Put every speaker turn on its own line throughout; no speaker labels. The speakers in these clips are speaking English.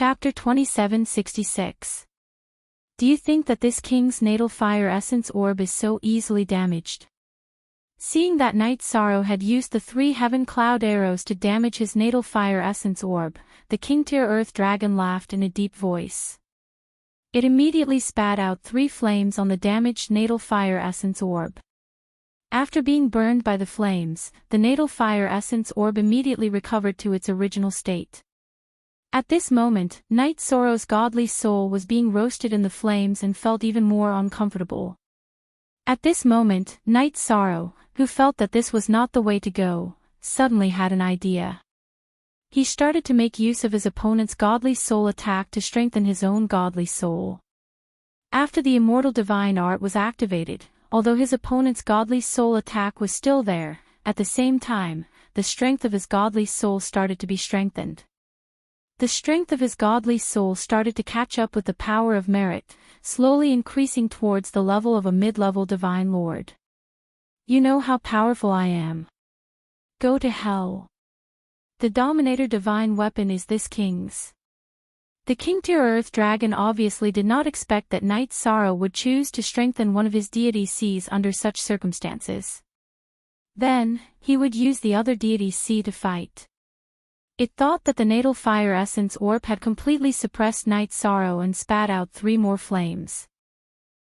Chapter 2766. Do you think that this king's natal fire essence orb is so easily damaged? Seeing that Knight Sorrow had used the 3 heaven cloud arrows to damage his natal fire essence orb, the King-tier earth dragon laughed in a deep voice. It immediately spat out 3 flames on the damaged natal fire essence orb. After being burned by the flames, the natal fire essence orb immediately recovered to its original state. At this moment, Knight Sorrow's godly soul was being roasted in the flames and felt even more uncomfortable. At this moment, Knight Sorrow, who felt that this was not the way to go, suddenly had an idea. He started to make use of his opponent's godly soul attack to strengthen his own godly soul. After the immortal divine art was activated, although his opponent's godly soul attack was still there, at the same time, the strength of his godly soul started to be strengthened. The strength of his godly soul started to catch up with the power of merit, slowly increasing towards the level of a mid-level divine lord. You know how powerful I am. Go to hell. The Dominator divine weapon is this king's. The King-tier earth dragon obviously did not expect that Knight Sorrow would choose to strengthen one of his deity C's under such circumstances. Then, he would use the other deity C to fight. It thought that the natal fire essence orb had completely suppressed Knight Sorrow and spat out 3 more flames.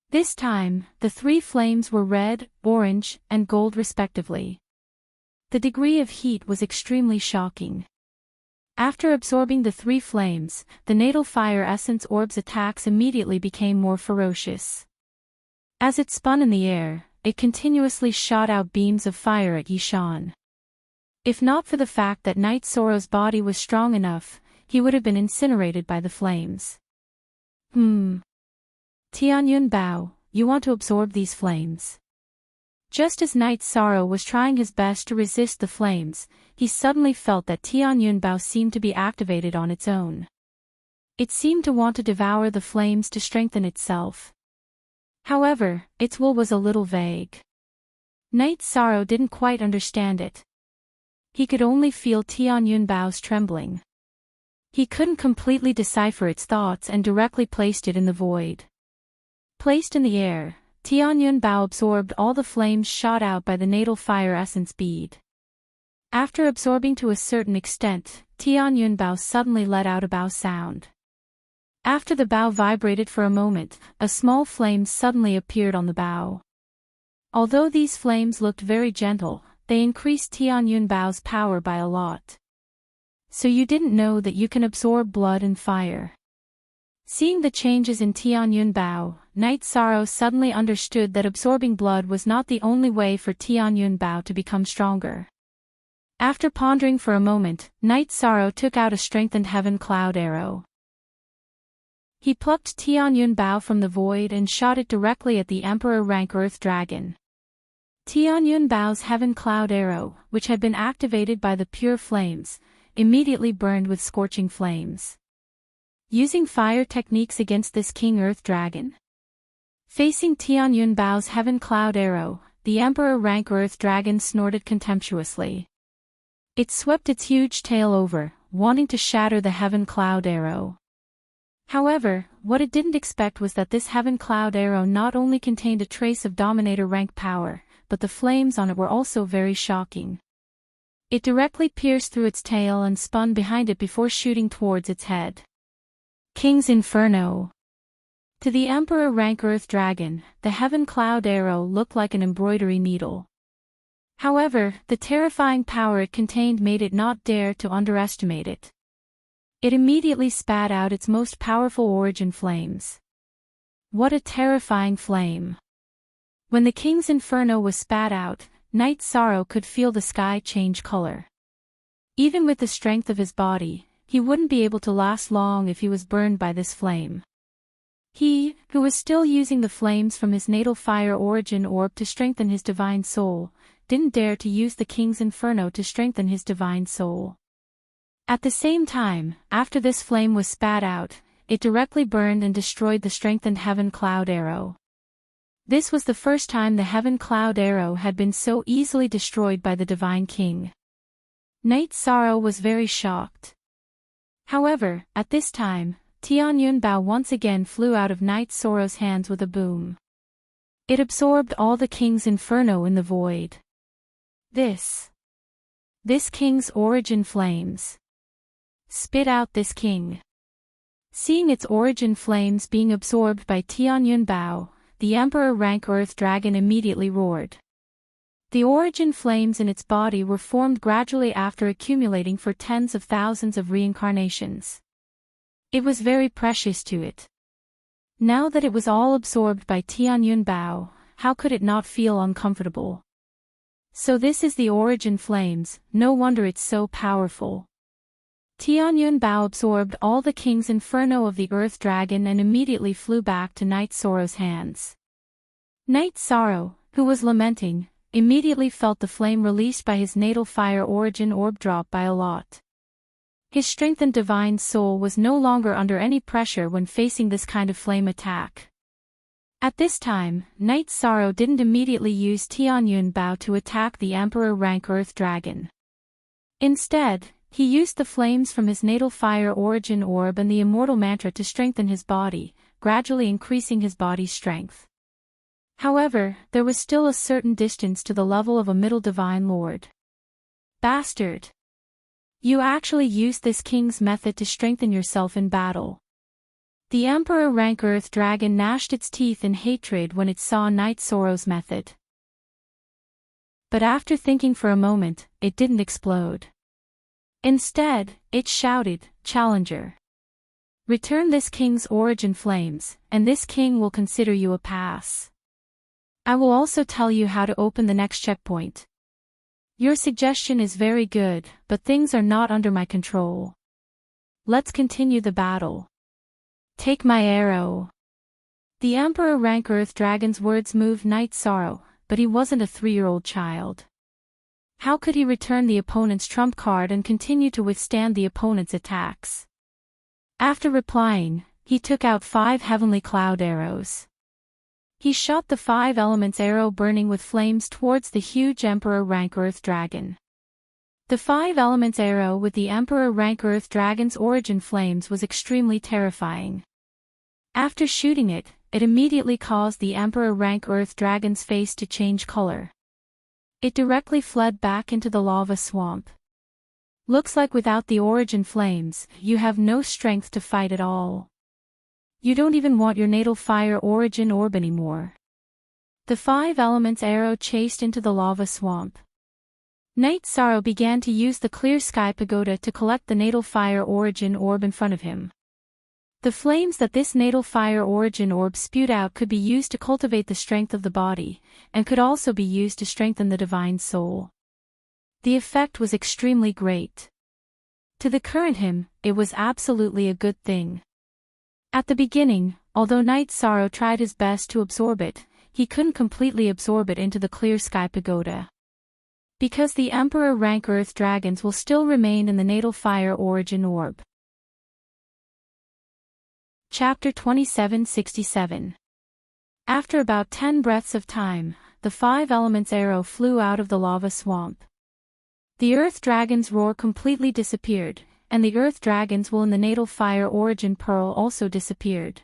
This time, the 3 flames were red, orange, and gold respectively. The degree of heat was extremely shocking. After absorbing the 3 flames, the natal fire essence orb's attacks immediately became more ferocious. As it spun in the air, it continuously shot out beams of fire at Yishan. If not for the fact that Knight Sorrow's body was strong enough, he would have been incinerated by the flames. Tianyun Bao, you want to absorb these flames? Just as Knight Sorrow was trying his best to resist the flames, he suddenly felt that Tianyun Bao seemed to be activated on its own. It seemed to want to devour the flames to strengthen itself. However, its will was a little vague. Knight Sorrow didn't quite understand it. He could only feel Tianyun Bao's trembling. He couldn't completely decipher its thoughts and directly placed it in the void. Placed in the air, Tianyun Bao absorbed all the flames shot out by the natal fire essence bead. After absorbing to a certain extent, Tianyun Bao suddenly let out a bao sound. After the bao vibrated for a moment, a small flame suddenly appeared on the bao. Although these flames looked very gentle, they increased Tianyun Bao's power by a lot. So you didn't know that you can absorb blood and fire. Seeing the changes in Tianyun Bao, Knight Sorrow suddenly understood that absorbing blood was not the only way for Tianyun Bao to become stronger. After pondering for a moment, Knight Sorrow took out a strengthened heaven cloud arrow. He plucked Tianyun Bao from the void and shot it directly at the Emperor rank Earth Dragon. Tianyun Bao's heaven cloud arrow, which had been activated by the pure flames, immediately burned with scorching flames. Using fire techniques against this King Earth Dragon? Facing Tianyun Bao's heaven cloud arrow, the Emperor rank Earth Dragon snorted contemptuously. It swept its huge tail over, wanting to shatter the heaven cloud arrow. However, what it didn't expect was that this heaven cloud arrow not only contained a trace of Dominator rank power, but the flames on it were also very shocking. It directly pierced through its tail and spun behind it before shooting towards its head. King's Inferno. To the Emperor rank Earth Dragon, the heaven cloud arrow looked like an embroidery needle. However, the terrifying power it contained made it not dare to underestimate it. It immediately spat out its most powerful origin flames. What a terrifying flame! When the King's Inferno was spat out, Knight Sorrow could feel the sky change color. Even with the strength of his body, he wouldn't be able to last long if he was burned by this flame. He, who was still using the flames from his natal fire origin orb to strengthen his divine soul, didn't dare to use the King's Inferno to strengthen his divine soul. At the same time, after this flame was spat out, it directly burned and destroyed the strengthened heaven cloud arrow. This was the first time the heaven cloud arrow had been so easily destroyed by the divine king. Knight Sorrow was very shocked. However, at this time, Tianyun Bao once again flew out of Night Sorrow's hands with a boom. It absorbed all the king's inferno in the void. This king's origin flames. Spit out this king. Seeing its origin flames being absorbed by Tianyun Bao, the Emperor Rank Earth Dragon immediately roared. The origin flames in its body were formed gradually after accumulating for tens of thousands of reincarnations. It was very precious to it. Now that it was all absorbed by Tianyun Bao, how could it not feel uncomfortable? So this is the origin flames, no wonder it's so powerful. Tianyun Bao absorbed all the king's inferno of the Earth Dragon and immediately flew back to Night Sorrow's hands. Night Sorrow, who was lamenting, immediately felt the flame released by his natal fire origin orb drop by a lot. His strengthened divine soul was no longer under any pressure when facing this kind of flame attack. At this time, Night Sorrow didn't immediately use Tianyun Bao to attack the Emperor Rank Earth Dragon. Instead, he used the flames from his natal fire origin orb and the immortal mantra to strengthen his body, gradually increasing his body's strength. However, there was still a certain distance to the level of a middle divine lord. Bastard! You actually used this king's method to strengthen yourself in battle. The Emperor Rank Earth Dragon gnashed its teeth in hatred when it saw Night Sorrow's method. But after thinking for a moment, it didn't explode. Instead, it shouted, "Challenger! Return this king's origin flames, and this king will consider you a pass. I will also tell you how to open the next checkpoint. Your suggestion is very good, but things are not under my control. Let's continue the battle. Take my arrow." The Emperor Rank Earth Dragon's words moved Night Sorrow, but he wasn't a 3-year-old child. How could he return the opponent's trump card and continue to withstand the opponent's attacks? After replying, he took out 5 heavenly cloud arrows. He shot the 5 elements arrow burning with flames towards the huge Emperor Rank Earth Dragon. The 5 elements arrow with the Emperor Rank Earth Dragon's origin flames was extremely terrifying. After shooting it, it immediately caused the Emperor Rank Earth Dragon's face to change color. It directly fled back into the lava swamp. Looks like without the origin flames, you have no strength to fight at all. You don't even want your natal fire origin orb anymore. The 5 elements arrow chased into the lava swamp. Night Sorrow began to use the clear sky pagoda to collect the natal fire origin orb in front of him. The flames that this natal fire origin orb spewed out could be used to cultivate the strength of the body, and could also be used to strengthen the divine soul. The effect was extremely great. To the current him, it was absolutely a good thing. At the beginning, although Night Sorrow tried his best to absorb it, he couldn't completely absorb it into the clear sky pagoda. Because the Emperor Rank Earth Dragons will still remain in the natal fire origin orb. Chapter 2767. After about 10 breaths of time, the 5 elements arrow flew out of the lava swamp. The Earth Dragon's roar completely disappeared, and the Earth Dragon's will in the natal fire origin pearl also disappeared.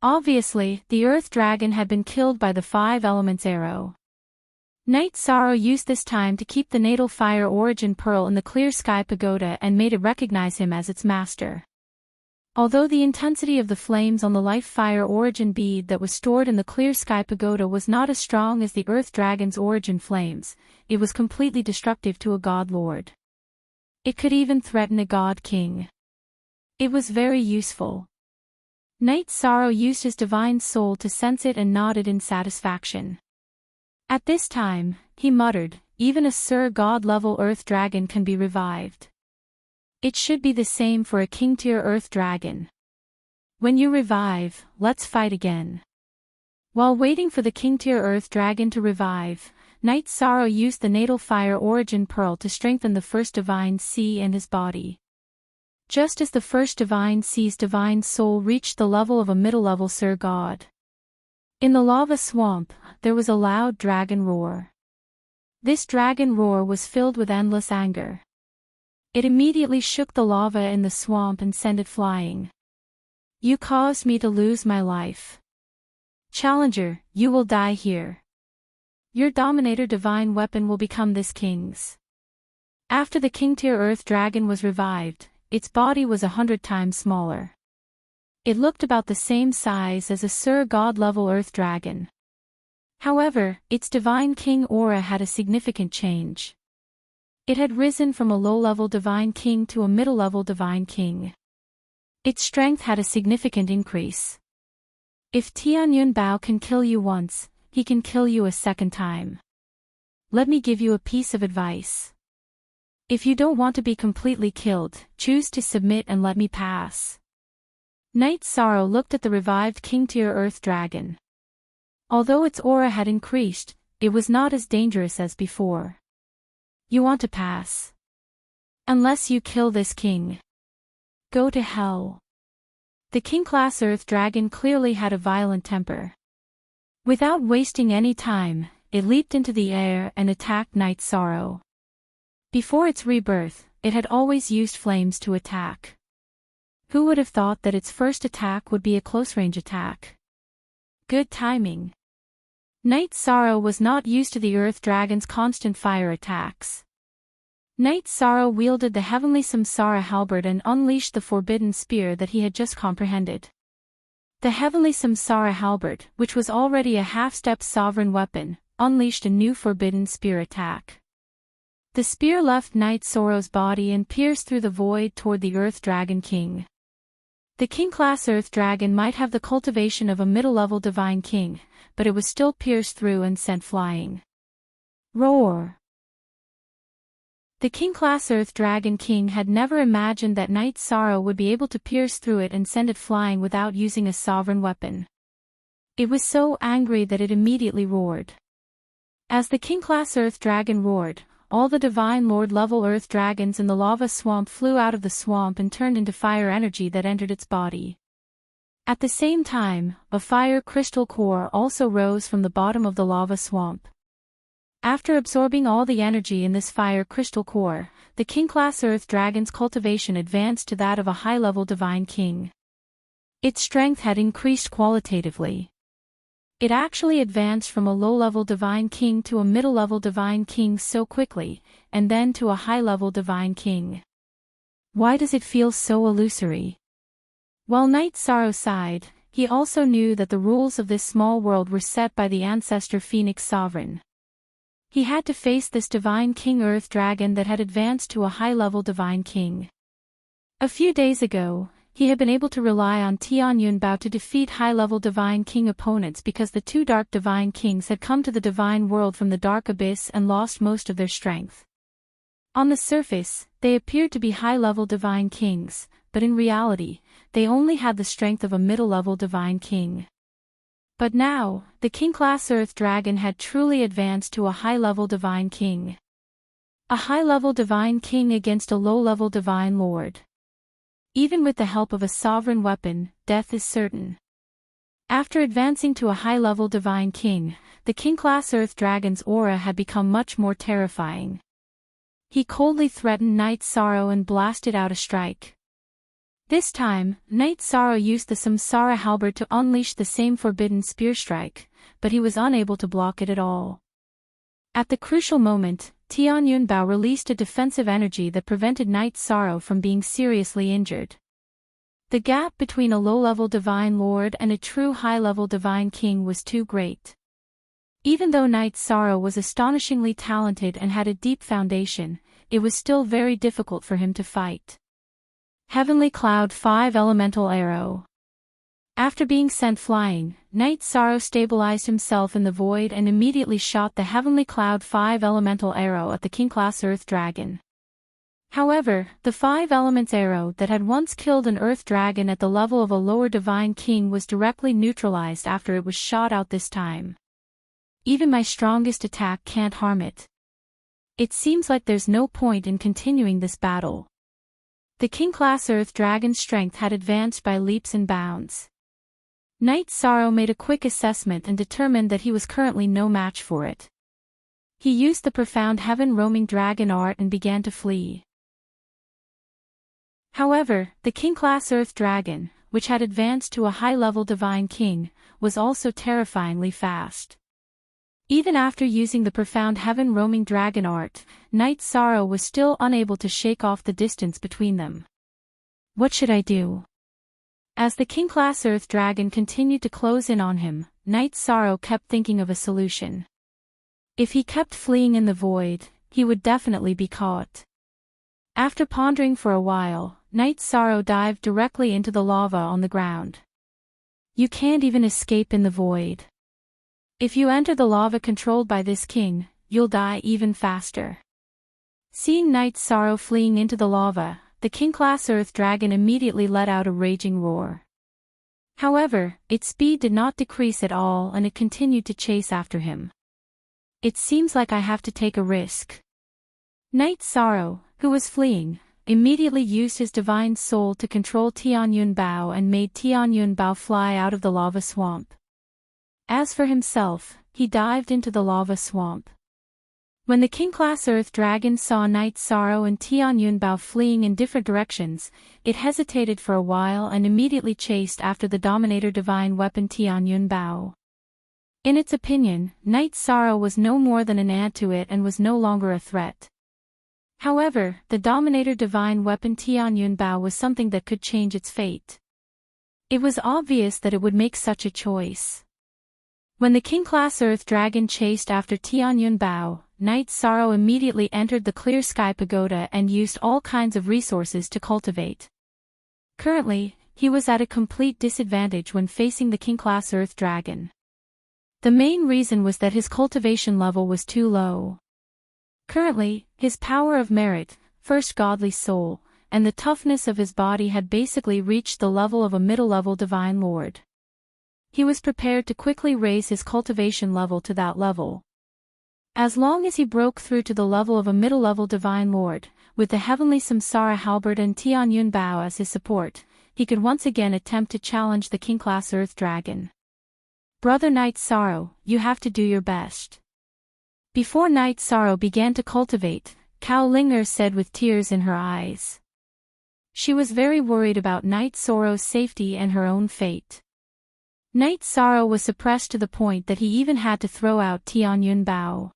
Obviously, the Earth Dragon had been killed by the 5 elements arrow. Night Sorrow used this time to keep the natal fire origin pearl in the clear sky pagoda and made it recognize him as its master. Although the intensity of the flames on the life fire origin bead that was stored in the clear sky pagoda was not as strong as the Earth Dragon's origin flames, it was completely destructive to a god lord. It could even threaten a god king. It was very useful. Night Sorrow used his divine soul to sense it and nodded in satisfaction. At this time, he muttered, even a Sir God-level Earth Dragon can be revived. It should be the same for a King-tier Earth Dragon. When you revive, let's fight again. While waiting for the King-tier Earth Dragon to revive, Night Sorrow used the natal fire origin pearl to strengthen the first divine sea and his body. Just as the first divine sea's divine soul reached the level of a middle-level Sir God. In the lava swamp, there was a loud dragon roar. This dragon roar was filled with endless anger. It immediately shook the lava in the swamp and sent it flying. You caused me to lose my life. Challenger, you will die here. Your Dominator divine weapon will become this king's. After the king-tier earth dragon was revived, its body was 100 times smaller. It looked about the same size as a Sur God-level earth dragon. However, its divine king aura had a significant change. It had risen from a low-level divine king to a middle-level divine king. Its strength had a significant increase. If Tianyun Bao can kill you once, he can kill you a second time. Let me give you a piece of advice. If you don't want to be completely killed, choose to submit and let me pass. Night Sorrow looked at the revived king-tier earth dragon. Although its aura had increased, it was not as dangerous as before. You want to pass? Unless you kill this king. Go to hell. The king-class earth dragon clearly had a violent temper. Without wasting any time, it leaped into the air and attacked Night Sorrow. Before its rebirth, it had always used flames to attack. Who would have thought that its first attack would be a close-range attack? Good timing. Night Sorrow was not used to the earth dragon's constant fire attacks. Night Sorrow wielded the heavenly Samsara halberd and unleashed the forbidden spear that he had just comprehended. The heavenly Samsara halberd, which was already a half-step sovereign weapon, unleashed a new forbidden spear attack. The spear left Night Sorrow's body and pierced through the void toward the earth dragon king. The king-class earth dragon might have the cultivation of a middle-level divine king, but it was still pierced through and sent flying. Roar! The king-class earth dragon king had never imagined that Night Sorrow would be able to pierce through it and send it flying without using a sovereign weapon. It was so angry that it immediately roared. As the king-class earth dragon roared, all the divine lord-level earth dragons in the lava swamp flew out of the swamp and turned into fire energy that entered its body. At the same time, a fire crystal core also rose from the bottom of the lava swamp. After absorbing all the energy in this fire crystal core, the king-class earth dragon's cultivation advanced to that of a high-level divine king. Its strength had increased qualitatively. It actually advanced from a low-level divine king to a middle-level divine king so quickly, and then to a high-level divine king. Why does it feel so illusory? While Night Sorrow sighed, he also knew that the rules of this small world were set by the ancestor Phoenix Sovereign. He had to face this divine king earth dragon that had advanced to a high-level divine king. A few days ago, he had been able to rely on Tianyun Bao to defeat high-level divine king opponents because the two dark divine kings had come to the divine world from the dark abyss and lost most of their strength. On the surface, they appeared to be high-level divine kings, but in reality, they only had the strength of a middle-level divine king. But now, the king-class earth dragon had truly advanced to a high-level divine king. A high-level divine king against a low-level divine lord. Even with the help of a sovereign weapon, death is certain. After advancing to a high-level divine king, the king-class earth dragon's aura had become much more terrifying. He coldly threatened Night Sorrow and blasted out a strike. This time, Night Sorrow used the Samsara halberd to unleash the same forbidden spear strike, but he was unable to block it at all. At the crucial moment, Tianyun Bao released a defensive energy that prevented Night Sorrow from being seriously injured. The gap between a low-level divine lord and a true high-level divine king was too great. Even though Night Sorrow was astonishingly talented and had a deep foundation, it was still very difficult for him to fight. Heavenly Cloud 5 Elemental Arrow. After being sent flying, Night Sorrow stabilized himself in the void and immediately shot the Heavenly Cloud 5 Elemental Arrow at the king-class Earth Dragon. However, the 5 Elements arrow that had once killed an Earth Dragon at the level of a lower Divine King was directly neutralized after it was shot out this time. Even my strongest attack can't harm it. It seems like there's no point in continuing this battle. The king-class Earth Dragon's strength had advanced by leaps and bounds. Night Sorrow made a quick assessment and determined that he was currently no match for it. He used the profound heaven roaming dragon art and began to flee. However, the king-class Earth Dragon, which had advanced to a high-level Divine King, was also terrifyingly fast. Even after using the profound heaven-roaming dragon art, Night Sorrow was still unable to shake off the distance between them. What should I do? As the king-class Earth Dragon continued to close in on him, Night Sorrow kept thinking of a solution. If he kept fleeing in the void, he would definitely be caught. After pondering for a while, Night Sorrow dived directly into the lava on the ground. You can't even escape in the void. If you enter the lava controlled by this king, you'll die even faster. Seeing Night Sorrow fleeing into the lava, the king-class Earth Dragon immediately let out a raging roar. However, its speed did not decrease at all and it continued to chase after him. It seems like I have to take a risk. Night Sorrow, who was fleeing, immediately used his divine soul to control Tianyun Bao and made Tianyun Bao fly out of the lava swamp. As for himself, he dived into the lava swamp. When the king-class Earth Dragon saw Night Sorrow and Tianyun Bao fleeing in different directions, it hesitated for a while and immediately chased after the Dominator Divine Weapon Tianyun Bao. In its opinion, Night Sorrow was no more than an ant to it and was no longer a threat. However, the Dominator Divine Weapon Tianyun Bao was something that could change its fate. It was obvious that it would make such a choice. When the king-class Earth Dragon chased after Tianyun Bao, Night Sorrow immediately entered the Clear Sky Pagoda and used all kinds of resources to cultivate. Currently, he was at a complete disadvantage when facing the king-class Earth Dragon. The main reason was that his cultivation level was too low. Currently, his power of merit, first godly soul, and the toughness of his body had basically reached the level of a middle-level Divine Lord. He was prepared to quickly raise his cultivation level to that level. As long as he broke through to the level of a middle-level Divine Lord, with the heavenly Samsara Halberd and Tianyun Bao as his support, he could once again attempt to challenge the king-class Earth Dragon. Brother Night Sorrow, you have to do your best. Before Night Sorrow began to cultivate, Cao Linger said with tears in her eyes. She was very worried about Night Sorrow's safety and her own fate. Night Sorrow was suppressed to the point that he even had to throw out Tianyun Bao.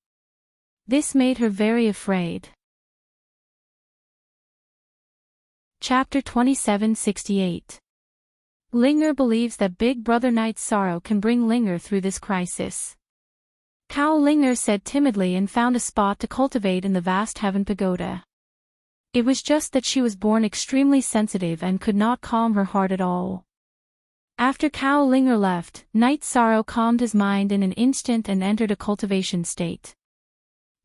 This made her very afraid. Chapter 2768. Linger believes that Big Brother Night Sorrow can bring Linger through this crisis. Cao Linger said timidly and found a spot to cultivate in the vast Heaven Pagoda. It was just that she was born extremely sensitive and could not calm her heart at all. After Cao Linger left, Night Sorrow calmed his mind in an instant and entered a cultivation state.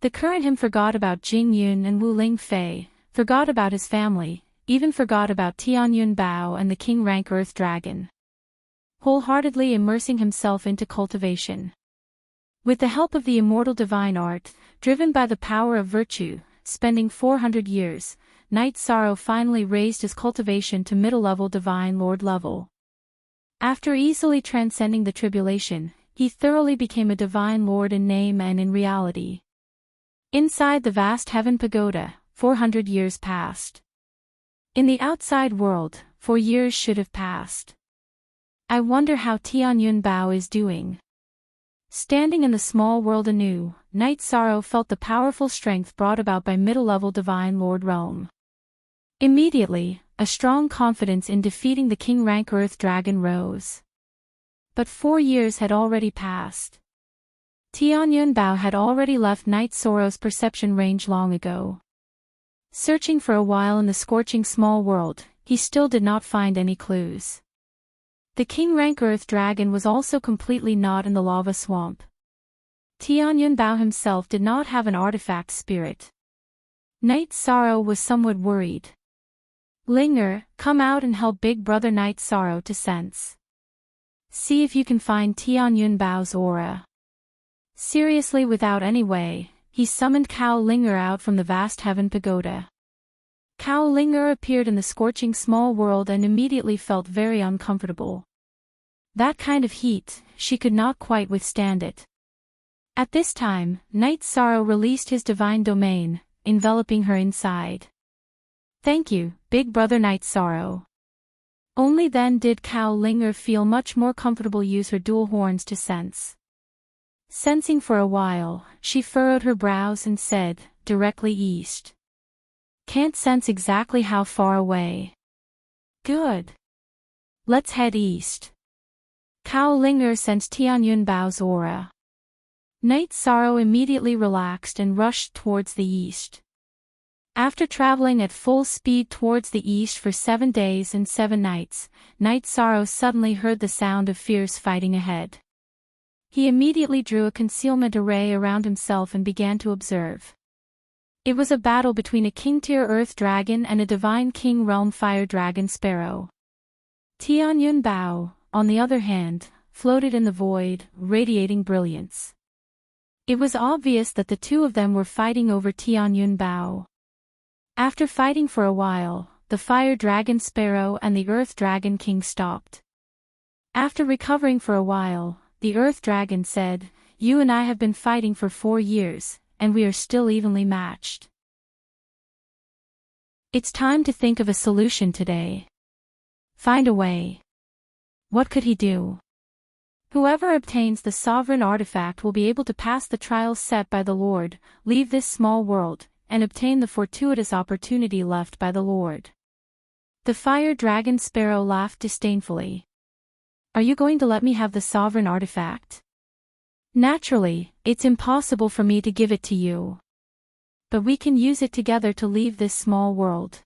The current him forgot about Jing Yun and Wu Ling Fei, forgot about his family, even forgot about Tianyun Bao and the King Rank Earth Dragon. Wholeheartedly immersing himself into cultivation. With the help of the immortal divine art, driven by the power of virtue, spending 400 years, Night Sorrow finally raised his cultivation to middle-level Divine Lord level. After easily transcending the tribulation, he thoroughly became a Divine Lord in name and in reality. Inside the vast Heaven Pagoda, 400 years passed. In the outside world, 4 years should have passed. I wonder how Tianyun Bao is doing. Standing in the small world anew, Night Sorrow felt the powerful strength brought about by middle-level Divine Lord realm. Immediately, a strong confidence in defeating the King Rank Earth Dragon rose. But 4 years had already passed. Tianyun Bao had already left Night Sorrow's perception range long ago. Searching for a while in the scorching small world, he still did not find any clues. The King Rank Earth Dragon was also completely not in the lava swamp. Tianyun Bao himself did not have an artifact spirit. Night Sorrow was somewhat worried. Linger, come out and help Big Brother Night Sorrow to sense. See if you can find Tianyun Bao's aura. Seriously, without any way, he summoned Cao Linger out from the vast Heaven Pagoda. Cao Linger appeared in the scorching small world and immediately felt very uncomfortable. That kind of heat, she could not quite withstand it. At this time, Night Sorrow released his divine domain, enveloping her inside. Thank you, Big Brother Night Sorrow. Only then did Cow Linger feel much more comfortable use her dual horns to sense. Sensing for a while, she furrowed her brows and said, directly east. Can't sense exactly how far away. Good. Let's head east. Cow Linger sensed Tianyun Bao's aura. Night Sorrow immediately relaxed and rushed towards the east. After traveling at full speed towards the east for 7 days and 7 nights, Night Sorrow suddenly heard the sound of fierce fighting ahead. He immediately drew a concealment array around himself and began to observe. It was a battle between a king-tier earth dragon and a divine king realm fire dragon sparrow. Tianyun Bao, on the other hand, floated in the void, radiating brilliance. It was obvious that the two of them were fighting over Tianyun Bao. After fighting for a while, the fire dragon sparrow and the earth dragon king stopped. After recovering for a while, the earth dragon said, "You and I have been fighting for 4 years, and we are still evenly matched. It's time to think of a solution today. Find a way." What could he do? Whoever obtains the sovereign artifact will be able to pass the trials set by the Lord, leave this small world, and obtain the fortuitous opportunity left by the Lord. The fire dragon sparrow laughed disdainfully. Are you going to let me have the sovereign artifact? Naturally, it's impossible for me to give it to you. But we can use it together to leave this small world.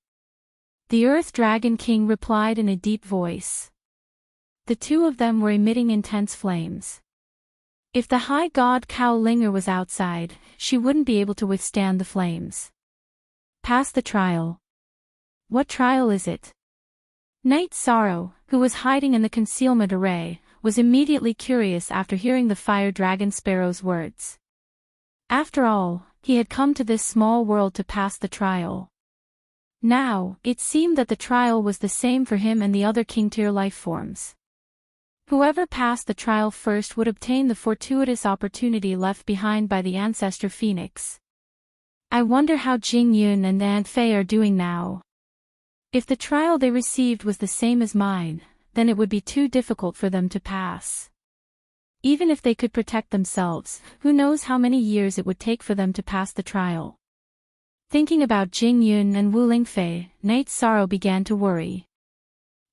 The Earth Dragon King replied in a deep voice. The two of them were emitting intense flames. If the high god Cow Linger was outside, she wouldn't be able to withstand the flames. Pass the trial. What trial is it? Night Sorrow, who was hiding in the concealment array, was immediately curious after hearing the fire dragon sparrow's words. After all, he had come to this small world to pass the trial. Now, it seemed that the trial was the same for him and the other king-tier life forms. Whoever passed the trial first would obtain the fortuitous opportunity left behind by the ancestor phoenix. I wonder how Jing Yun and Aunt Fei are doing now. If the trial they received was the same as mine, then it would be too difficult for them to pass. Even if they could protect themselves, who knows how many years it would take for them to pass the trial. Thinking about Jing Yun and Wu Lingfei, Night Sorrow began to worry.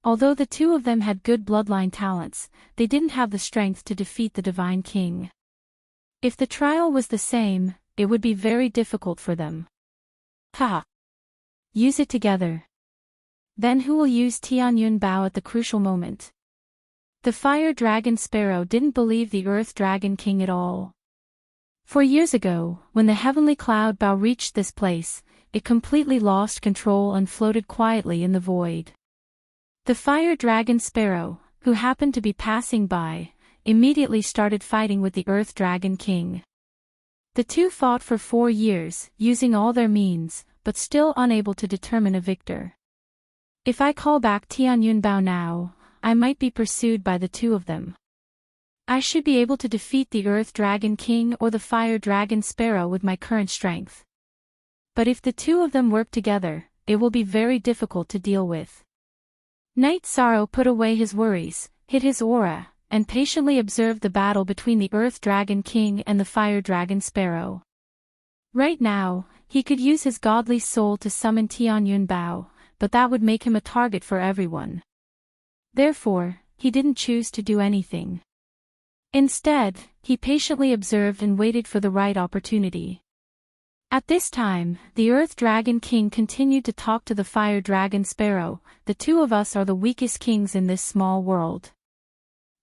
Although the two of them had good bloodline talents, they didn't have the strength to defeat the Divine King. If the trial was the same, it would be very difficult for them. Ha! Use it together. Then who will use Tianyun Bao at the crucial moment? The fire dragon sparrow didn't believe the earth dragon king at all. 4 years ago, when the heavenly cloud Bao reached this place, it completely lost control and floated quietly in the void. The fire dragon sparrow, who happened to be passing by, immediately started fighting with the earth dragon king. The two fought for 4 years, using all their means, but still unable to determine a victor. If I call back Tianyun Bao now, I might be pursued by the two of them. I should be able to defeat the Earth Dragon King or the Fire Dragon Sparrow with my current strength. But if the two of them work together, it will be very difficult to deal with. Night Sorrow put away his worries, hid his aura, and patiently observed the battle between the Earth Dragon King and the Fire Dragon Sparrow. Right now, he could use his godly soul to summon Tianyun Bao, but that would make him a target for everyone. Therefore, he didn't choose to do anything. Instead, he patiently observed and waited for the right opportunity. At this time, the Earth Dragon King continued to talk to the Fire Dragon Sparrow. The two of us are the weakest kings in this small world.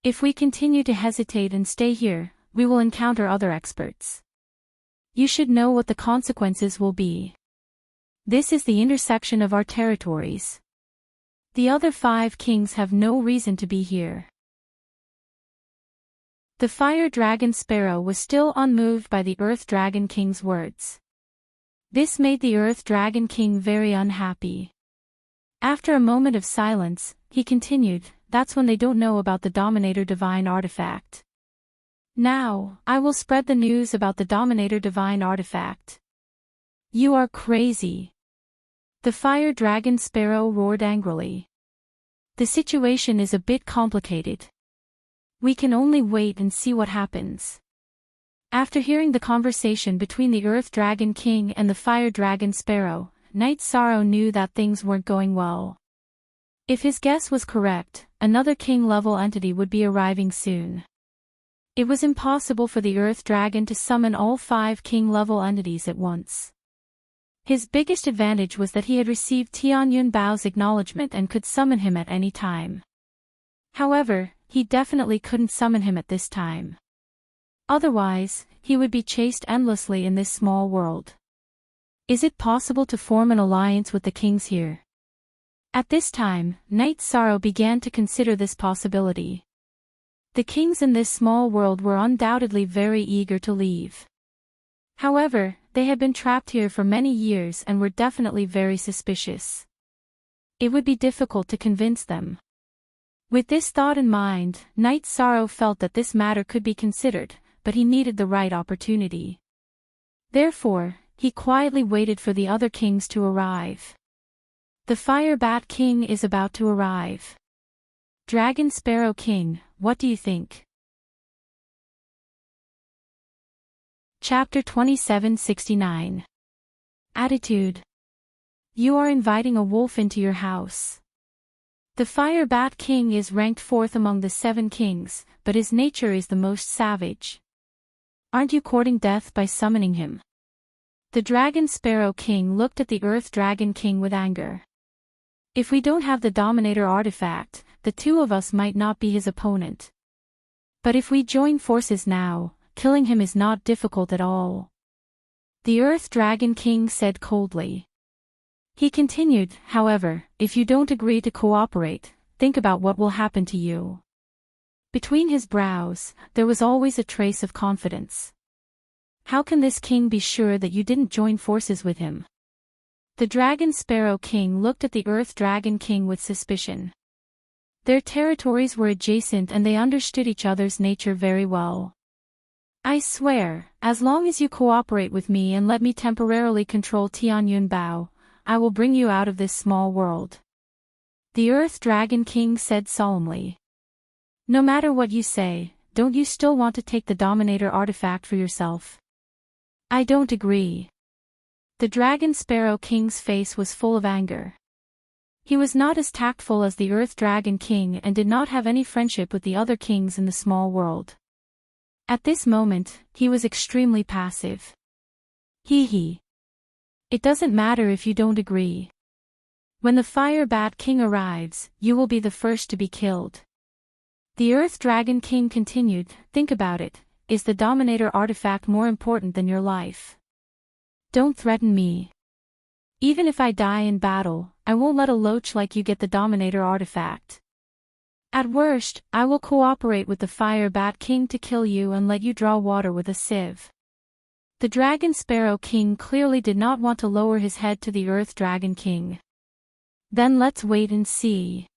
If we continue to hesitate and stay here, we will encounter other experts. You should know what the consequences will be. This is the intersection of our territories. The other 5 kings have no reason to be here. The Fire Dragon Sparrow was still unmoved by the Earth Dragon King's words. This made the Earth Dragon King very unhappy. After a moment of silence, he continued, "That's when they don't know about the Dominator Divine Artifact. Now, I will spread the news about the Dominator Divine Artifact." You are crazy. The fire dragon sparrow roared angrily. The situation is a bit complicated. We can only wait and see what happens. After hearing the conversation between the Earth Dragon King and the Fire Dragon Sparrow, Night Sorrow knew that things weren't going well. If his guess was correct, another king-level entity would be arriving soon. It was impossible for the Earth Dragon to summon all 5 king-level entities at once. His biggest advantage was that he had received Tianyun Bao's acknowledgement and could summon him at any time. However, he definitely couldn't summon him at this time. Otherwise, he would be chased endlessly in this small world. Is it possible to form an alliance with the kings here? At this time, Night Sorrow began to consider this possibility. The kings in this small world were undoubtedly very eager to leave. However, they had been trapped here for many years and were definitely very suspicious. It would be difficult to convince them. With this thought in mind, Night Sorrow felt that this matter could be considered, but he needed the right opportunity. Therefore, he quietly waited for the other kings to arrive. The Fire Bat King is about to arrive. Dragon Sparrow King, what do you think? Chapter 2769. Attitude. You are inviting a wolf into your house. The Fire Bat King is ranked 4th among the 7 kings, but his nature is the most savage. Aren't you courting death by summoning him? The Dragon Sparrow King looked at the Earth Dragon King with anger. If we don't have the Dominator artifact, the 2 of us might not be his opponent. But if we join forces now, killing him is not difficult at all. The Earth Dragon King said coldly. He continued, however, if you don't agree to cooperate, think about what will happen to you. Between his brows, there was always a trace of confidence. How can this king be sure that you didn't join forces with him? The Dragon Sparrow King looked at the Earth Dragon King with suspicion. Their territories were adjacent and they understood each other's nature very well. I swear, as long as you cooperate with me and let me temporarily control Tianyun Bao, I will bring you out of this small world. The Earth Dragon King said solemnly. No matter what you say, don't you still want to take the Dominator artifact for yourself? I don't agree. The Dragon Sparrow King's face was full of anger. He was not as tactful as the Earth Dragon King and did not have any friendship with the other kings in the small world. At this moment, he was extremely passive. Hee. It doesn't matter if you don't agree. When the Fire Bat King arrives, you will be the first to be killed. The Earth Dragon King continued, think about it, is the Dominator artifact more important than your life? Don't threaten me. Even if I die in battle, I won't let a loach like you get the Dominator artifact. At worst, I will cooperate with the Fire Bat King to kill you and let you draw water with a sieve. The Dragon Sparrow King clearly did not want to lower his head to the Earth Dragon King. Then let's wait and see.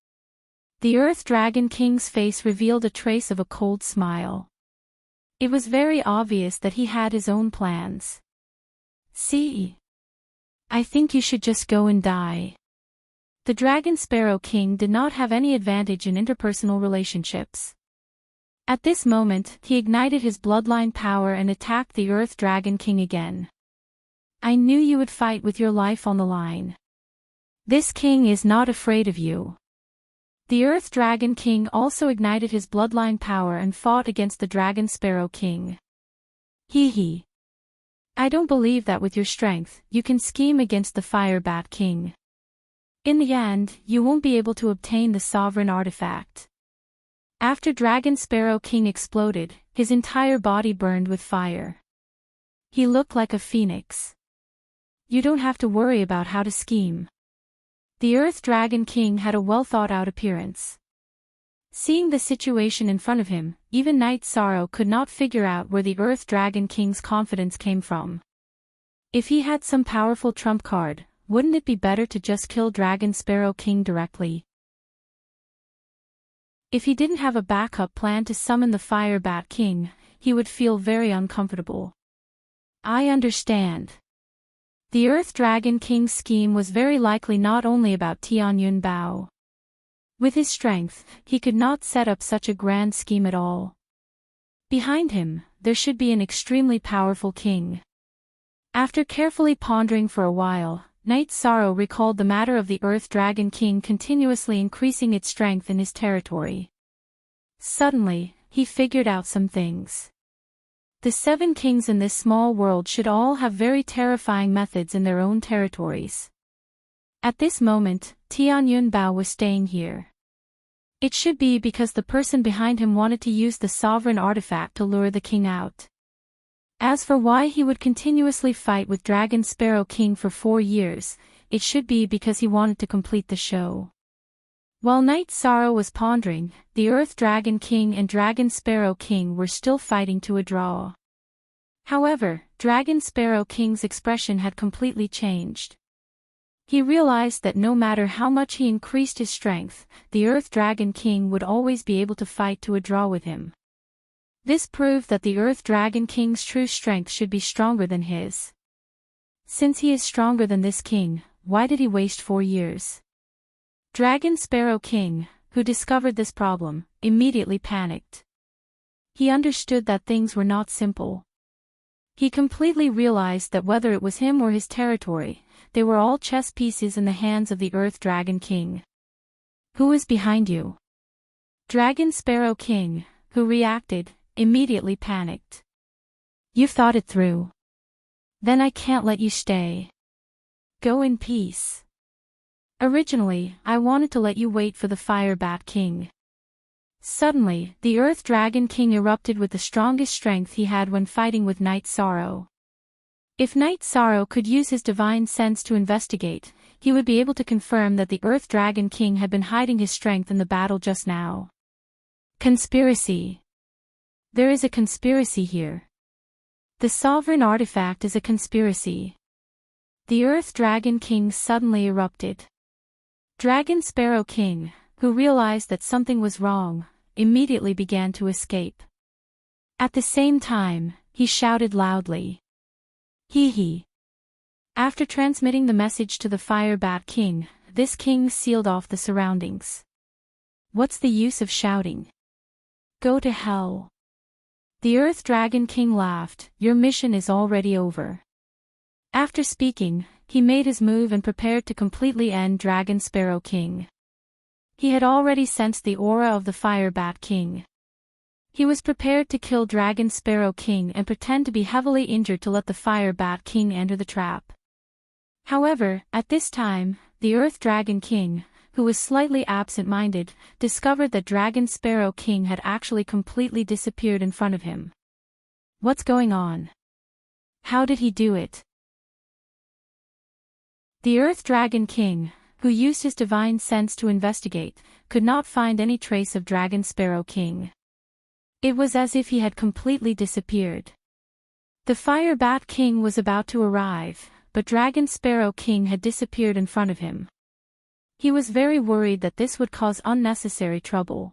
The Earth Dragon King's face revealed a trace of a cold smile. It was very obvious that he had his own plans. See? I think you should just go and die. The Dragon Sparrow King did not have any advantage in interpersonal relationships. At this moment, he ignited his bloodline power and attacked the Earth Dragon King again. I knew you would fight with your life on the line. This king is not afraid of you. The Earth Dragon King also ignited his bloodline power and fought against the Dragon Sparrow King. Hee. I don't believe that with your strength, you can scheme against the Fire Bat King. In the end, you won't be able to obtain the sovereign artifact. After Dragon Sparrow King exploded, his entire body burned with fire. He looked like a phoenix. You don't have to worry about how to scheme. The Earth Dragon King had a well-thought-out appearance. Seeing the situation in front of him, even Night Sorrow could not figure out where the Earth Dragon King's confidence came from. If he had some powerful trump card, wouldn't it be better to just kill Dragon Sparrow King directly? If he didn't have a backup plan to summon the Fire Bat King, he would feel very uncomfortable. I understand. The Earth Dragon King's scheme was very likely not only about Tianyun Bao. With his strength, he could not set up such a grand scheme at all. Behind him, there should be an extremely powerful king. After carefully pondering for a while, Knight Sorrow recalled the matter of the Earth Dragon King continuously increasing its strength in his territory. Suddenly, he figured out some things. The 7 kings in this small world should all have very terrifying methods in their own territories. At this moment, Tianyun Bao was staying here. It should be because the person behind him wanted to use the sovereign artifact to lure the king out. As for why he would continuously fight with Dragon Sparrow King for 4 years, it should be because he wanted to complete the show. While Knight Sorrow was pondering, the Earth Dragon King and Dragon Sparrow King were still fighting to a draw. However, Dragon Sparrow King's expression had completely changed. He realized that no matter how much he increased his strength, the Earth Dragon King would always be able to fight to a draw with him. This proved that the Earth Dragon King's true strength should be stronger than his. Since he is stronger than this king, why did he waste 4 years? Dragon Sparrow King, who discovered this problem, immediately panicked. He understood that things were not simple. He completely realized that whether it was him or his territory, they were all chess pieces in the hands of the Earth Dragon King. Who is behind you? Dragon Sparrow King, who reacted, immediately panicked. You've thought it through. Then I can't let you stay. Go in peace. Originally, I wanted to let you wait for the Fire Bat King. Suddenly, the Earth Dragon King erupted with the strongest strength he had when fighting with Knight Sorrow. If Knight Sorrow could use his divine sense to investigate, he would be able to confirm that the Earth Dragon King had been hiding his strength in the battle just now. Conspiracy. There is a conspiracy here. The sovereign artifact is a conspiracy. The Earth Dragon King suddenly erupted. Dragon Sparrow King, who realized that something was wrong, immediately began to escape. At the same time, he shouted loudly. Hee hee. After transmitting the message to the Fire Bat King, this king sealed off the surroundings. What's the use of shouting? Go to hell. The Earth Dragon King laughed. Your mission is already over. After speaking, he made his move and prepared to completely end Dragon Sparrow King. He had already sensed the aura of the Fire Bat King. He was prepared to kill Dragon Sparrow King and pretend to be heavily injured to let the Fire Bat King enter the trap. However, at this time, the Earth Dragon King, who was slightly absent-minded, discovered that Dragon Sparrow King had actually completely disappeared in front of him. What's going on? How did he do it? The Earth Dragon King, who used his divine sense to investigate, could not find any trace of Dragon Sparrow King. It was as if he had completely disappeared. The Fire Bat King was about to arrive, but Dragon Sparrow King had disappeared in front of him. He was very worried that this would cause unnecessary trouble.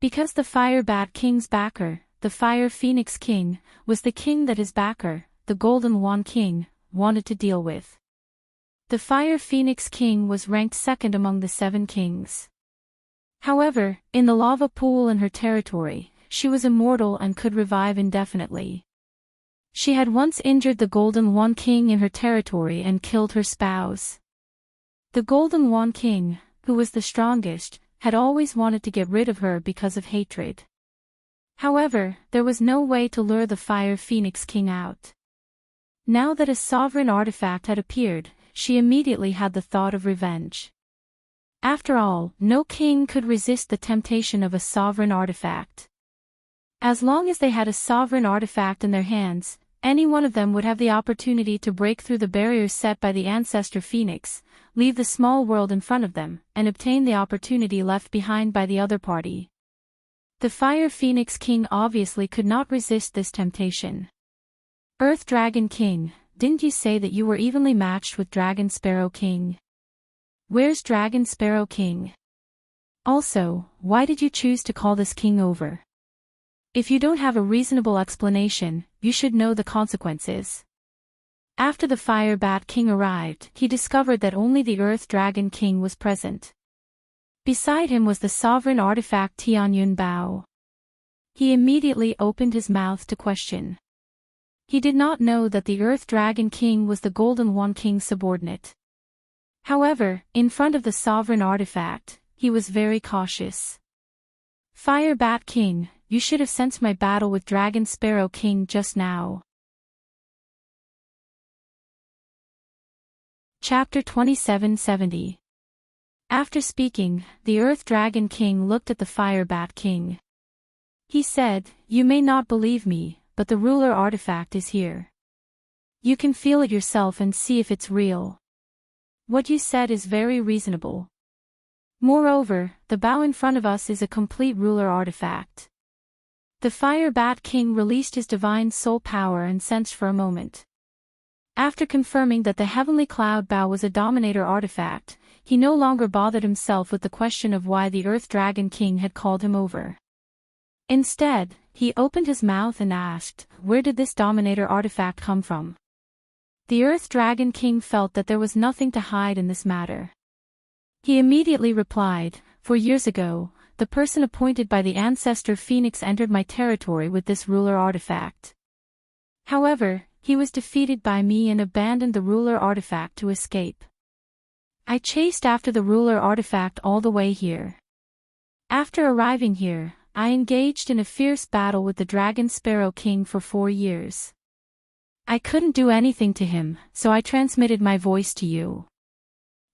Because the Fire Bat King's backer, the Fire Phoenix King, was the king that his backer, the Golden Wand King, wanted to deal with. The Fire Phoenix King was ranked second among the 7 kings. However, in the lava pool in her territory, she was immortal and could revive indefinitely. She had once injured the Golden Wand King in her territory and killed her spouse. The Golden Wand King, who was the strongest, had always wanted to get rid of her because of hatred. However, there was no way to lure the Fire Phoenix King out. Now that a sovereign artifact had appeared, she immediately had the thought of revenge. After all, no king could resist the temptation of a sovereign artifact. As long as they had a sovereign artifact in their hands, any one of them would have the opportunity to break through the barriers set by the Ancestor Phoenix, leave the small world in front of them, and obtain the opportunity left behind by the other party. The Fire Phoenix King obviously could not resist this temptation. Earth Dragon King, didn't you say that you were evenly matched with Dragon Sparrow King? Where's Dragon Sparrow King? Also, why did you choose to call this king over? If you don't have a reasonable explanation, you should know the consequences. After the Fire Bat King arrived, he discovered that only the Earth Dragon King was present. Beside him was the sovereign artifact Tianyun Bao. He immediately opened his mouth to question. He did not know that the Earth Dragon King was the Golden One King's subordinate. However, in front of the sovereign artifact, he was very cautious. Fire Bat King, you should have sensed my battle with Dragon Sparrow King just now. Chapter 2770. After speaking, the Earth Dragon King looked at the Fire Bat King. He said, "You may not believe me, but the ruler artifact is here. You can feel it yourself and see if it's real. What you said is very reasonable. Moreover, the bow in front of us is a complete ruler artifact." The Fire Bat King released his divine soul power and sensed for a moment. After confirming that the heavenly cloud bow was a dominator artifact, he no longer bothered himself with the question of why the Earth Dragon King had called him over. Instead, he opened his mouth and asked, where did this dominator artifact come from? The Earth Dragon King felt that there was nothing to hide in this matter. He immediately replied, 4 years ago, the person appointed by the ancestor Phoenix entered my territory with this ruler artifact. However, he was defeated by me and abandoned the ruler artifact to escape. I chased after the ruler artifact all the way here. After arriving here, I engaged in a fierce battle with the Dragon Sparrow King for 4 years. I couldn't do anything to him, so I transmitted my voice to you.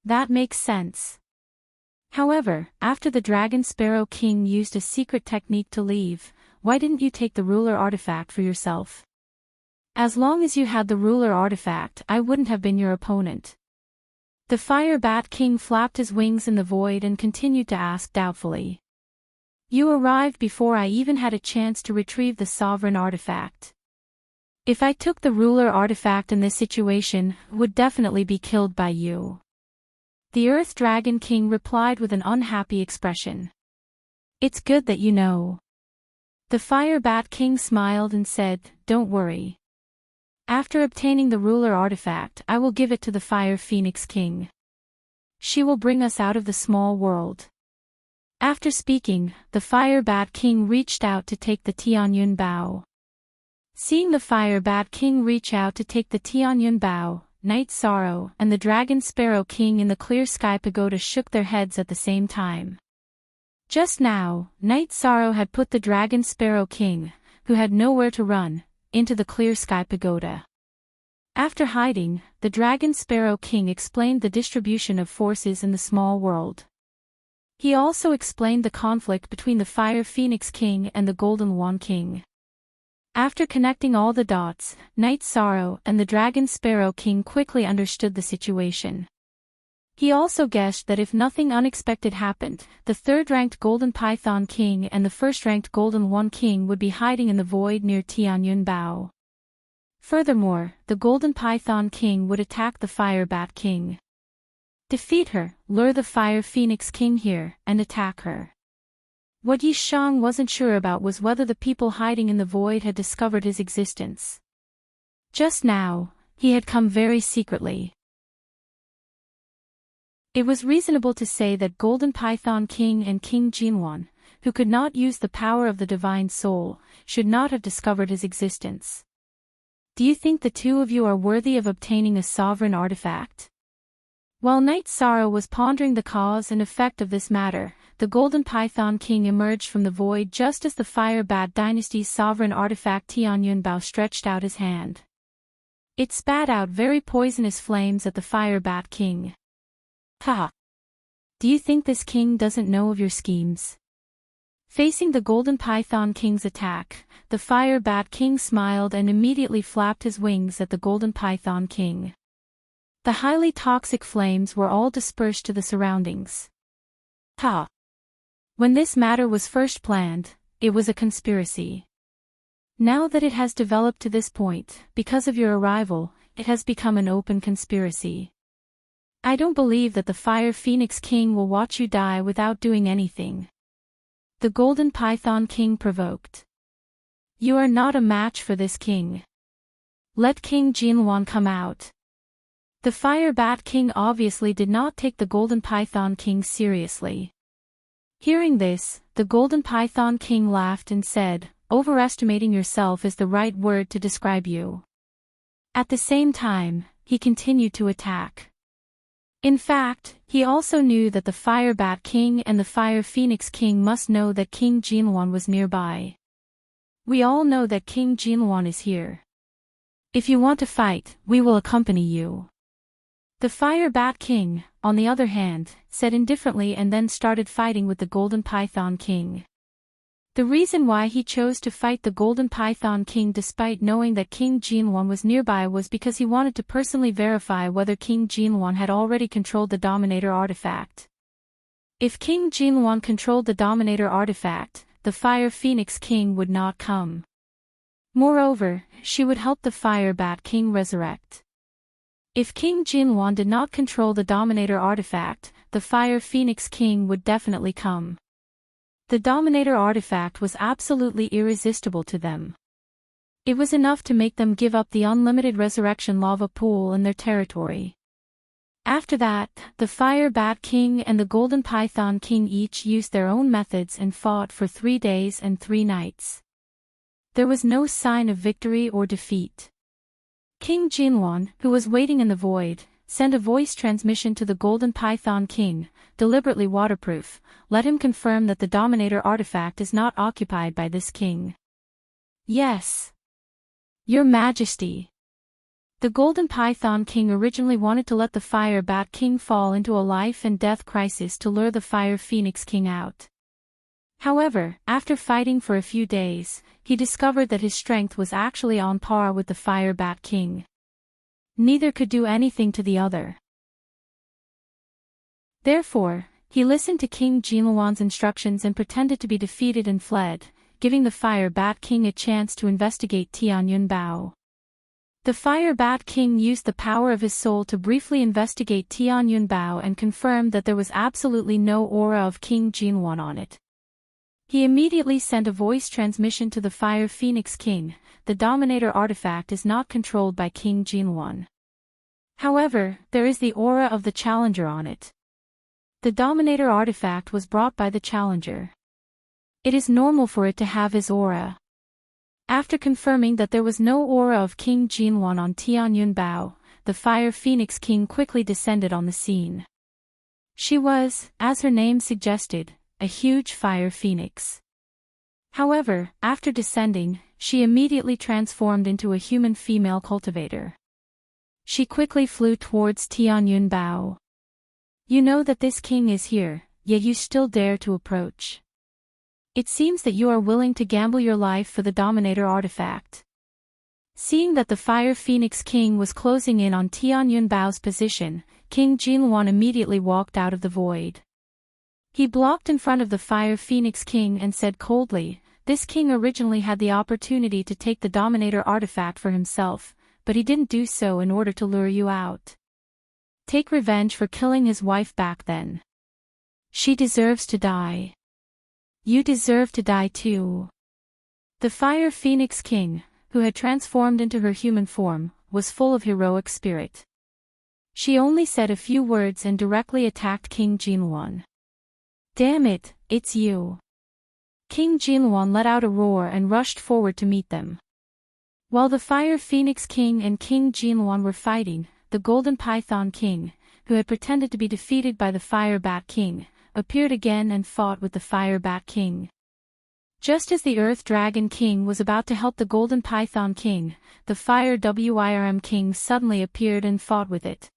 That makes sense. However, after the Dragon Sparrow King used a secret technique to leave, why didn't you take the ruler artifact for yourself? As long as you had the ruler artifact, I wouldn't have been your opponent. The Fire Bat King flapped his wings in the void and continued to ask doubtfully. You arrived before I even had a chance to retrieve the sovereign artifact. If I took the ruler artifact in this situation, I would definitely be killed by you. The Earth Dragon King replied with an unhappy expression. It's good that you know. The Fire Bat King smiled and said, don't worry. After obtaining the ruler artifact, I will give it to the Fire Phoenix King. She will bring us out of the small world. After speaking, the Fire Bat King reached out to take the Tianyun Bao. Seeing the Fire Bat King reach out to take the Tianyun Bao, Night Sorrow and the Dragon Sparrow King in the Clear Sky Pagoda shook their heads at the same time. Just now, Night Sorrow had put the Dragon Sparrow King, who had nowhere to run, into the Clear Sky Pagoda. After hiding, the Dragon Sparrow King explained the distribution of forces in the small world. He also explained the conflict between the Fire Phoenix King and the Golden One King. After connecting all the dots, Night Sorrow and the Dragon Sparrow King quickly understood the situation. He also guessed that if nothing unexpected happened, the third-ranked Golden Python King and the first-ranked Golden One King would be hiding in the void near Tianyun Bao. Furthermore, the Golden Python King would attack the Fire Bat King. Defeat her, lure the Fire Phoenix King here, and attack her. What Yi Shang wasn't sure about was whether the people hiding in the void had discovered his existence. Just now, he had come very secretly. It was reasonable to say that Golden Python King and King Jinwan, who could not use the power of the Divine Soul, should not have discovered his existence. Do you think the two of you are worthy of obtaining a sovereign artifact? While Night Sorrow was pondering the cause and effect of this matter, the Golden Python King emerged from the void just as the Fire Bat Dynasty's sovereign artifact Tianyun Bao stretched out his hand. It spat out very poisonous flames at the Fire Bat King. Ha! Do you think this king doesn't know of your schemes? Facing the Golden Python King's attack, the Fire Bat King smiled and immediately flapped his wings at the Golden Python King. The highly toxic flames were all dispersed to the surroundings. Ha! When this matter was first planned, it was a conspiracy. Now that it has developed to this point, because of your arrival, it has become an open conspiracy. I don't believe that the Fire Phoenix King will watch you die without doing anything. The Golden Python King provoked. You are not a match for this king. Let King Jinluan come out. The Fire Bat King obviously did not take the Golden Python King seriously. Hearing this, the Golden Python King laughed and said, "Overestimating yourself is the right word to describe you." At the same time, he continued to attack. In fact, he also knew that the Fire Bat King and the Fire Phoenix King must know that King Jinluan was nearby. We all know that King Jinluan is here. If you want to fight, we will accompany you. The Fire Bat King, on the other hand, said indifferently and then started fighting with the Golden Python King. The reason why he chose to fight the Golden Python King despite knowing that King Jinluan was nearby was because he wanted to personally verify whether King Jinluan had already controlled the Dominator artifact. If King Jinluan controlled the Dominator artifact, the Fire Phoenix King would not come. Moreover, she would help the Fire Bat King resurrect. If King Jinluan did not control the Dominator artifact, the Fire Phoenix King would definitely come. The Dominator artifact was absolutely irresistible to them. It was enough to make them give up the unlimited resurrection lava pool in their territory. After that, the Fire Bat King and the Golden Python King each used their own methods and fought for 3 days and 3 nights. There was no sign of victory or defeat. King Jinluan, who was waiting in the void, sent a voice transmission to the Golden Python King, deliberately waterproof. Let him confirm that the Dominator artifact is not occupied by this king. Yes. Your Majesty. The Golden Python King originally wanted to let the Fire Bat King fall into a life and death crisis to lure the Fire Phoenix King out. However, after fighting for a few days, he discovered that his strength was actually on par with the Fire Bat King. Neither could do anything to the other. Therefore, he listened to King Jinluan's instructions and pretended to be defeated and fled, giving the Fire Bat King a chance to investigate Tianyun Bao. The Fire Bat King used the power of his soul to briefly investigate Tianyun Bao and confirmed that there was absolutely no aura of King Jinluan on it. He immediately sent a voice transmission to the Fire Phoenix King. The Dominator artifact is not controlled by King Jinluan. However, there is the aura of the Challenger on it. The Dominator artifact was brought by the Challenger. It is normal for it to have his aura. After confirming that there was no aura of King Jinluan on Tianyun Bao, the Fire Phoenix King quickly descended on the scene. She was, as her name suggested, a huge fire phoenix. However, after descending, she immediately transformed into a human female cultivator. She quickly flew towards Tianyun Bao. You know that this king is here, yet you still dare to approach. It seems that you are willing to gamble your life for the Dominator artifact. Seeing that the Fire Phoenix King was closing in on Tianyun Bao's position, King Jinluan immediately walked out of the void. He blocked in front of the Fire Phoenix King and said coldly, "This king originally had the opportunity to take the Dominator artifact for himself, but he didn't do so in order to lure you out. Take revenge for killing his wife back then. She deserves to die. You deserve to die too." The Fire Phoenix King, who had transformed into her human form, was full of heroic spirit. She only said a few words and directly attacked King Jinluan. "Damn it, it's you." King Jinluan let out a roar and rushed forward to meet them. While the Fire Phoenix King and King Jinluan were fighting, the Golden Python King, who had pretended to be defeated by the Fire Bat King, appeared again and fought with the Fire Bat King. Just as the Earth Dragon King was about to help the Golden Python King, the Fire Wyrm King suddenly appeared and fought with it.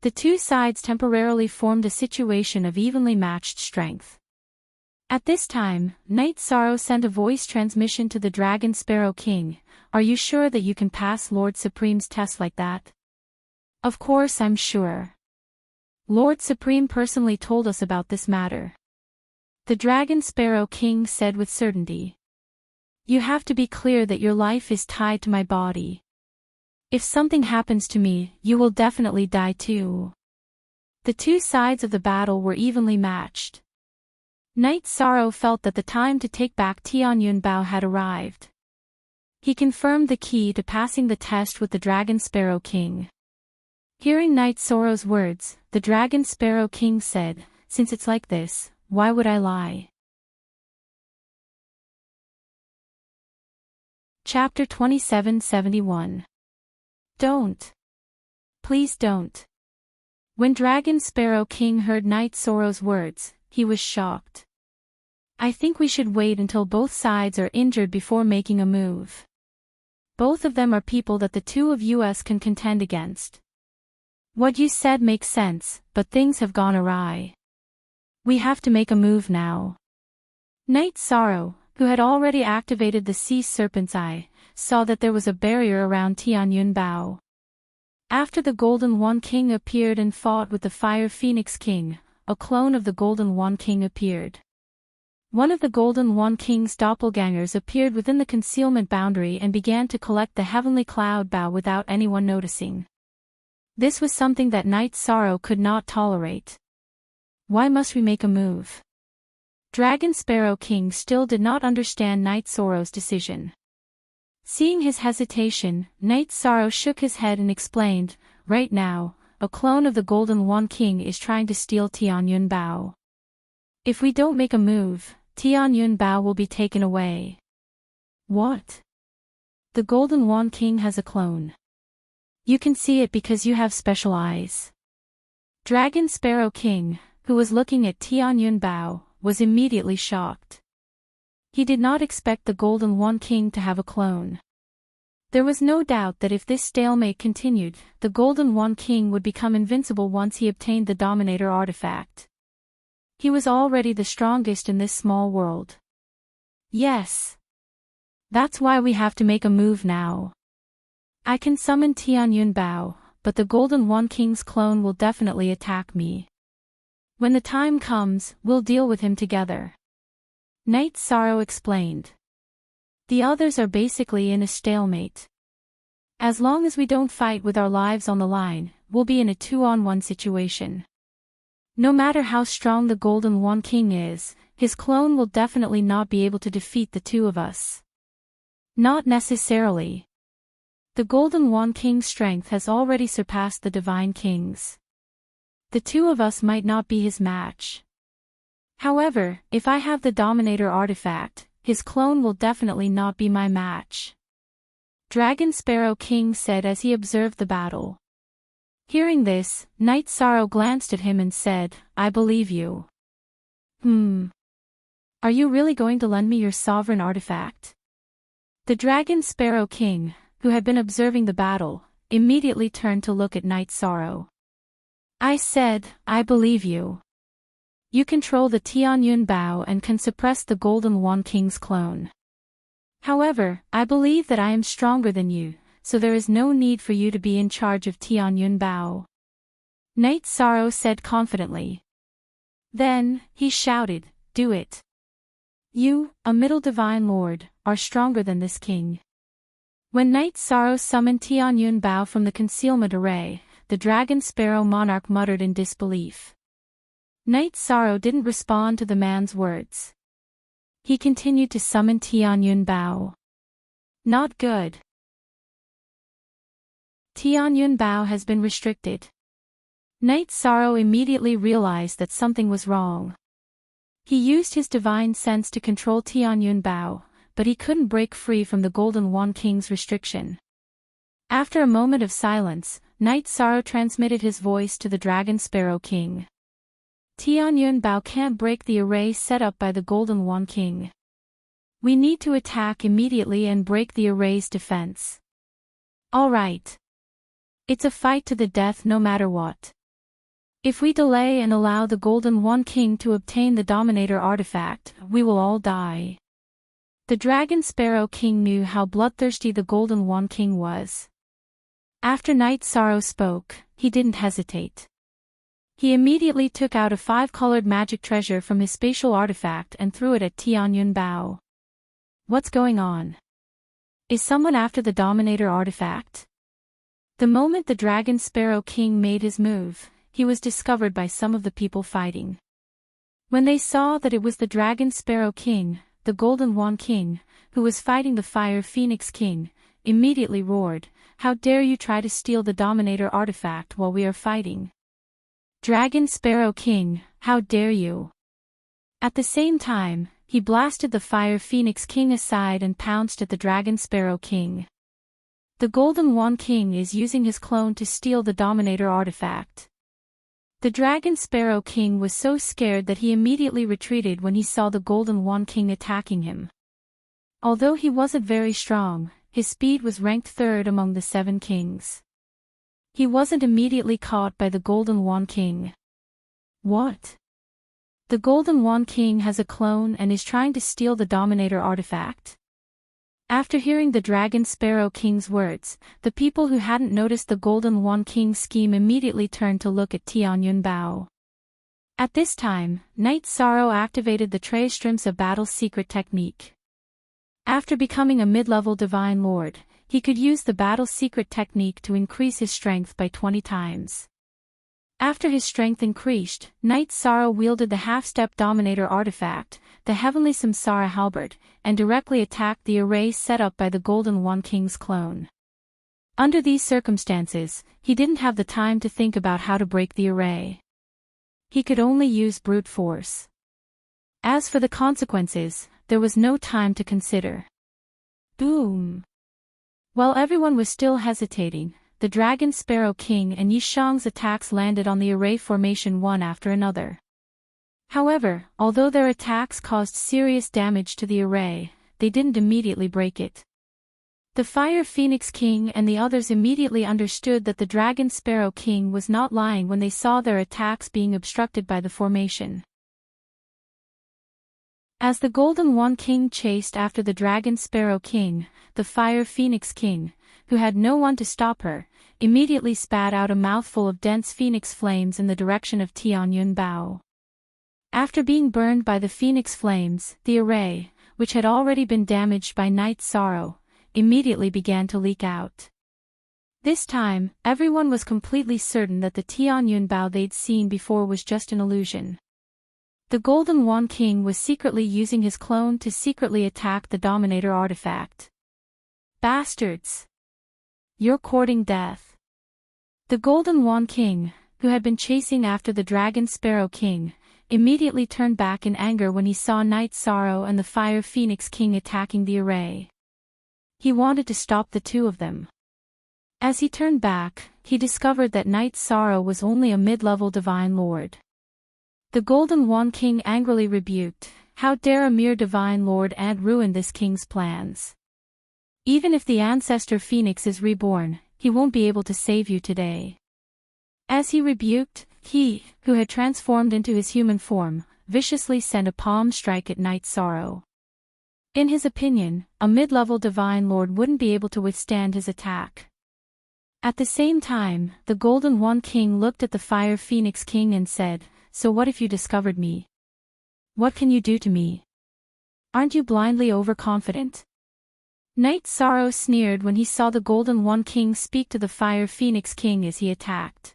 The two sides temporarily formed a situation of evenly matched strength. At this time, Night Sorrow sent a voice transmission to the Dragon Sparrow King. "Are you sure that you can pass Lord Supreme's test like that?" "Of course I'm sure. Lord Supreme personally told us about this matter," the Dragon Sparrow King said with certainty. "You have to be clear that your life is tied to my body. If something happens to me, you will definitely die too." The two sides of the battle were evenly matched. Night Sorrow felt that the time to take back Tianyun Bao had arrived. He confirmed the key to passing the test with the Dragon Sparrow King. Hearing Night Sorrow's words, the Dragon Sparrow King said, "Since it's like this, why would I lie?" Chapter 2771. Don't. Please don't. When Dragon Sparrow King heard Night Sorrow's words, he was shocked. "I think we should wait until both sides are injured before making a move. Both of them are people that the two of us can contend against. What you said makes sense, but things have gone awry. We have to make a move now." Night Sorrow, who had already activated the Sea Serpent's Eye, saw that there was a barrier around Tianyun Bao. After the Golden One King appeared and fought with the Fire Phoenix King, a clone of the Golden One King appeared. One of the Golden One King's doppelgangers appeared within the concealment boundary and began to collect the heavenly cloud bow without anyone noticing. This was something that Night Sorrow could not tolerate. Why must we make a move? Dragon Sparrow King still did not understand Night Sorrow's decision. Seeing his hesitation, Night Sorrow shook his head and explained, "Right now, a clone of the Golden One King is trying to steal Tianyun Bao. If we don't make a move, Tianyun Bao will be taken away." "What? The Golden One King has a clone? You can see it because you have special eyes." Dragon Sparrow King, who was looking at Tianyun Bao, was immediately shocked. He did not expect the Golden One King to have a clone. There was no doubt that if this stalemate continued, the Golden One King would become invincible once he obtained the Dominator artifact. He was already the strongest in this small world. "Yes. That's why we have to make a move now. I can summon Tianyun Bao, but the Golden One King's clone will definitely attack me. When the time comes, we'll deal with him together." Night Sorrow explained. "The others are basically in a stalemate. As long as we don't fight with our lives on the line, we'll be in a 2-on-1 situation. No matter how strong the Golden One King is, his clone will definitely not be able to defeat the two of us." "Not necessarily. The Golden One King's strength has already surpassed the Divine King's. The two of us might not be his match. However, if I have the Dominator artifact, his clone will definitely not be my match," Dragon Sparrow King said as he observed the battle. Hearing this, Night Sorrow glanced at him and said, "I believe you. Are you really going to lend me your sovereign artifact?" The Dragon Sparrow King, who had been observing the battle, immediately turned to look at Night Sorrow. "I said, I believe you. You control the Tianyun Bao and can suppress the Golden One King's clone. However, I believe that I am stronger than you, so there is no need for you to be in charge of Tianyun Bao," Night Sorrow said confidently. Then, he shouted, "Do it. You, a Middle Divine Lord, are stronger than this king." When Night Sorrow summoned Tianyun Bao from the concealment array, the Dragon Sparrow Monarch muttered in disbelief. Night Sorrow didn't respond to the man's words. He continued to summon Tianyun Bao. "Not good. Tianyun Bao has been restricted." Night Sorrow immediately realized that something was wrong. He used his divine sense to control Tianyun Bao, but he couldn't break free from the Golden One King's restriction. After a moment of silence, Night Sorrow transmitted his voice to the Dragon Sparrow King. "Tianyun Bao can't break the array set up by the Golden One King. We need to attack immediately and break the array's defense." "All right. It's a fight to the death no matter what. If we delay and allow the Golden One King to obtain the Dominator artifact, we will all die." The Dragon Sparrow King knew how bloodthirsty the Golden One King was. After Night Sorrow spoke, he didn't hesitate. He immediately took out a 5-colored magic treasure from his spatial artifact and threw it at Tianyun Bao. "What's going on? Is someone after the Dominator artifact?" The moment the Dragon Sparrow King made his move, he was discovered by some of the people fighting. When they saw that it was the Dragon Sparrow King, the Golden Wand King, who was fighting the Fire Phoenix King, immediately roared, "How dare you try to steal the Dominator artifact while we are fighting? Dragon Sparrow King, how dare you!" At the same time, he blasted the Fire Phoenix King aside and pounced at the Dragon Sparrow King. The Golden Wand King is using his clone to steal the Dominator artifact. The Dragon Sparrow King was so scared that he immediately retreated when he saw the Golden Wand King attacking him. Although he wasn't very strong, his speed was ranked third among the 7 kings. He wasn't immediately caught by the Golden Wand King. What? The Golden Wand King has a clone and is trying to steal the Dominator artifact. After hearing the Dragon Sparrow King's words, the people who hadn't noticed the Golden Wand King's scheme immediately turned to look at Tianyun Bao. At this time, Knight Sorrow activated the Tristramsa battle secret technique. After becoming a mid-level Divine Lord, he could use the battle secret technique to increase his strength by 20 times. After his strength increased, Knight Sorrow wielded the half-step Dominator artifact, the Heavenly Samsara Halberd, and directly attacked the array set up by the Golden Wand King's clone. Under these circumstances, he didn't have the time to think about how to break the array. He could only use brute force. As for the consequences, there was no time to consider. Boom! While everyone was still hesitating, the Dragon Sparrow King and Yishang's attacks landed on the array formation one after another. However, although their attacks caused serious damage to the array, they didn't immediately break it. The Fire Phoenix King and the others immediately understood that the Dragon Sparrow King was not lying when they saw their attacks being obstructed by the formation. As the Golden Wand King chased after the Dragon Sparrow King, the Fire Phoenix King, who had no one to stop her, immediately spat out a mouthful of dense phoenix flames in the direction of Tianyun Bao. After being burned by the phoenix flames, the array, which had already been damaged by Knight Sorrow, immediately began to leak out. This time, everyone was completely certain that the Tianyun Bao they'd seen before was just an illusion. The Golden Wand King was secretly using his clone to secretly attack the Dominator artifact. Bastards! You're courting death. The Golden Wand King, who had been chasing after the Dragon Sparrow King, immediately turned back in anger when he saw Knight Sorrow and the Fire Phoenix King attacking the array. He wanted to stop the two of them. As he turned back, he discovered that Knight Sorrow was only a mid-level Divine Lord. The Golden Wand King angrily rebuked, "How dare a mere Divine Lord and ruin this king's plans? Even if the Ancestor Phoenix is reborn, he won't be able to save you today." As he rebuked, he, who had transformed into his human form, viciously sent a palm strike at Knight Sorrow. In his opinion, a mid-level Divine Lord wouldn't be able to withstand his attack. At the same time, the Golden Wand King looked at the Fire Phoenix King and said, "So what if you discovered me? What can you do to me? Aren't you blindly overconfident?" Knight Sorrow sneered when he saw the Golden Wand King speak to the Fire Phoenix King as he attacked.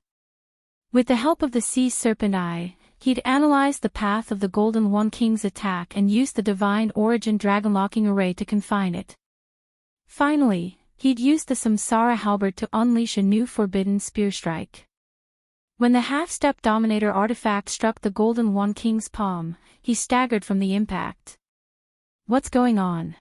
With the help of the Sea Serpent Eye, he'd analyzed the path of the Golden Wand King's attack and used the Divine Origin Dragon-locking Array to confine it. Finally, he'd used the Samsara Halberd to unleash a new Forbidden Spear Strike. When the half-step Dominator artifact struck the Golden Wand King's palm, he staggered from the impact. What's going on?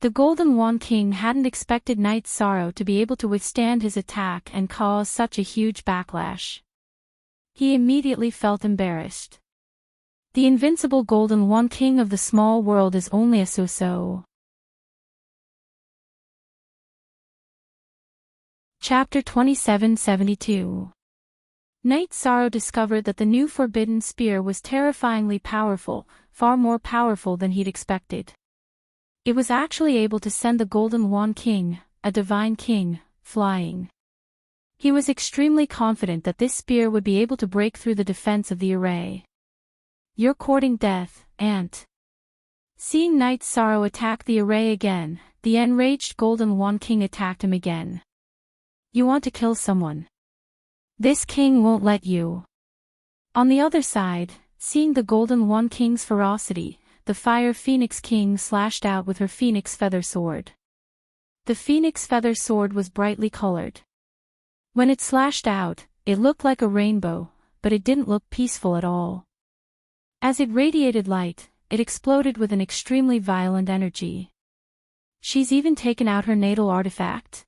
The Golden Wand King hadn't expected Knight Sorrow to be able to withstand his attack and cause such a huge backlash. He immediately felt embarrassed. The invincible Golden Wand King of the small world is only a so-so. Chapter 2772. Knight Sorrow discovered that the new Forbidden Spear was terrifyingly powerful, far more powerful than he'd expected. It was actually able to send the Golden Wand King, a Divine King, flying. He was extremely confident that this spear would be able to break through the defense of the array. "You're courting death, Ant." Seeing Knight Sorrow attack the array again, the enraged Golden Wand King attacked him again. "You want to kill someone? This king won't let you." On the other side, seeing the Golden Wand King's ferocity, the Fire Phoenix King slashed out with her Phoenix Feather Sword. The Phoenix Feather Sword was brightly colored. When it slashed out, it looked like a rainbow, but it didn't look peaceful at all. As it radiated light, it exploded with an extremely violent energy. She's even taken out her natal artifact.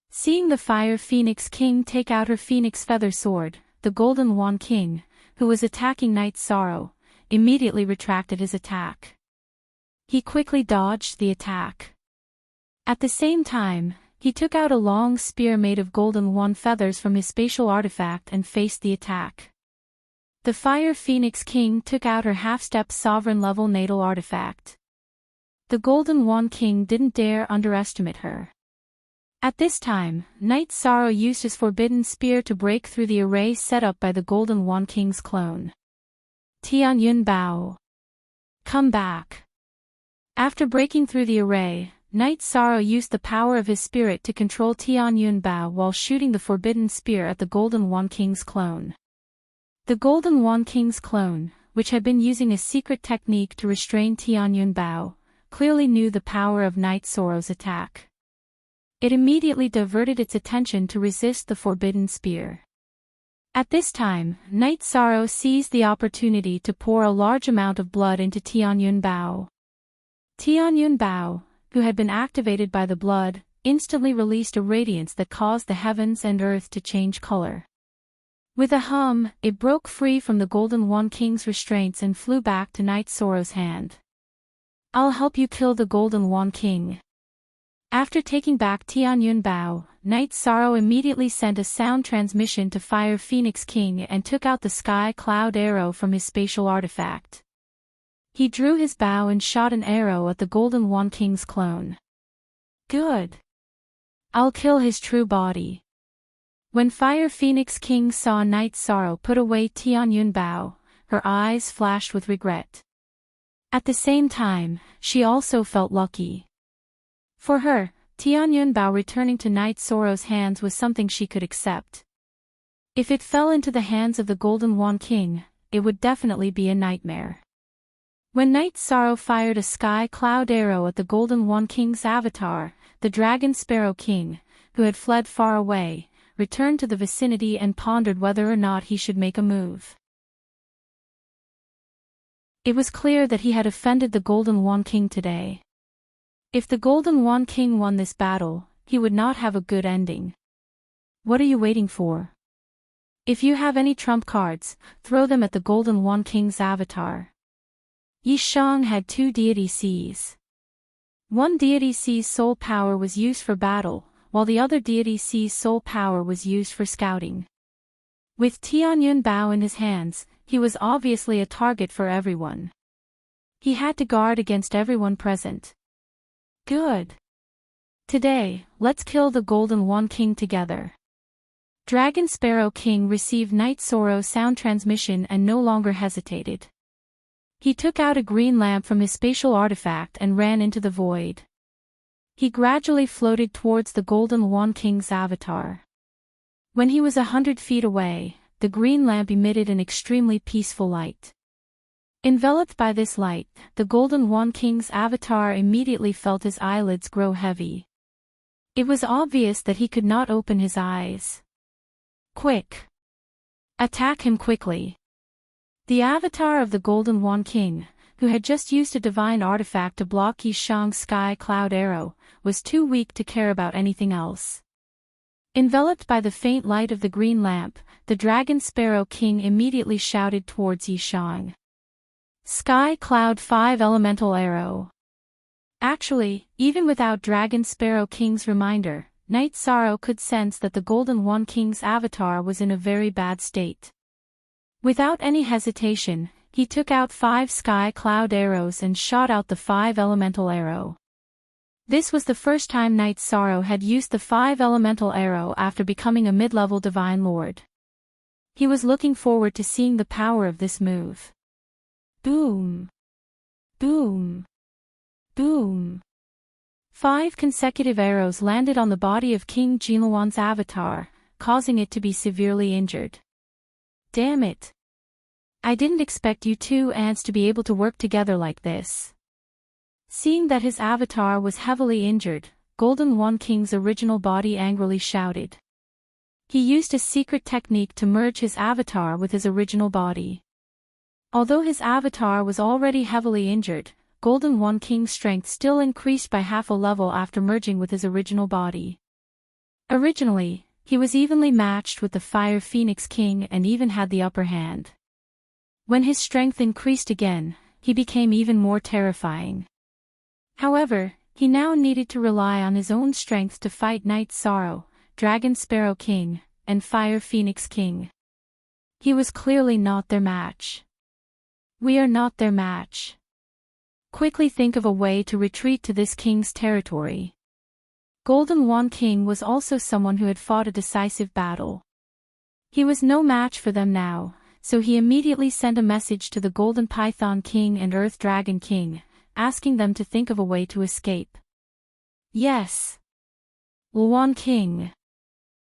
Seeing the Fire Phoenix King take out her Phoenix Feather Sword, the Golden Wand King, who was attacking Night Sorrow, immediately retracted his attack. He quickly dodged the attack. At the same time, he took out a long spear made of golden wand feathers from his spatial artifact and faced the attack. The Fire Phoenix King took out her half-step sovereign-level natal artifact. The Golden Wand King didn't dare underestimate her. At this time, Night Sorrow used his forbidden spear to break through the array set up by the Golden Wand King's clone. Tianyun Bao. Come back. After breaking through the array, Night Sorrow used the power of his spirit to control Tianyun Bao while shooting the forbidden spear at the Golden Wand King's clone. The Golden Wand King's clone, which had been using a secret technique to restrain Tianyun Bao, clearly knew the power of Night Sorrow's attack. It immediately diverted its attention to resist the forbidden spear. At this time, Night Sorrow seized the opportunity to pour a large amount of blood into Tianyun Bao. Tianyun Bao, who had been activated by the blood, instantly released a radiance that caused the heavens and earth to change color. With a hum, it broke free from the Golden Wand King's restraints and flew back to Night Sorrow's hand. I'll help you kill the Golden Wand King. After taking back Tianyun Bao, Night Sorrow immediately sent a sound transmission to Fire Phoenix King and took out the Sky Cloud Arrow from his spatial artifact. He drew his bow and shot an arrow at the Golden Wand King's clone. Good. I'll kill his true body. When Fire Phoenix King saw Night Sorrow put away Tianyun Bao, her eyes flashed with regret. At the same time, she also felt lucky. For her, Tianyun Bao returning to Night Sorrow's hands was something she could accept. If it fell into the hands of the Golden Wand King, it would definitely be a nightmare. When Night Sorrow fired a sky cloud arrow at the Golden Wand King's avatar, the Dragon Sparrow King, who had fled far away, returned to the vicinity and pondered whether or not he should make a move. It was clear that he had offended the Golden Wand King today. If the Golden Wand King won this battle, he would not have a good ending. What are you waiting for? If you have any trump cards, throw them at the Golden Wand King's avatar. Yi Shang had 2 deity Cs. One deity C's soul power was used for battle, while the other deity C's soul power was used for scouting. With Tianyun Bao in his hands, he was obviously a target for everyone. He had to guard against everyone present. Good. Today, let's kill the Golden Wand King together. Dragon Sparrow King received Night Sorrow's sound transmission and no longer hesitated. He took out a green lamp from his spatial artifact and ran into the void. He gradually floated towards the Golden Wand King's avatar. When he was 100 feet away, the green lamp emitted an extremely peaceful light. Enveloped by this light, the Golden Wand King's avatar immediately felt his eyelids grow heavy. It was obvious that he could not open his eyes. Quick! Attack him quickly! The avatar of the Golden Wand King, who had just used a divine artifact to block Yi Shang's sky cloud arrow, was too weak to care about anything else. Enveloped by the faint light of the green lamp, the Dragon Sparrow King immediately shouted towards Yi Shang. Sky Cloud 5 Elemental Arrow. Actually, even without Dragon Sparrow King's reminder, Night Sorrow could sense that the Golden Wand King's avatar was in a very bad state. Without any hesitation, he took out 5 Sky Cloud arrows and shot out the 5 Elemental Arrow. This was the first time Night Sorrow had used the 5 Elemental Arrow after becoming a mid-level Divine Lord. He was looking forward to seeing the power of this move. Boom! Boom! Boom! 5 consecutive arrows landed on the body of King Jinlawan's avatar, causing it to be severely injured. Damn it! I didn't expect you two ants to be able to work together like this. Seeing that his avatar was heavily injured, Golden Wand King's original body angrily shouted. He used a secret technique to merge his avatar with his original body. Although his avatar was already heavily injured, Golden Wand King's strength still increased by half a level after merging with his original body. Originally, he was evenly matched with the Fire Phoenix King and even had the upper hand. When his strength increased again, he became even more terrifying. However, he now needed to rely on his own strength to fight Night Sorrow, Dragon Sparrow King, and Fire Phoenix King. He was clearly not their match. We are not their match. Quickly think of a way to retreat to this king's territory. Golden Wand King was also someone who had fought a decisive battle. He was no match for them now, so he immediately sent a message to the Golden Python King and Earth Dragon King, asking them to think of a way to escape. Yes. Wand King.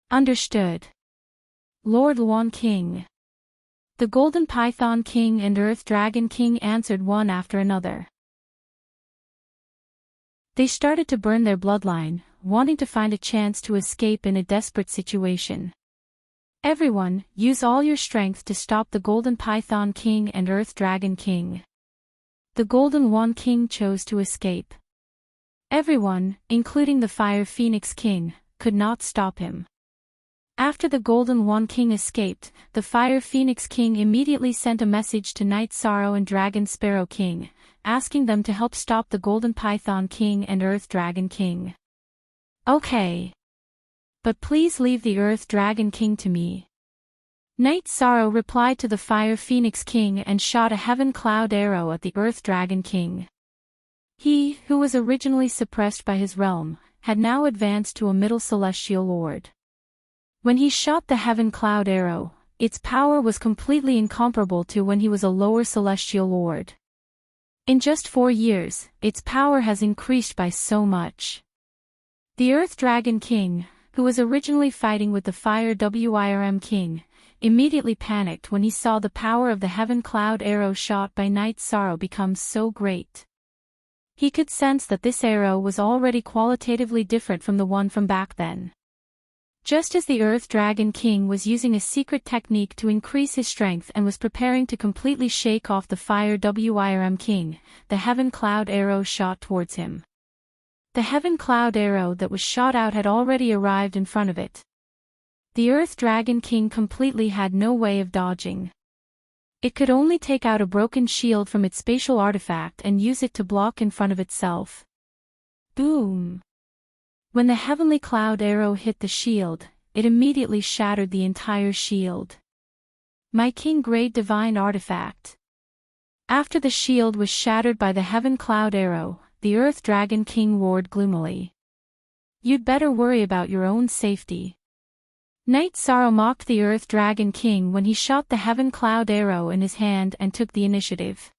Understood. Lord Wand King. The Golden Python King and Earth Dragon King answered one after another. They started to burn their bloodline, wanting to find a chance to escape in a desperate situation. Everyone, use all your strength to stop the Golden Python King and Earth Dragon King. The Golden Wand King chose to escape. Everyone, including the Fire Phoenix King, could not stop him. After the Golden Wand King escaped, the Fire Phoenix King immediately sent a message to Night Sorrow and Dragon Sparrow King, asking them to help stop the Golden Python King and Earth Dragon King. Okay. But please leave the Earth Dragon King to me. Night Sorrow replied to the Fire Phoenix King and shot a heaven cloud arrow at the Earth Dragon King. He, who was originally suppressed by his realm, had now advanced to a middle celestial lord. When he shot the heaven cloud arrow, its power was completely incomparable to when he was a lower celestial lord. In just 4 years, its power has increased by so much. The Earth Dragon King, who was originally fighting with the Fire Wyrm King, immediately panicked when he saw the power of the heaven cloud arrow shot by Night Sorrow become so great. He could sense that this arrow was already qualitatively different from the one from back then. Just as the Earth Dragon King was using a secret technique to increase his strength and was preparing to completely shake off the Fire Wyrm King, the heaven cloud arrow shot towards him. The heaven cloud arrow that was shot out had already arrived in front of it. The Earth Dragon King completely had no way of dodging. It could only take out a broken shield from its spatial artifact and use it to block in front of itself. Boom! When the heavenly cloud arrow hit the shield, it immediately shattered the entire shield. My King Great Divine Artifact. After the shield was shattered by the heaven cloud arrow, the Earth Dragon King roared gloomily. You'd better worry about your own safety. Night Sorrow mocked the Earth Dragon King when he shot the heaven cloud arrow in his hand and took the initiative.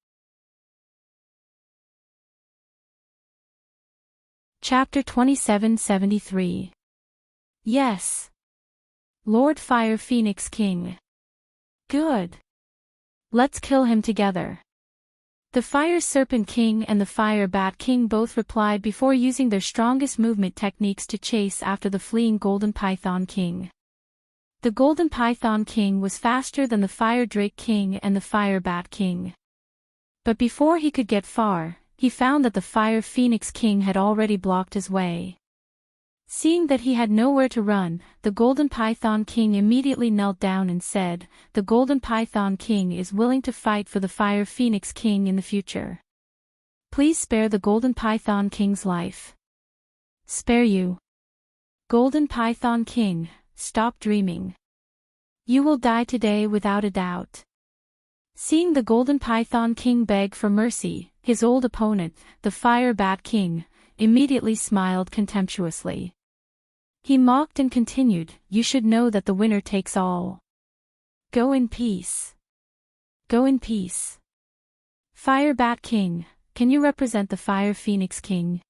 Chapter 2773. Yes. Lord Fire Phoenix King. Good. Let's kill him together. The Fire Serpent King and the Fire Bat King both replied before using their strongest movement techniques to chase after the fleeing Golden Python King. The Golden Python King was faster than the Fire Drake King and the Fire Bat King. But before he could get far, he found that the Fire Phoenix King had already blocked his way. Seeing that he had nowhere to run, the Golden Python King immediately knelt down and said, "The Golden Python King is willing to fight for the Fire Phoenix King in the future. Please spare the Golden Python King's life." Spare you? Golden Python King, stop dreaming. You will die today without a doubt. Seeing the Golden Python King beg for mercy, his old opponent, the Fire Bat King, immediately smiled contemptuously. He mocked and continued, "You should know that the winner takes all. Go in peace. Go in peace." Fire Bat King, can you represent the Fire Phoenix King?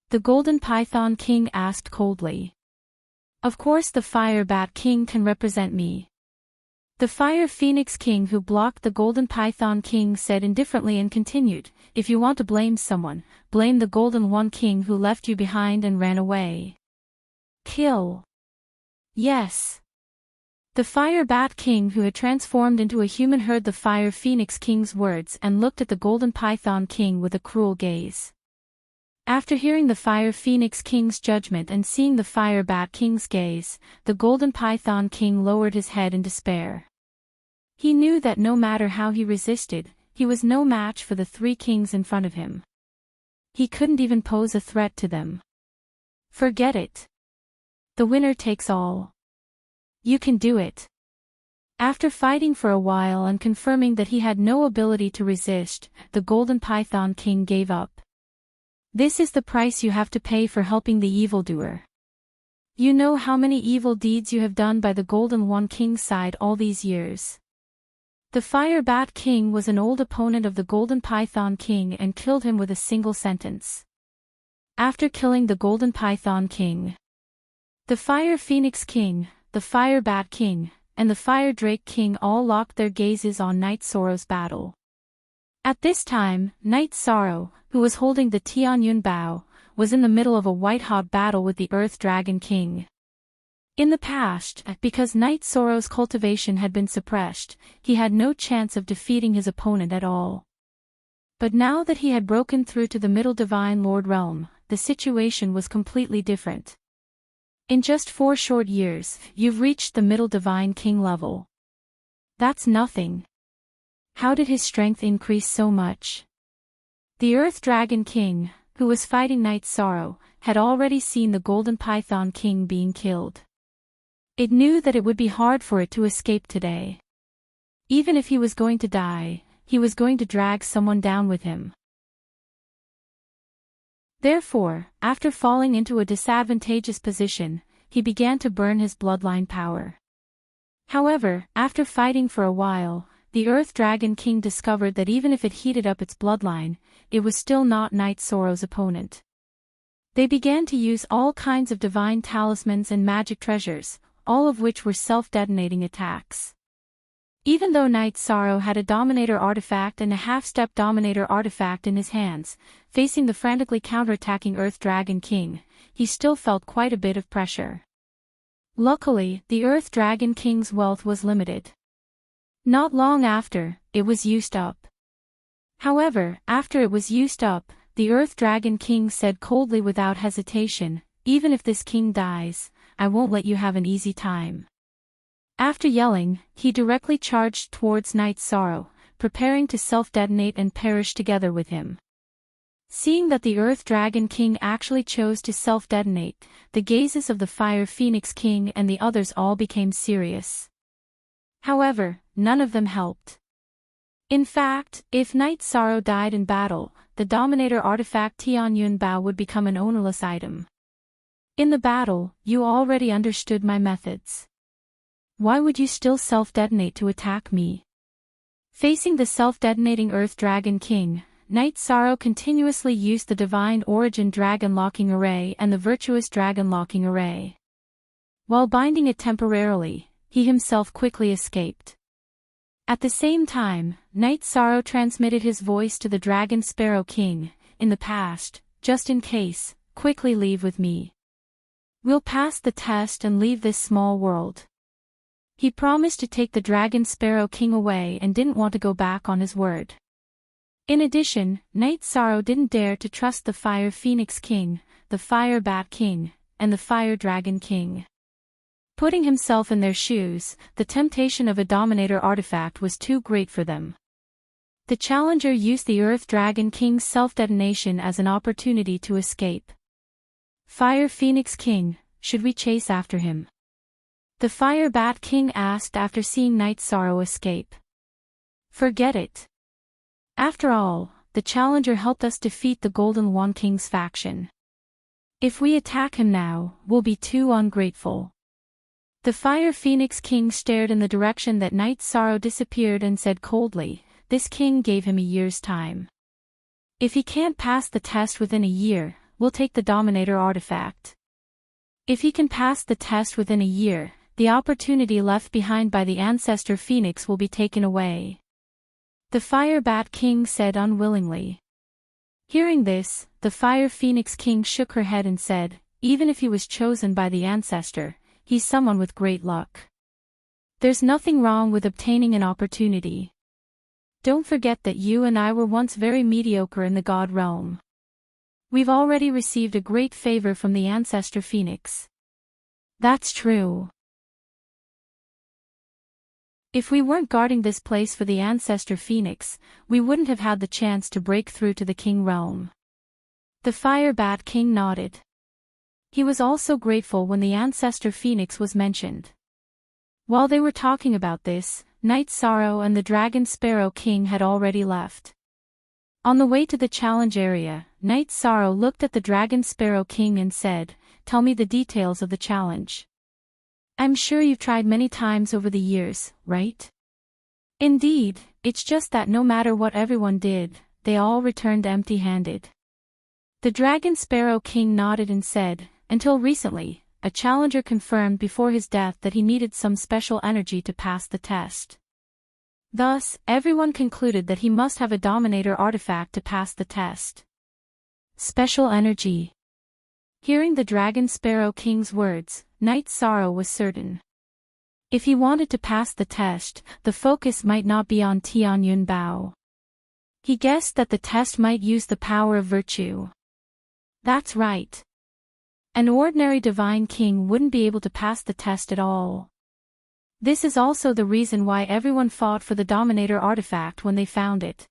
The Golden Python King asked coldly. Of course the Fire Bat King can represent me. The Fire Phoenix King who blocked the Golden Python King said indifferently and continued, "If you want to blame someone, blame the Golden One King who left you behind and ran away. Kill." Yes. The Fire Bat King who had transformed into a human heard the Fire Phoenix King's words and looked at the Golden Python King with a cruel gaze. After hearing the Fire Phoenix King's judgment and seeing the Fire Bat King's gaze, the Golden Python King lowered his head in despair. He knew that no matter how he resisted, he was no match for the three kings in front of him. He couldn't even pose a threat to them. Forget it. The winner takes all. You can do it. After fighting for a while and confirming that he had no ability to resist, the Golden Python King gave up. This is the price you have to pay for helping the evildoer. You know how many evil deeds you have done by the Golden One King's side all these years. The Fire Bat King was an old opponent of the Golden Python King and killed him with a single sentence. After killing the Golden Python King, the Fire Phoenix King, the Fire Bat King, and the Fire Drake King all locked their gazes on Night Sorrow's battle. At this time, Night Sorrow, who was holding the Tianyun bow, was in the middle of a white-hot battle with the Earth Dragon King. In the past, because Night Sorrow's cultivation had been suppressed, he had no chance of defeating his opponent at all. But now that he had broken through to the Middle Divine Lord realm, the situation was completely different. In just 4 short years, you've reached the Middle Divine King level. That's nothing. How did his strength increase so much? The Earth Dragon King, who was fighting Night Sorrow, had already seen the Golden Python King being killed. It knew that it would be hard for it to escape today. Even if he was going to die, he was going to drag someone down with him. Therefore, after falling into a disadvantageous position, he began to burn his bloodline power. However, after fighting for a while, the Earth Dragon King discovered that even if it heated up its bloodline, it was still not Night Sorrow's opponent. They began to use all kinds of divine talismans and magic treasures, all of which were self-detonating attacks. Even though Night Sorrow had a Dominator artifact and a half-step Dominator artifact in his hands, facing the frantically counterattacking Earth Dragon King, he still felt quite a bit of pressure. Luckily, the Earth Dragon King's wealth was limited. Not long after, it was used up. However, after it was used up, the Earth Dragon King said coldly without hesitation, "Even if this king dies, I won't let you have an easy time." After yelling, he directly charged towards Night Sorrow, preparing to self-detonate and perish together with him. Seeing that the Earth Dragon King actually chose to self-detonate, the gazes of the Fire Phoenix King and the others all became serious. However, none of them helped. In fact, if Night Sorrow died in battle, the Dominator artifact Tianyun Bao would become an ownerless item. In the battle, you already understood my methods. Why would you still self-detonate to attack me? Facing the self-detonating Earth Dragon King, Night Sorrow continuously used the Divine Origin Dragon Locking Array and the Virtuous Dragon Locking Array. While binding it temporarily, he himself quickly escaped. At the same time, Night Sorrow transmitted his voice to the Dragon Sparrow King, "In the past, just in case, quickly leave with me. We'll pass the test and leave this small world." He promised to take the Dragon Sparrow King away and didn't want to go back on his word. In addition, Night Sorrow didn't dare to trust the Fire Phoenix King, the Fire Bat King, and the Fire Dragon King. Putting himself in their shoes, the temptation of a Dominator artifact was too great for them. The challenger used the Earth Dragon King's self-detonation as an opportunity to escape. "Fire Phoenix King, should we chase after him?" the Fire Bat King asked after seeing Night Sorrow escape. "Forget it. After all, the challenger helped us defeat the Golden One King's faction. If we attack him now, we'll be too ungrateful." The Fire Phoenix King stared in the direction that Night Sorrow disappeared and said coldly, "This king gave him a year's time. If he can't pass the test within a year, we'll take the Dominator artifact. If he can pass the test within a year, the opportunity left behind by the ancestor phoenix will be taken away. The Fire Bat King said unwillingly. Hearing this, the Fire Phoenix King shook her head and said, even if he was chosen by the ancestor, he's someone with great luck. There's nothing wrong with obtaining an opportunity. Don't forget that you and I were once very mediocre in the god realm. We've already received a great favor from the ancestor phoenix. That's true. If we weren't guarding this place for the ancestor phoenix, we wouldn't have had the chance to break through to the king realm. The Fire Bat King nodded. He was also grateful when the ancestor phoenix was mentioned. While they were talking about this, Night Sorrow and the Dragon Sparrow King had already left. On the way to the challenge area, Night Sorrow looked at the Dragon Sparrow King and said, "Tell me the details of the challenge. I'm sure you've tried many times over the years, right?" "Indeed, it's just that no matter what everyone did, they all returned empty-handed." The Dragon Sparrow King nodded and said, "Until recently, a challenger confirmed before his death that he needed some special energy to pass the test. Thus, everyone concluded that he must have a Dominator artifact to pass the test." Special energy. Hearing the Dragon Sparrow King's words, Night Sorrow was certain. If he wanted to pass the test, the focus might not be on Tianyun Bao. He guessed that the test might use the power of virtue. That's right. An ordinary divine king wouldn't be able to pass the test at all. This is also the reason why everyone fought for the Dominator artifact when they found it.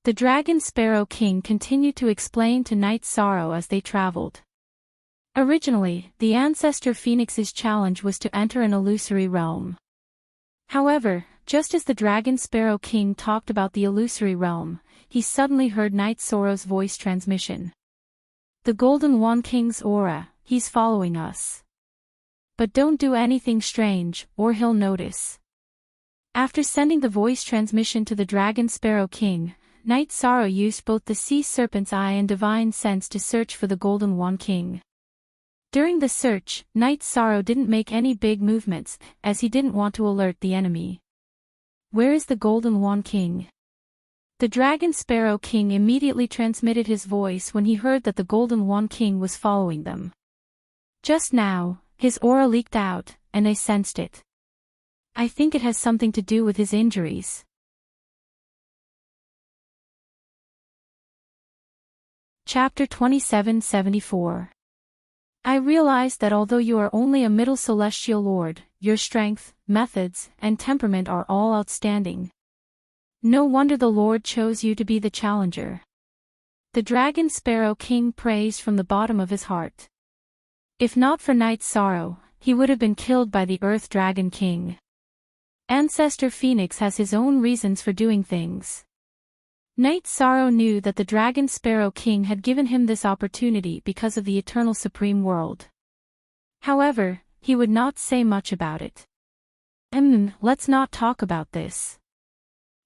The Dragon Sparrow King continued to explain to Night Sorrow as they traveled. Originally, the ancestor Phoenix's challenge was to enter an illusory realm. However, just as the Dragon Sparrow King talked about the illusory realm, he suddenly heard Night Sorrow's voice transmission. "The Golden One King's aura, he's following us. But don't do anything strange, or he'll notice." After sending the voice transmission to the Dragon Sparrow King, Night Sorrow used both the Sea Serpent's Eye and Divine Sense to search for the Golden One King. During the search, Night Sorrow didn't make any big movements, as he didn't want to alert the enemy. "Where is the Golden One King?" The Dragon Sparrow King immediately transmitted his voice when he heard that the Golden One King was following them. Just now, his aura leaked out, and I sensed it. I think it has something to do with his injuries. Chapter 2774. I realize that although you are only a middle celestial lord, your strength, methods, and temperament are all outstanding. No wonder the Lord chose you to be the challenger. The Dragon Sparrow King praised from the bottom of his heart. If not for Night Sorrow, he would have been killed by the Earth Dragon King. Ancestor Phoenix has his own reasons for doing things. Night Sorrow knew that the Dragon Sparrow King had given him this opportunity because of the Eternal Supreme World. However, he would not say much about it. Let's not talk about this.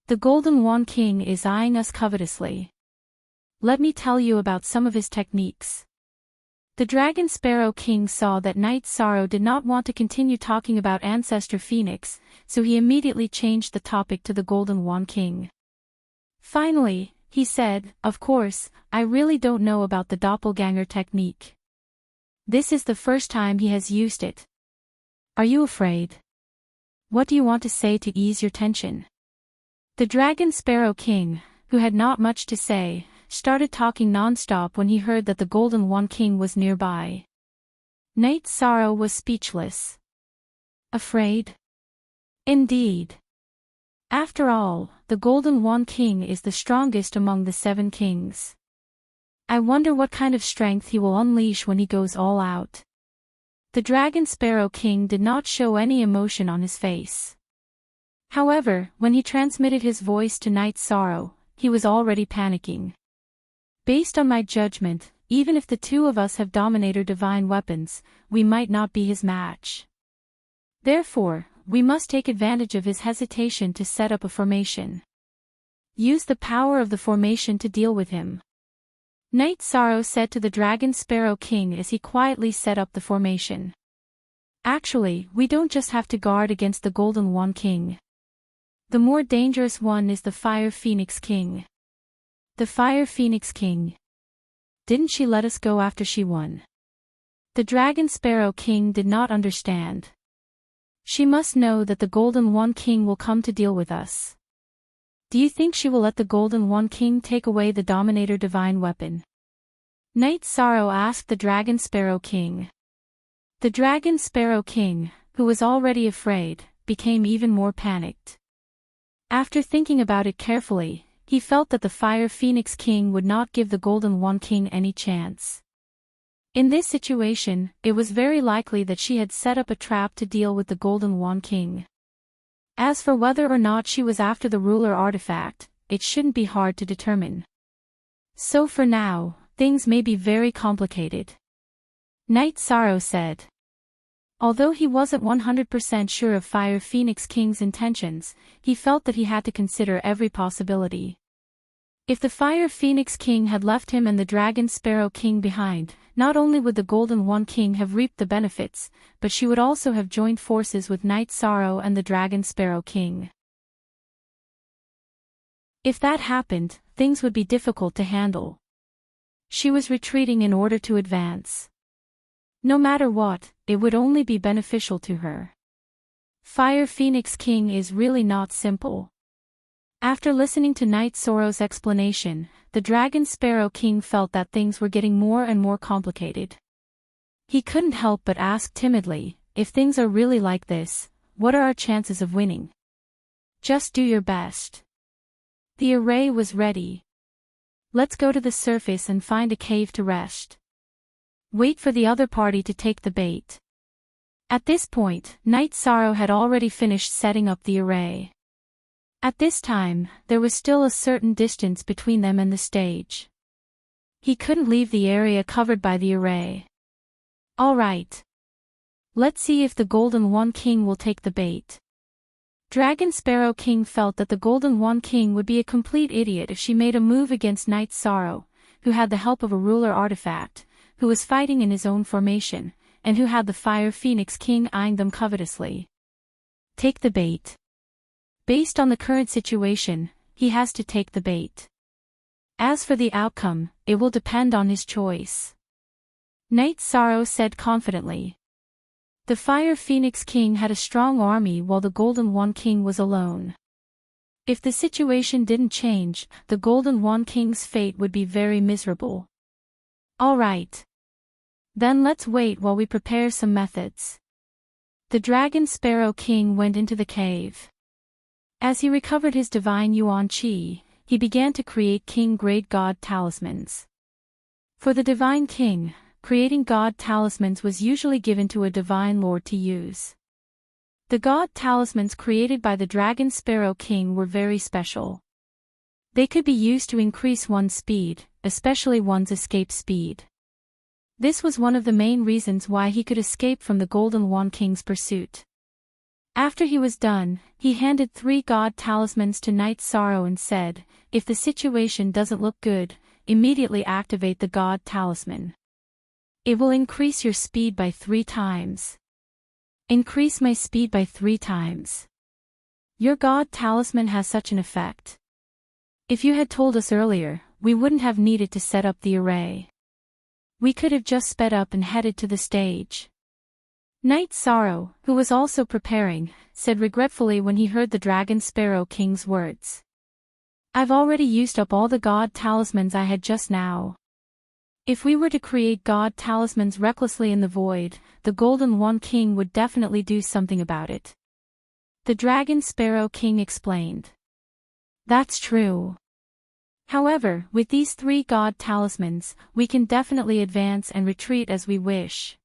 The Golden One King is eyeing us covetously. Let me tell you about some of his techniques. The Dragon Sparrow King saw that Night Sorrow did not want to continue talking about Ancestor Phoenix, so he immediately changed the topic to the Golden One King. Finally, he said, "Of course, I really don't know about the doppelganger technique. This is the first time he has used it. Are you afraid? What do you want to say to ease your tension?" The Dragon Sparrow King, who had not much to say, started talking non-stop when he heard that the Golden One King was nearby. Night Sorrow was speechless. Afraid? Indeed. After all, the Golden One King is the strongest among the 7 kings. I wonder what kind of strength he will unleash when he goes all out. The Dragon Sparrow King did not show any emotion on his face. However, when he transmitted his voice to Night Sorrow, he was already panicking. "Based on my judgment, even if the two of us have Dominator divine weapons, we might not be his match. Therefore, we must take advantage of his hesitation to set up a formation. Use the power of the formation to deal with him." Night Sorrow said to the Dragon Sparrow King as he quietly set up the formation. Actually, we don't just have to guard against the Golden Wand King. The more dangerous one is the Fire Phoenix King. The Fire Phoenix King. Didn't she let us go after she won? The Dragon Sparrow King did not understand. She must know that the Golden Wand King will come to deal with us. Do you think she will let the Golden Wand King take away the Dominator divine weapon? Night Sorrow asked the Dragon Sparrow King. The Dragon Sparrow King, who was already afraid, became even more panicked. After thinking about it carefully, he felt that the Fire Phoenix King would not give the Golden Wand King any chance. In this situation, it was very likely that she had set up a trap to deal with the Golden Wand King. As for whether or not she was after the ruler artifact, it shouldn't be hard to determine. So for now, things may be very complicated. Night Sorrow said. Although he wasn't 100% sure of Fire Phoenix King's intentions, he felt that he had to consider every possibility. If the Fire Phoenix King had left him and the Dragon Sparrow King behind, not only would the Golden Wand King have reaped the benefits, but she would also have joined forces with Night Sorrow and the Dragon Sparrow King. If that happened, things would be difficult to handle. She was retreating in order to advance. No matter what, it would only be beneficial to her. Fire Phoenix King is really not simple. After listening to Night Sorrow's explanation, the Dragon Sparrow King felt that things were getting more and more complicated. He couldn't help but ask timidly, if things are really like this, what are our chances of winning? Just do your best. The array was ready. Let's go to the surface and find a cave to rest. Wait for the other party to take the bait. At this point, Night Sorrow had already finished setting up the array. At this time, there was still a certain distance between them and the stage. He couldn't leave the area covered by the array. All right. Let's see if the Golden Wand King will take the bait. Dragon Sparrow King felt that the Golden Wand King would be a complete idiot if she made a move against Night Sorrow, who had the help of a ruler artifact, who was fighting in his own formation, and who had the Fire Phoenix King eyeing them covetously. Take the bait. Based on the current situation, he has to take the bait. As for the outcome, it will depend on his choice. Night Sorrow said confidently. The Fire Phoenix King had a strong army while the Golden Wand King was alone. If the situation didn't change, the Golden Wand King's fate would be very miserable. All right. Then let's wait while we prepare some methods. The Dragon Sparrow King went into the cave. As he recovered his divine Yuan Qi, he began to create king-grade god talismans. For the divine king, creating god talismans was usually given to a divine lord to use. The god talismans created by the Dragon Sparrow King were very special. They could be used to increase one's speed, especially one's escape speed. This was one of the main reasons why he could escape from the Golden Wand King's pursuit. After he was done, he handed 3 god talismans to Night Sorrow and said, if the situation doesn't look good, immediately activate the god talisman. It will increase your speed by 3 times. Increase my speed by 3 times. Your god talisman has such an effect. If you had told us earlier, we wouldn't have needed to set up the array. We could have just sped up and headed to the stage. Night Sorrow, who was also preparing, said regretfully when he heard the Dragon Sparrow King's words. I've already used up all the god talismans I had just now. If we were to create god talismans recklessly in the void, the Golden Wand King would definitely do something about it. The Dragon Sparrow King explained. That's true. However, with these 3 god talismans, we can definitely advance and retreat as we wish.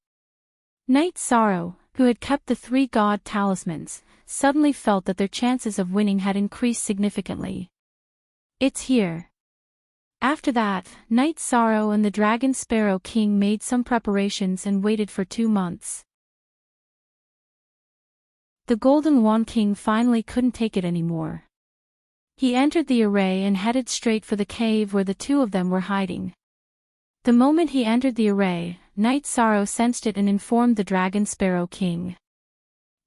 Night Sorrow, who had kept the 3 god talismans, suddenly felt that their chances of winning had increased significantly. It's here. After that, Night Sorrow and the Dragon Sparrow King made some preparations and waited for 2 months. The Golden Wand King finally couldn't take it anymore. He entered the array and headed straight for the cave where the 2 of them were hiding. The moment he entered the array, Night Sorrow sensed it and informed the Dragon Sparrow King.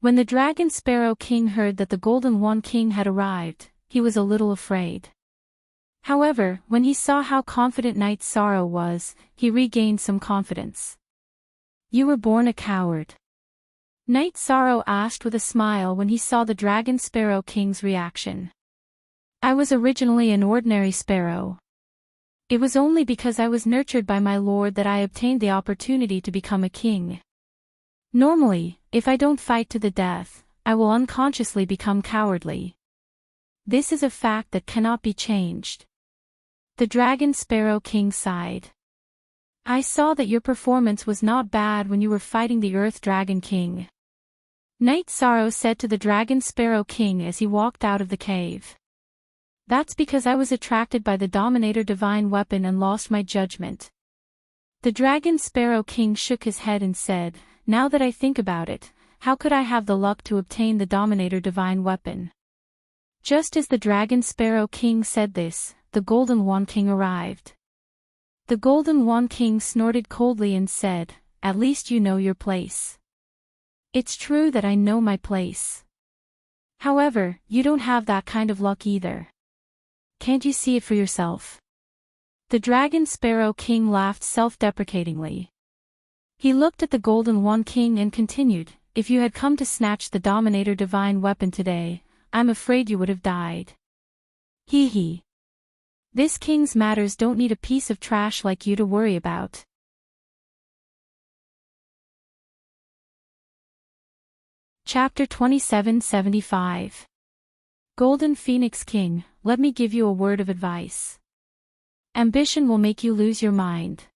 When the Dragon Sparrow King heard that the Golden Wand King had arrived, he was a little afraid. However, when he saw how confident Night Sorrow was, he regained some confidence. "You were born a coward?" Night Sorrow asked with a smile when he saw the Dragon Sparrow King's reaction. "I was originally an ordinary sparrow. It was only because I was nurtured by my lord that I obtained the opportunity to become a king. Normally, if I don't fight to the death, I will unconsciously become cowardly. This is a fact that cannot be changed." The Dragon Sparrow King sighed. "I saw that your performance was not bad when you were fighting the Earth Dragon King," Night Sorrow said to the Dragon Sparrow King as he walked out of the cave. "That's because I was attracted by the Dominator Divine Weapon and lost my judgment." The Dragon Sparrow King shook his head and said, "Now that I think about it, how could I have the luck to obtain the Dominator Divine Weapon?" Just as the Dragon Sparrow King said this, the Golden Wand King arrived. The Golden Wand King snorted coldly and said, "At least you know your place." "It's true that I know my place. However, you don't have that kind of luck either. Can't you see it for yourself?" The Dragon Sparrow King laughed self-deprecatingly. He looked at the Golden Wand King and continued, "If you had come to snatch the Dominator Divine Weapon today, I'm afraid you would have died. Hee hee. This king's matters don't need a piece of trash like you to worry about." Chapter 2775. Golden Phoenix King, let me give you a word of advice. Ambition will make you lose your mind.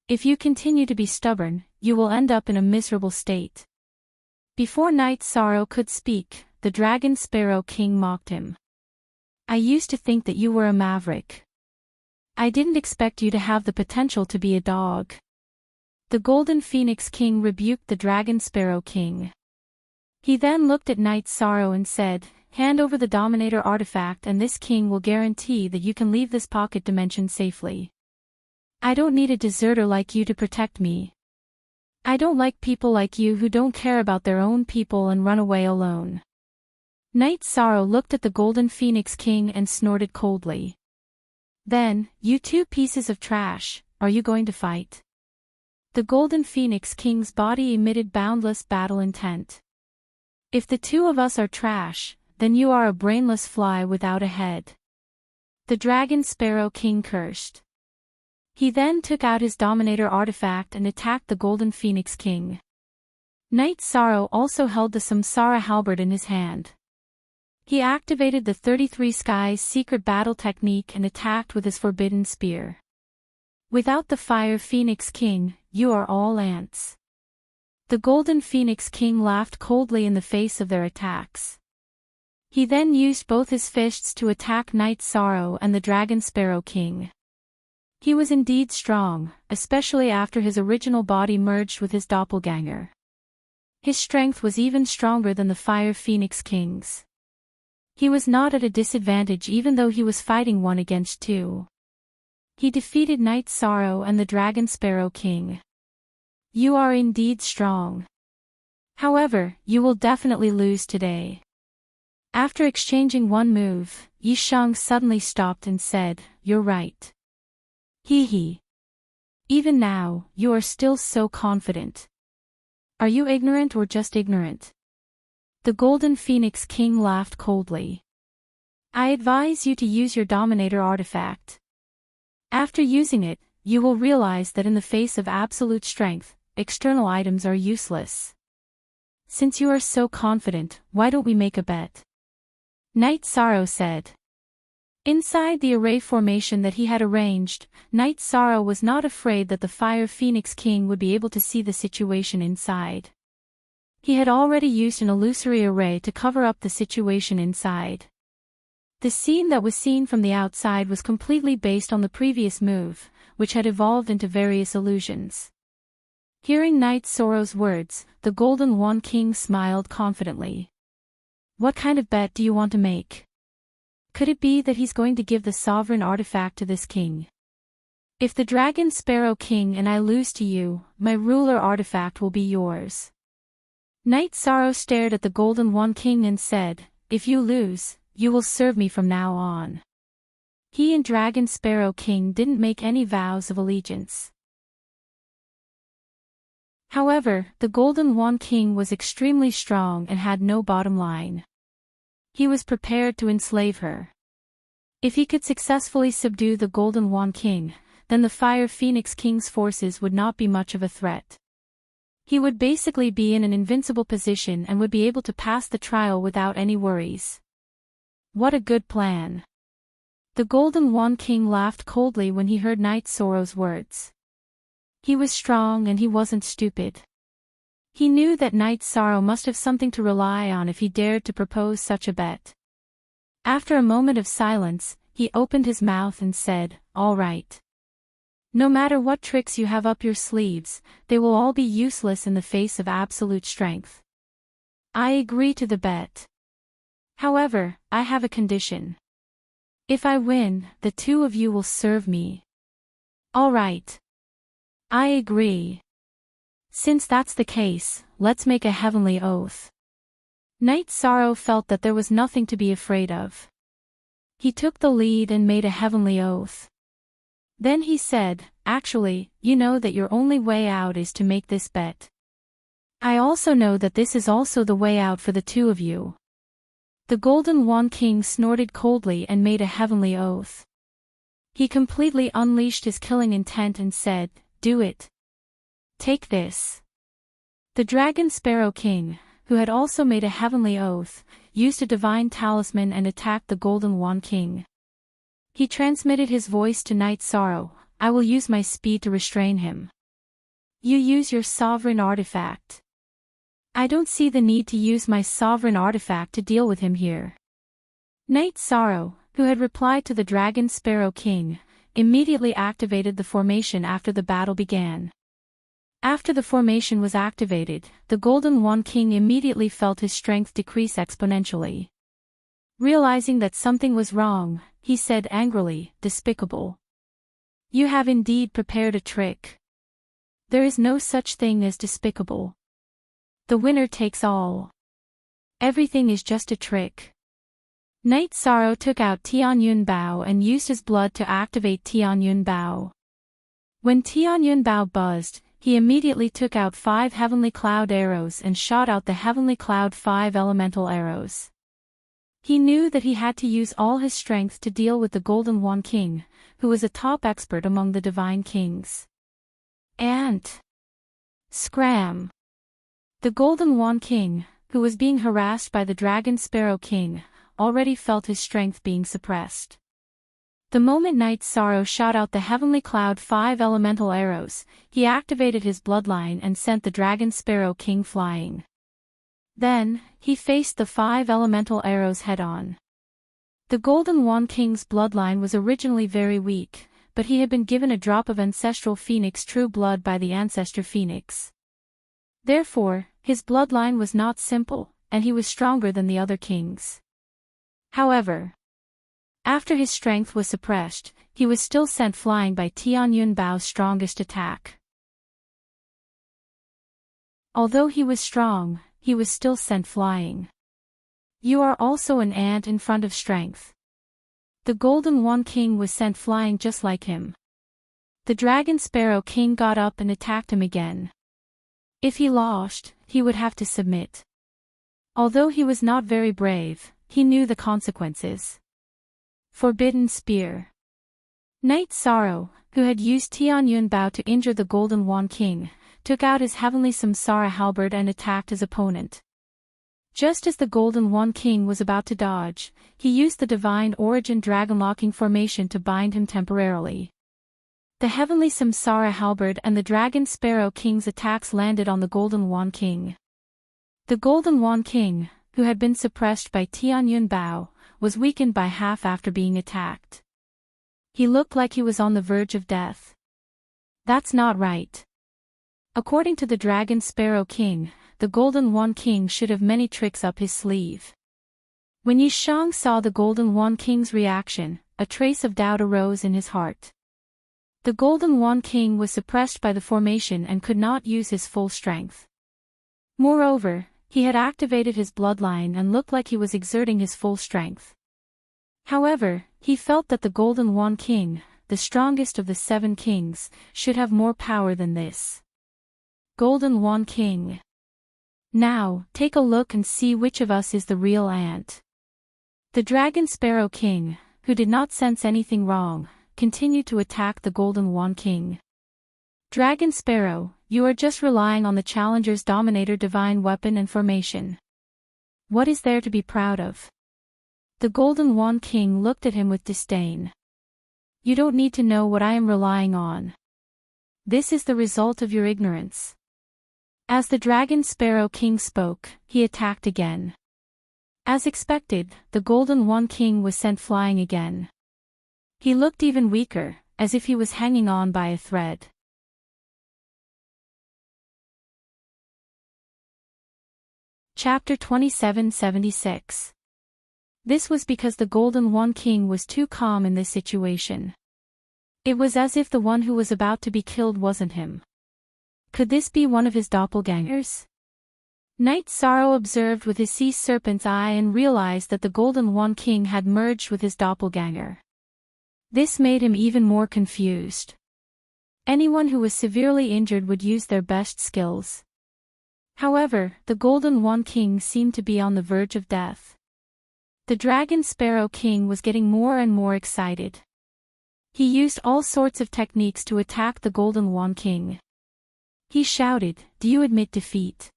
If you continue to be stubborn, you will end up in a miserable state. Before Night Sorrow could speak, the Dragon Sparrow King mocked him. "I used to think that you were a maverick. I didn't expect you to have the potential to be a dog." The Golden Phoenix King rebuked the Dragon Sparrow King. He then looked at Night Sorrow and said, "Hand over the Dominator artifact and this king will guarantee that you can leave this pocket dimension safely. I don't need a deserter like you to protect me. I don't like people like you who don't care about their own people and run away alone." Night Sorrow looked at the Golden Phoenix King and snorted coldly. "Then, you two pieces of trash, are you going to fight?" The Golden Phoenix King's body emitted boundless battle intent. "If the two of us are trash, then you are a brainless fly without a head." The Dragon Sparrow King cursed. He then took out his Dominator artifact and attacked the Golden Phoenix King. Night Sorrow also held the Samsara halberd in his hand. He activated the 33 Skies secret battle technique and attacked with his forbidden spear. "Without the Fire Phoenix King, you are all ants." The Golden Phoenix King laughed coldly in the face of their attacks. He then used both his fists to attack Night Sorrow and the Dragon Sparrow King. He was indeed strong, especially after his original body merged with his doppelganger. His strength was even stronger than the Fire Phoenix King's. He was not at a disadvantage even though he was fighting 1 against 2. He defeated Night Sorrow and the Dragon Sparrow King. "You are indeed strong. However, you will definitely lose today." After exchanging one move, Yisheng suddenly stopped and said, "You're right. Hee hee. Even now, you are still so confident. Are you ignorant or just ignorant?" The Golden Phoenix King laughed coldly. "I advise you to use your Dominator artifact. After using it, you will realize that in the face of absolute strength, external items are useless. Since you are so confident, why don't we make a bet?" Night Sorrow said. Inside the array formation that he had arranged, Night Sorrow was not afraid that the Fire Phoenix King would be able to see the situation inside. He had already used an illusory array to cover up the situation inside. The scene that was seen from the outside was completely based on the previous move, which had evolved into various illusions. Hearing Night Sorrow's words, the Golden Wand King smiled confidently. "What kind of bet do you want to make? Could it be that he's going to give the sovereign artifact to this king?" If the Dragon Sparrow King and I lose to you, my ruler artifact will be yours. Night Sorrow stared at the Golden Wand King and said, if you lose, you will serve me from now on. He and Dragon Sparrow King didn't make any vows of allegiance. However, the Golden Wand King was extremely strong and had no bottom line. He was prepared to enslave her. If he could successfully subdue the Golden Wand King, then the Fire Phoenix King's forces would not be much of a threat. He would basically be in an invincible position and would be able to pass the trial without any worries. What a good plan. The Golden Wand King laughed coldly when he heard Night Sorrow's words. He was strong and he wasn't stupid. He knew that Night Sorrow must have something to rely on if he dared to propose such a bet. After a moment of silence, he opened his mouth and said, all right. No matter what tricks you have up your sleeves, they will all be useless in the face of absolute strength. I agree to the bet. However, I have a condition. If I win, the two of you will serve me. All right. I agree. Since that's the case, let's make a heavenly oath. Night Sorrow felt that there was nothing to be afraid of. He took the lead and made a heavenly oath. Then he said, actually, you know that your only way out is to make this bet. I also know that this is also the way out for the two of you. The Golden Wand King snorted coldly and made a heavenly oath. He completely unleashed his killing intent and said, do it. Take this. The Dragon Sparrow King, who had also made a heavenly oath, used a divine talisman and attacked the Golden Wand King. He transmitted his voice to Night Sorrow, I will use my speed to restrain him. You use your sovereign artifact. I don't see the need to use my sovereign artifact to deal with him here. Night Sorrow, who had replied to the Dragon Sparrow King, immediately activated the formation after the battle began. After the formation was activated, the Golden Wand King immediately felt his strength decrease exponentially. Realizing that something was wrong, he said angrily, despicable. You have indeed prepared a trick. There is no such thing as despicable. The winner takes all. Everything is just a trick. Night Sorrow took out Tianyun Bao and used his blood to activate Tianyun Bao. When Tianyun Bao buzzed, he immediately took out 5 heavenly cloud arrows and shot out the heavenly cloud 5 elemental arrows. He knew that he had to use all his strength to deal with the Golden Wand King, who was a top expert among the divine kings. And scram! The Golden Wand King, who was being harassed by the Dragon Sparrow King, already felt his strength being suppressed. The moment Night Sorrow shot out the heavenly cloud 5 elemental arrows, he activated his bloodline and sent the Dragon Sparrow King flying. Then, he faced the 5 elemental arrows head-on. The Golden Wand King's bloodline was originally very weak, but he had been given a drop of ancestral phoenix true blood by the ancestor phoenix. Therefore, his bloodline was not simple, and he was stronger than the other kings. However, after his strength was suppressed, he was still sent flying by Tianyun Bao's strongest attack. Although he was strong, he was still sent flying. You are also an ant in front of strength. The Golden Wand King was sent flying just like him. The Dragon Sparrow King got up and attacked him again. If he lost, he would have to submit. Although he was not very brave, he knew the consequences. Forbidden Spear. Night Sorrow, who had used Tianyun Bao to injure the Golden Wand King, took out his heavenly Samsara halberd and attacked his opponent. Just as the Golden Wand King was about to dodge, he used the Divine Origin Dragon-locking formation to bind him temporarily. The heavenly Samsara halberd and the Dragon Sparrow King's attacks landed on the Golden Wand King. The Golden Wand King, who had been suppressed by Tianyun Bao, was weakened by half after being attacked. He looked like he was on the verge of death. That's not right. According to the Dragon Sparrow King, the Golden Wand King should have many tricks up his sleeve. When Yishang saw the Golden Wand King's reaction, a trace of doubt arose in his heart. The Golden Wand King was suppressed by the formation and could not use his full strength. Moreover, he had activated his bloodline and looked like he was exerting his full strength. However, he felt that the Golden Wand King, the strongest of the 7 kings, should have more power than this. Golden Wand King. Now, take a look and see which of us is the real ant. The Dragon Sparrow King, who did not sense anything wrong, continued to attack the Golden Wand King. Dragon Sparrow, you are just relying on the Challenger's Dominator divine weapon and formation. What is there to be proud of? The Golden Wand King looked at him with disdain. You don't need to know what I am relying on. This is the result of your ignorance. As the Dragon Sparrow King spoke, he attacked again. As expected, the Golden Wand King was sent flying again. He looked even weaker, as if he was hanging on by a thread. Chapter 2776. This was because the Golden Wand King was too calm in this situation. It was as if the one who was about to be killed wasn't him. Could this be one of his doppelgangers? Knight Sorrow observed with his sea serpent's eye and realized that the Golden Wand King had merged with his doppelganger. This made him even more confused. Anyone who was severely injured would use their best skills. However, the Golden Wand King seemed to be on the verge of death. The Dragon Sparrow King was getting more and more excited. He used all sorts of techniques to attack the Golden Wand King. He shouted, "Do you admit defeat?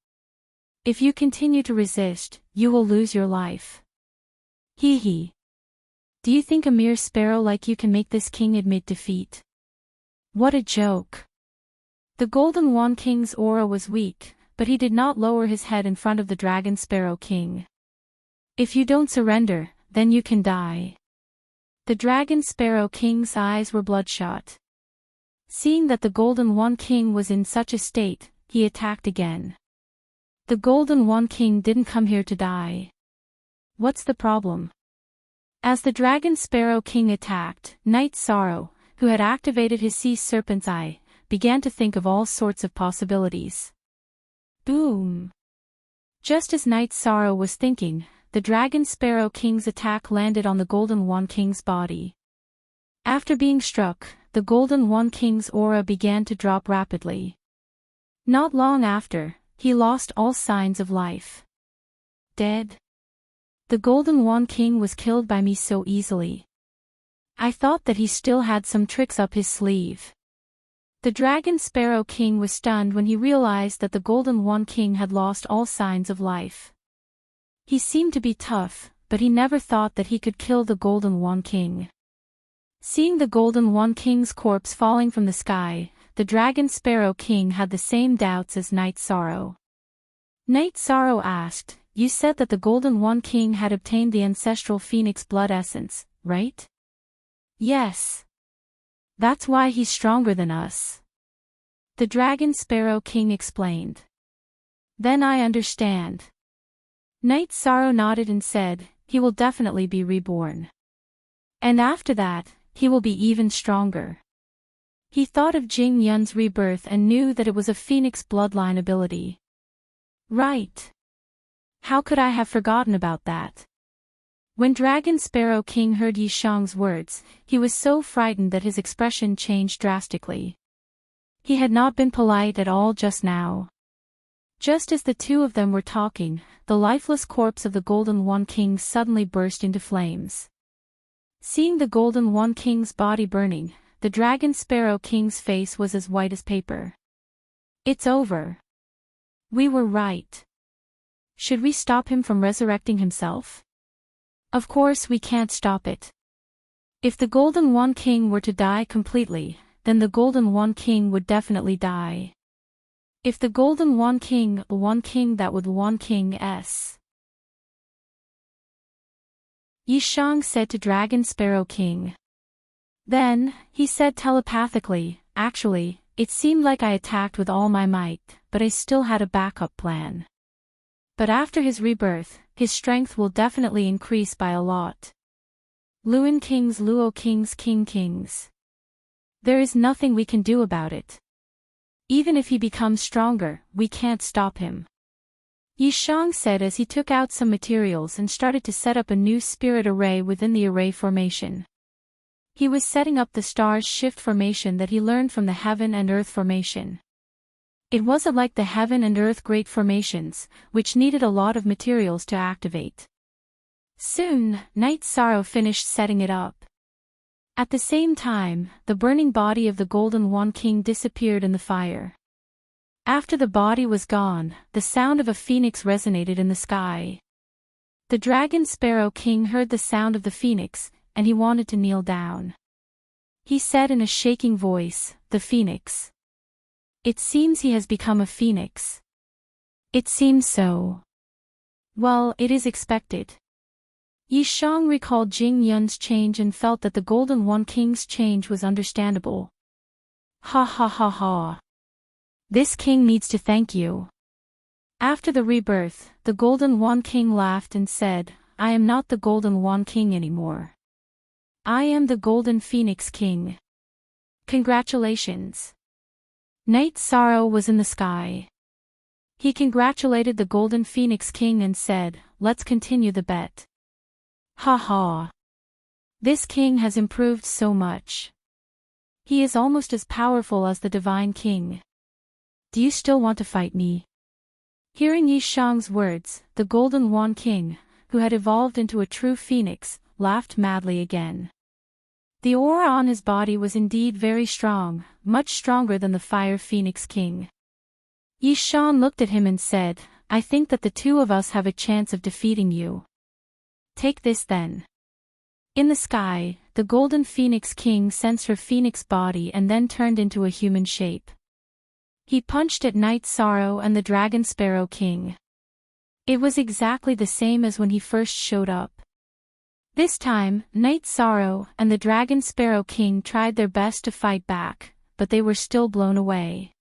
If you continue to resist, you will lose your life. Hee hee. Do you think a mere sparrow like you can make this king admit defeat? What a joke." The Golden Wand King's aura was weak, but he did not lower his head in front of the Dragon Sparrow King. "If you don't surrender, then you can die." The Dragon Sparrow King's eyes were bloodshot. Seeing that the Golden Wand King was in such a state, he attacked again. The Golden Wand King didn't come here to die. What's the problem? As the Dragon Sparrow King attacked, Knight Sorrow, who had activated his sea serpent's eye, began to think of all sorts of possibilities. Boom! Just as Knight Sorrow was thinking, the Dragon Sparrow King's attack landed on the Golden Wand King's body. After being struck, the Golden Wand King's aura began to drop rapidly. Not long after, he lost all signs of life. Dead? The Golden Wand King was killed by me so easily. I thought that he still had some tricks up his sleeve. The Dragon Sparrow King was stunned when he realized that the Golden Wand King had lost all signs of life. He seemed to be tough, but he never thought that he could kill the Golden Wand King. Seeing the Golden Wand King's corpse falling from the sky, the Dragon Sparrow King had the same doubts as Knight Sorrow. Knight Sorrow asked, "You said that the Golden Wand King had obtained the ancestral phoenix blood essence, right?" "Yes. That's why he's stronger than us," the Dragon Sparrow King explained. "Then I understand." Knight Sorrow nodded and said, "He will definitely be reborn. And after that, he will be even stronger." He thought of Jing Yun's rebirth and knew that it was a phoenix bloodline ability. Right. How could I have forgotten about that? When Dragon Sparrow King heard Yi Shang's words, he was so frightened that his expression changed drastically. He had not been polite at all just now. Just as the two of them were talking, the lifeless corpse of the Golden Wand King suddenly burst into flames. Seeing the Golden Wand King's body burning, the Dragon Sparrow King's face was as white as paper. "It's over. We were right. Should we stop him from resurrecting himself? Of course we can't stop it. If the Golden Wand King were to die completely, then the Golden Wand King would definitely die. If the Golden Wand King, that would Wand King s." Yi Shang said to Dragon Sparrow King. Then, he said telepathically, "Actually, it seemed like I attacked with all my might, but I still had a backup plan. But after his rebirth, his strength will definitely increase by a lot. Luo Kings, King Kings. There is nothing we can do about it. Even if he becomes stronger, we can't stop him. Yi Shang said as he took out some materials and started to set up a new spirit array within the array formation. He was setting up the stars shift formation that he learned from the heaven and earth formation. It wasn't like the heaven and earth great formations, which needed a lot of materials to activate. Soon, Night Sorrow finished setting it up. At the same time, the burning body of the Golden Wand King disappeared in the fire. After the body was gone, the sound of a phoenix resonated in the sky. The Dragon Sparrow King heard the sound of the phoenix, and he wanted to kneel down. He said in a shaking voice, "The phoenix. It seems he has become a phoenix." "It seems so." "Well, it is expected." Yi Shang recalled Jing Yun's change and felt that the Golden Wand King's change was understandable. "Ha ha ha ha. This king needs to thank you." After the rebirth, the Golden Wand King laughed and said, "I am not the Golden Wand King anymore. I am the Golden Phoenix King. Congratulations." Night Sorrow was in the sky. He congratulated the Golden Phoenix King and said, "Let's continue the bet." "Ha ha. This king has improved so much. He is almost as powerful as the Divine King. Do you still want to fight me?" Hearing Yi Shang's words, the Golden Wand King, who had evolved into a true phoenix, laughed madly again. The aura on his body was indeed very strong, much stronger than the Fire Phoenix King. Yi Shang looked at him and said, "I think that the two of us have a chance of defeating you. Take this then." In the sky, the Golden Phoenix King sensed her phoenix body and then turned into a human shape. He punched at Night Sorrow and the Dragon Sparrow King. It was exactly the same as when he first showed up. This time, Night Sorrow and the Dragon Sparrow King tried their best to fight back, but they were still blown away.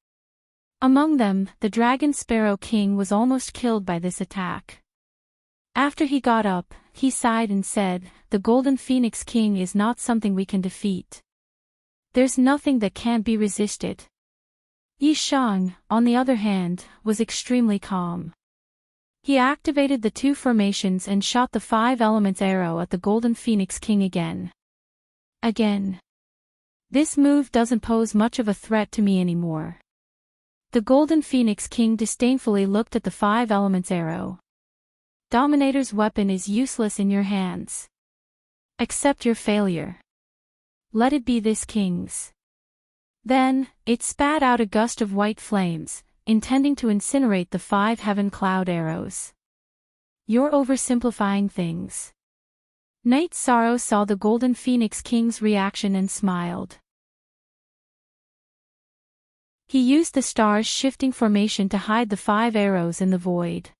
Among them, the Dragon Sparrow King was almost killed by this attack. After he got up, he sighed and said, "The Golden Phoenix King is not something we can defeat. There's nothing that can't be resisted." Yi Shang, on the other hand, was extremely calm. He activated the two formations and shot the 5 elements arrow at the Golden Phoenix King again. "This move doesn't pose much of a threat to me anymore." The Golden Phoenix King disdainfully looked at the 5 elements arrow. "Dominator's weapon is useless in your hands. Accept your failure. Let it be this king's." Then, it spat out a gust of white flames, intending to incinerate the 5 heaven cloud arrows. "You're oversimplifying things." Night Sorrow saw the Golden Phoenix King's reaction and smiled. He used the stars shifting formation to hide the 5 arrows in the void.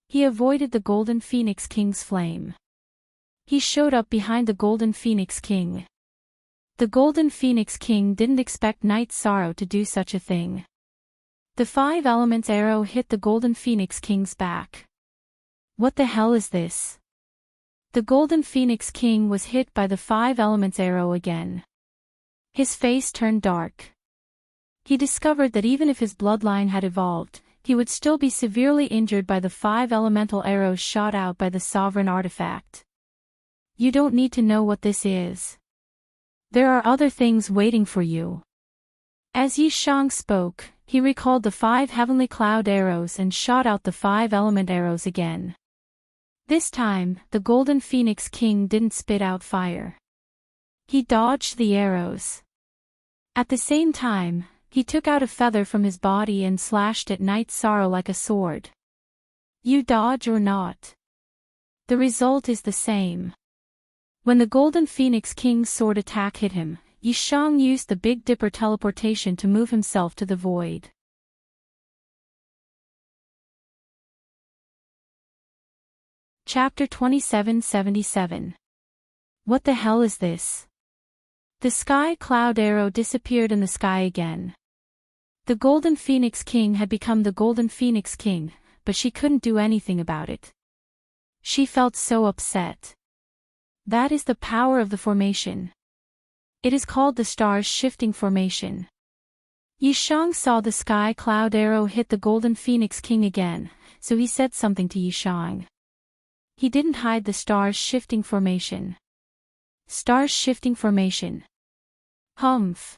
He avoided the Golden Phoenix King's flame. He showed up behind the Golden Phoenix King. The Golden Phoenix King didn't expect Night Sorrow to do such a thing. The 5 elements arrow hit the Golden Phoenix King's back. "What the hell is this?" The Golden Phoenix King was hit by the 5 elements arrow again. His face turned dark. He discovered that even if his bloodline had evolved, he would still be severely injured by the 5 elemental arrows shot out by the sovereign artifact. "You don't need to know what this is. There are other things waiting for you." As Yi Shang spoke, he recalled the 5 heavenly cloud arrows and shot out the 5 element arrows again. This time, the Golden Phoenix King didn't spit out fire. He dodged the arrows. At the same time, he took out a feather from his body and slashed at Night Sorrow like a sword. "You dodge or not. The result is the same." When the Golden Phoenix King's sword attack hit him, Yi Shang used the Big Dipper teleportation to move himself to the void. Chapter 2777. What the hell is this? The sky cloud arrow disappeared in the sky again. The Golden Phoenix King had become the Golden Phoenix King, but she couldn't do anything about it. She felt so upset. That is the power of the formation. It is called the star's shifting formation. Yishang saw the sky cloud arrow hit the golden phoenix king again, so he said something to Yishang. He didn't hide the star's shifting formation. Star's shifting formation. Humph.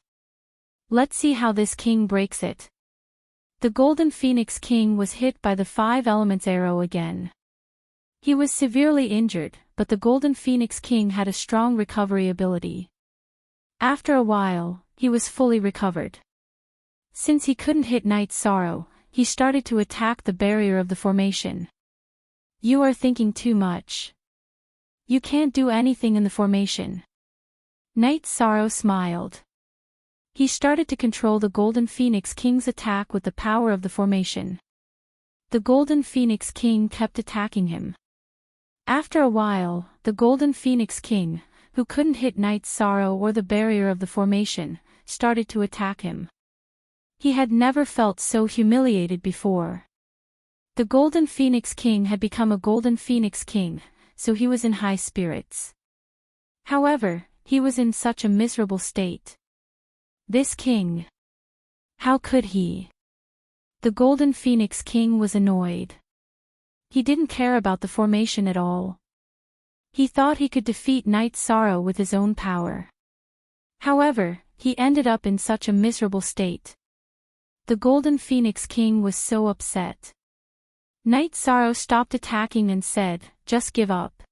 Let's see how this king breaks it. The golden phoenix king was hit by the 5 elements arrow again. He was severely injured, but the golden phoenix king had a strong recovery ability. After a while, he was fully recovered. Since he couldn't hit Night Sorrow, he started to attack the barrier of the formation. You are thinking too much. You can't do anything in the formation. Night Sorrow smiled. He started to control the Golden Phoenix King's attack with the power of the formation. The Golden Phoenix King kept attacking him. After a while, the Golden Phoenix King, who couldn't hit Night Sorrow or the barrier of the formation, started to attack him. He had never felt so humiliated before. The Golden Phoenix King had become a Golden Phoenix King, so he was in high spirits. However, he was in such a miserable state. This king. How could he? The Golden Phoenix King was annoyed. He didn't care about the formation at all. He thought he could defeat Night Sorrow with his own power. However, he ended up in such a miserable state. The Golden Phoenix King was so upset. Night Sorrow stopped attacking and said, "Just give up.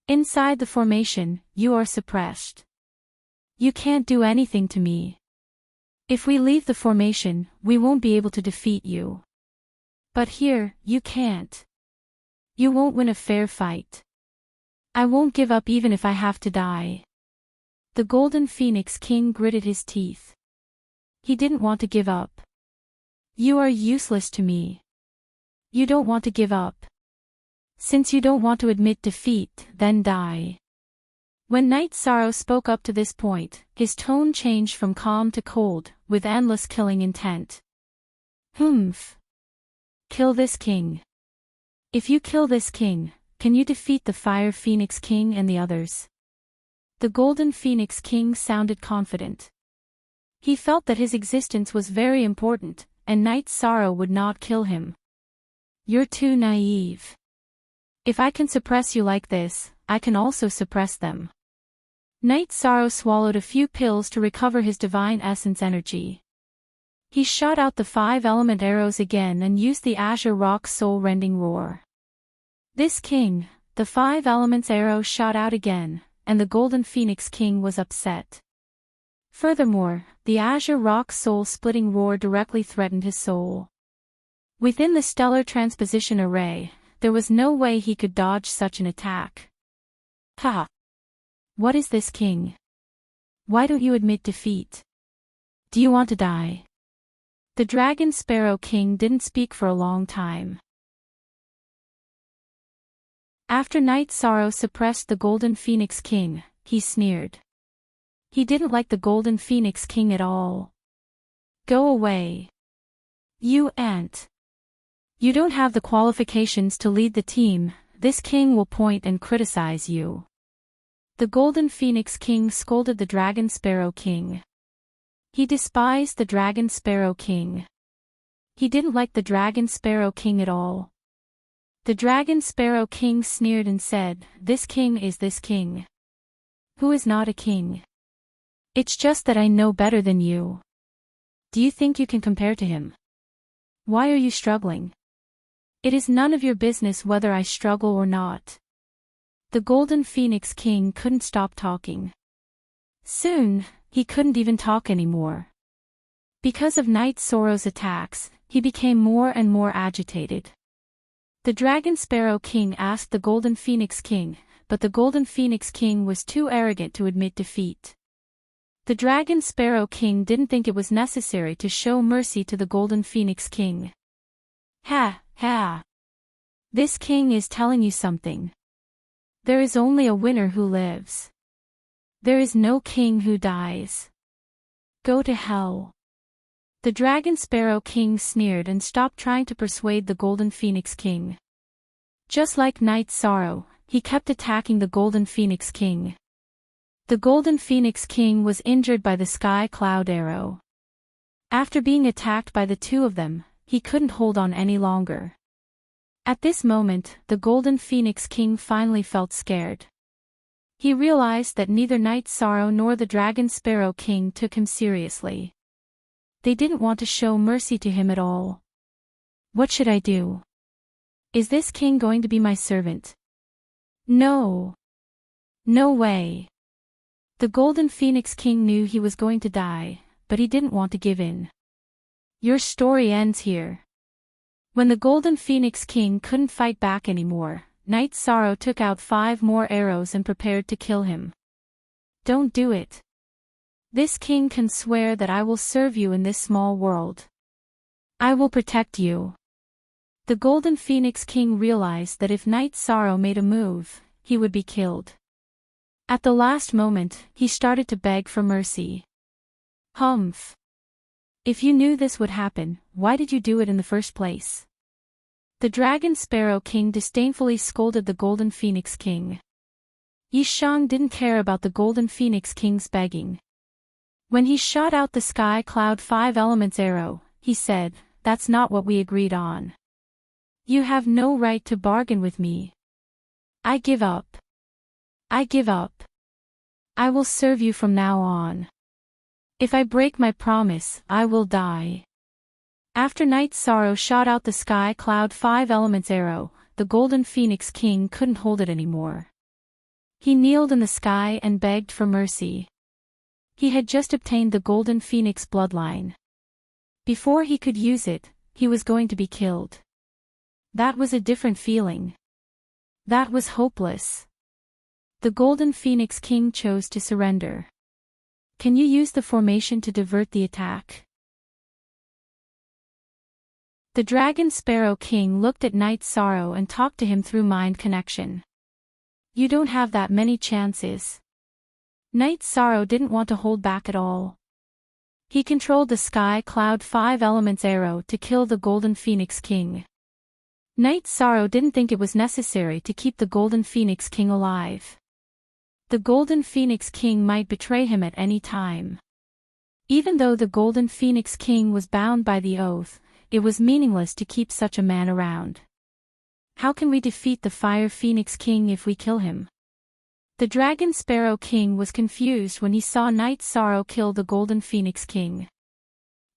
Inside the formation, you are suppressed. You can't do anything to me. If we leave the formation, we won't be able to defeat you. But here, you can't. You won't win a fair fight. I won't give up even if I have to die." The Golden Phoenix King gritted his teeth. He didn't want to give up. You are useless to me. You don't want to give up. Since you don't want to admit defeat, then die. When Night Sorrow spoke up to this point, his tone changed from calm to cold, with endless killing intent. Humph. Kill this king. If you kill this king, can you defeat the Fire Phoenix King and the others? The Golden Phoenix King sounded confident. He felt that his existence was very important, and Night Sorrow would not kill him. You're too naive. If I can suppress you like this, I can also suppress them. Night Sorrow swallowed a few pills to recover his divine essence energy. He shot out the 5 element arrows again and used the Azure Rock's soul-rending roar. This king, the 5 elements arrow shot out again, and the Golden Phoenix King was upset. Furthermore, the Azure Rock's soul-splitting roar directly threatened his soul. Within the stellar transposition array, there was no way he could dodge such an attack. Ha! What is this king? Why don't you admit defeat? Do you want to die? The Dragon Sparrow King didn't speak for a long time. After Night Sorrow suppressed the Golden Phoenix King, he sneered. He didn't like the Golden Phoenix King at all. Go away. You ant. You don't have the qualifications to lead the team, this king will point and criticize you. The Golden Phoenix King scolded the Dragon Sparrow King. He despised the Dragon Sparrow King. He didn't like the Dragon Sparrow King at all. The Dragon Sparrow King sneered and said, "This king is this king. Who is not a king? It's just that I know better than you. Do you think you can compare to him? Why are you struggling? It is none of your business whether I struggle or not." The Golden Phoenix King couldn't stop talking. Soon, he couldn't even talk anymore. Because of Night Sorrow's attacks, he became more and more agitated. The Dragon Sparrow King asked the Golden Phoenix King, but the Golden Phoenix King was too arrogant to admit defeat. The Dragon Sparrow King didn't think it was necessary to show mercy to the Golden Phoenix King. Ha, ha. This king is telling you something. There is only a winner who lives. There is no king who dies. Go to hell. The Dragon Sparrow King sneered and stopped trying to persuade the Golden Phoenix King. Just like Night Sorrow, he kept attacking the Golden Phoenix King. The Golden Phoenix King was injured by the sky cloud arrow. After being attacked by the two of them, he couldn't hold on any longer. At this moment, the Golden Phoenix King finally felt scared. He realized that neither Night Sorrow nor the Dragon Sparrow King took him seriously. They didn't want to show mercy to him at all. What should I do? Is this king going to be my servant? No. No way. The Golden Phoenix King knew he was going to die, but he didn't want to give in. Your story ends here. When the Golden Phoenix King couldn't fight back anymore, Night Sorrow took out 5 more arrows and prepared to kill him. Don't do it. This king can swear that I will serve you in this small world. I will protect you. The Golden Phoenix King realized that if Night Sorrow made a move, he would be killed. At the last moment, he started to beg for mercy. Humph. If you knew this would happen, why did you do it in the first place? The Dragon Sparrow King disdainfully scolded the Golden Phoenix King. Yi Shang didn't care about the Golden Phoenix King's begging. When he shot out the Sky Cloud 5 Elements arrow, he said, "That's not what we agreed on. You have no right to bargain with me. I give up. I give up. I will serve you from now on. If I break my promise, I will die." After Night Sorrow shot out the Sky Cloud 5 Elements arrow, the Golden Phoenix King couldn't hold it anymore. He kneeled in the sky and begged for mercy. He had just obtained the Golden Phoenix bloodline. Before he could use it, he was going to be killed. That was a different feeling. That was hopeless. The Golden Phoenix King chose to surrender. Can you use the formation to divert the attack? The Dragon Sparrow King looked at Night Sorrow and talked to him through mind connection. You don't have that many chances. Night Sorrow didn't want to hold back at all. He controlled the Sky Cloud 5 Elements arrow to kill the Golden Phoenix King. Night Sorrow didn't think it was necessary to keep the Golden Phoenix King alive. The Golden Phoenix King might betray him at any time. Even though the Golden Phoenix King was bound by the oath, it was meaningless to keep such a man around. How can we defeat the Fire Phoenix King if we kill him? The Dragon Sparrow King was confused when he saw Night Sorrow kill the Golden Phoenix King.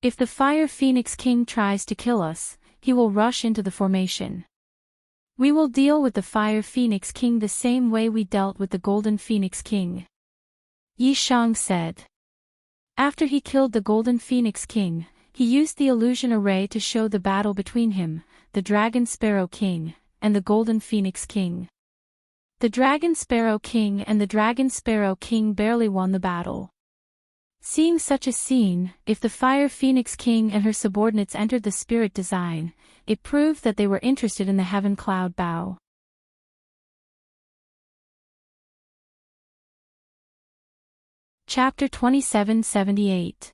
If the Fire Phoenix King tries to kill us, he will rush into the formation. We will deal with the Fire Phoenix King the same way we dealt with the Golden Phoenix King. Yi Shang said. After he killed the Golden Phoenix King, he used the illusion array to show the battle between him, the Dragon Sparrow King, and the Golden Phoenix King. The Dragon Sparrow King and the Dragon Sparrow King barely won the battle. Seeing such a scene, if the Fire Phoenix King and her subordinates entered the spirit design, it proved that they were interested in the Heaven Cloud Bow. Chapter 2778.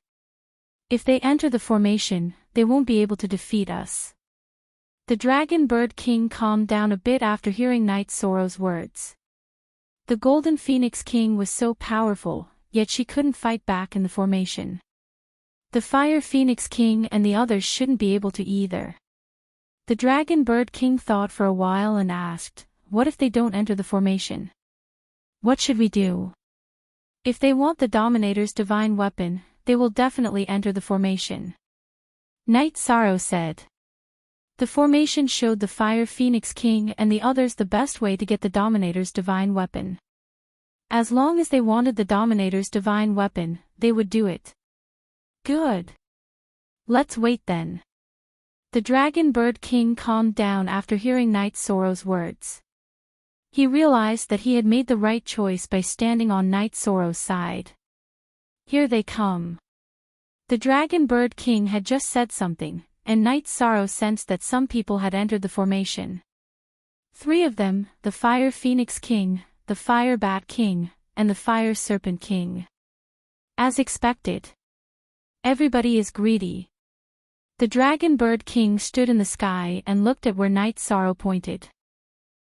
If they enter the formation, they won't be able to defeat us. The Dragon Bird King calmed down a bit after hearing Night Sorrow's words. The Golden Phoenix King was so powerful, yet she couldn't fight back in the formation. The Fire Phoenix King and the others shouldn't be able to either. The Dragon Bird King thought for a while and asked, what if they don't enter the formation? What should we do? If they want the Dominator's divine weapon, they will definitely enter the formation. Night Sorrow said. The formation showed the Fire Phoenix King and the others the best way to get the Dominator's divine weapon. As long as they wanted the Dominator's divine weapon, they would do it. Good. Let's wait then. The Dragon Bird King calmed down after hearing Night Sorrow's words. He realized that he had made the right choice by standing on Night Sorrow's side. Here they come. The Dragon Bird King had just said something, and Night Sorrow sensed that some people had entered the formation. 3 of them, the Fire Phoenix King, the Fire Bat King, and the Fire Serpent King. As expected. Everybody is greedy. The Dragon Bird King stood in the sky and looked at where Night Sorrow pointed.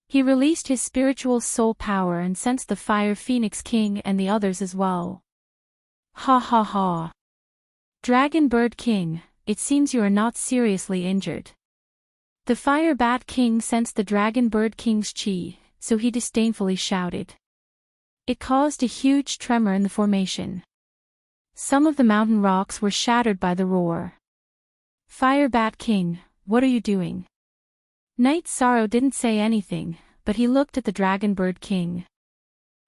He released his spiritual soul power and sensed the Fire Phoenix King and the others as well. Ha ha ha. Dragon Bird King, it seems you are not seriously injured. The Fire Bat King sensed the Dragon Bird King's chi, so he disdainfully shouted. It caused a huge tremor in the formation. Some of the mountain rocks were shattered by the roar. Fire Bat King, what are you doing? Night Sorrow didn't say anything, but he looked at the Dragon Bird King.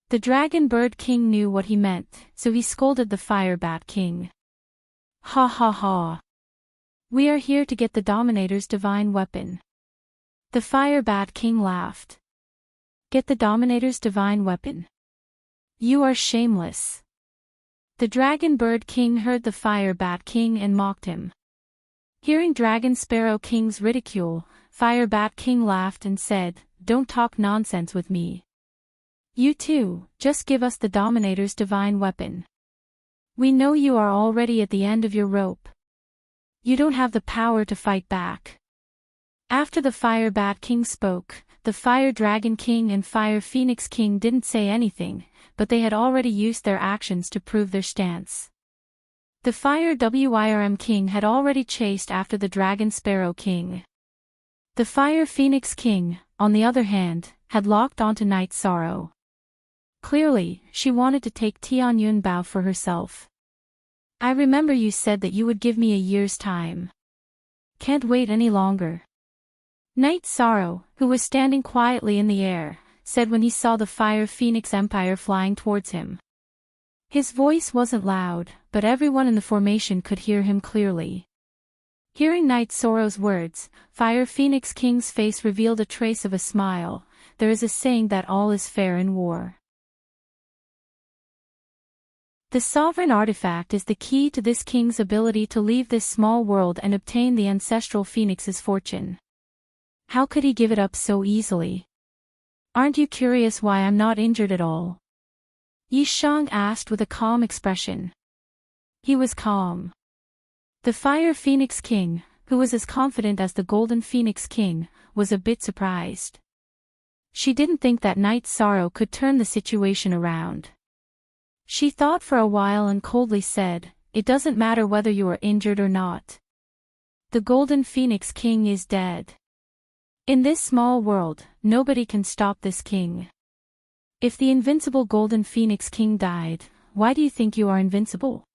The Dragon Bird King knew what he meant, so he scolded the Fire Bat King. Ha ha ha. We are here to get the Dominator's divine weapon. The Fire Bat King laughed. Get the Dominator's divine weapon? You are shameless. The Dragon Bird King heard the Fire Bat King and mocked him. Hearing Dragon Sparrow King's ridicule, Fire Bat King laughed and said, Don't talk nonsense with me. You too, just give us the Dominator's divine weapon. We know you are already at the end of your rope. You don't have the power to fight back. After the Fire Bat King spoke, the Fire Dragon King and Fire Phoenix King didn't say anything, but they had already used their actions to prove their stance. The Fire Wyrm King had already chased after the Dragon Sparrow King. The Fire Phoenix King, on the other hand, had locked onto Night Sorrow. Clearly, she wanted to take Tian Yunbao for herself. I remember you said that you would give me a year's time. Can't wait any longer. Night Sorrow, who was standing quietly in the air, said when he saw the Fire Phoenix Empire flying towards him. His voice wasn't loud, but everyone in the formation could hear him clearly. Hearing Night Sorrow's words, Fire Phoenix King's face revealed a trace of a smile. There is a saying that all is fair in war. The sovereign artifact is the key to this king's ability to leave this small world and obtain the ancestral phoenix's fortune. How could he give it up so easily? Aren't you curious why I'm not injured at all? Yi Shang asked with a calm expression. He was calm. The Fire Phoenix King, who was as confident as the Golden Phoenix King, was a bit surprised. She didn't think that Night Sorrow could turn the situation around. She thought for a while and coldly said, It doesn't matter whether you are injured or not. The Golden Phoenix King is dead. In this small world, nobody can stop this king. If the invincible Golden Phoenix King died, why do you think you are invincible?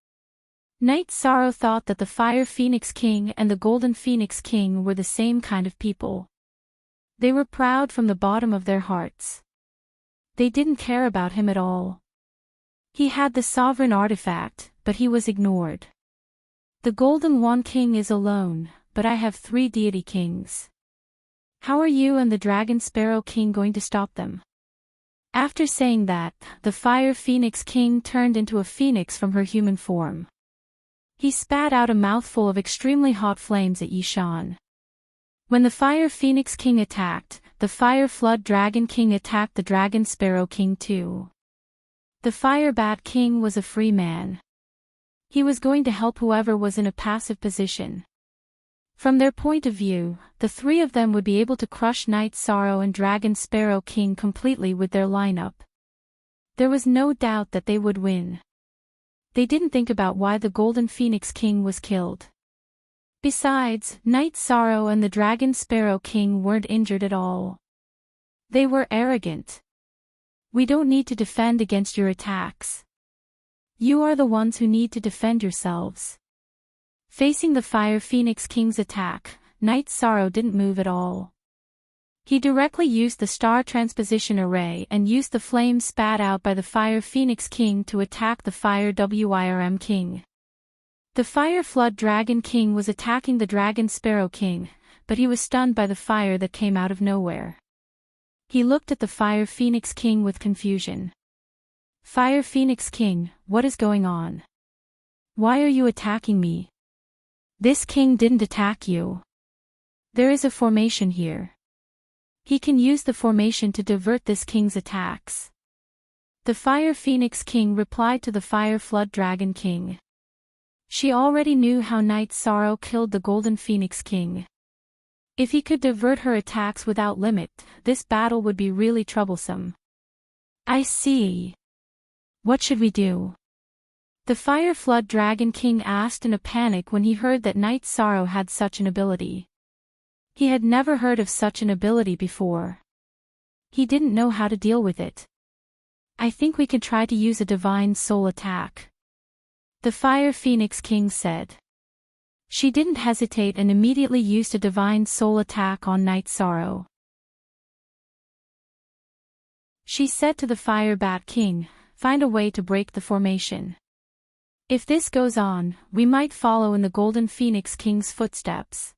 Night Sorrow thought that the Fire Phoenix King and the Golden Phoenix King were the same kind of people. They were proud from the bottom of their hearts. They didn't care about him at all. He had the sovereign artifact, but he was ignored. The Golden One King is alone, but I have 3 deity kings. How are you and the Dragon Sparrow King going to stop them? After saying that, the Fire Phoenix King turned into a phoenix from her human form. He spat out a mouthful of extremely hot flames at Yi Shang. When the Fire Phoenix King attacked, the Fire Flood Dragon King attacked the Dragon Sparrow King too. The Fire Bat King was a free man. He was going to help whoever was in a passive position. From their point of view, the 3 of them would be able to crush Night Sorrow and Dragon Sparrow King completely with their lineup. There was no doubt that they would win. They didn't think about why the Golden Phoenix King was killed. Besides, Night Sorrow and the Dragon Sparrow King weren't injured at all. They were arrogant. We don't need to defend against your attacks. You are the ones who need to defend yourselves. Facing the Fire Phoenix King's attack, Night Sorrow didn't move at all. He directly used the Star Transposition Array and used the flames spat out by the Fire Phoenix King to attack the Fire Wyrm King. The Fire Flood Dragon King was attacking the Dragon Sparrow King, but he was stunned by the fire that came out of nowhere. He looked at the Fire Phoenix King with confusion. Fire Phoenix King, what is going on? Why are you attacking me? This king didn't attack you. There is a formation here. He can use the formation to divert this king's attacks. The Fire Phoenix King replied to the Fire Flood Dragon King. She already knew how Night Sorrow killed the Golden Phoenix King. If he could divert her attacks without limit, this battle would be really troublesome. I see. What should we do? The Fire Flood Dragon King asked in a panic when he heard that Night Sorrow had such an ability. He had never heard of such an ability before. He didn't know how to deal with it. I think we could try to use a Divine Soul attack, the Fire Phoenix King said. She didn't hesitate and immediately used a Divine Soul attack on Night Sorrow. She said to the Fire Bat King, "Find a way to break the formation. If this goes on, we might follow in the Golden Phoenix King's footsteps."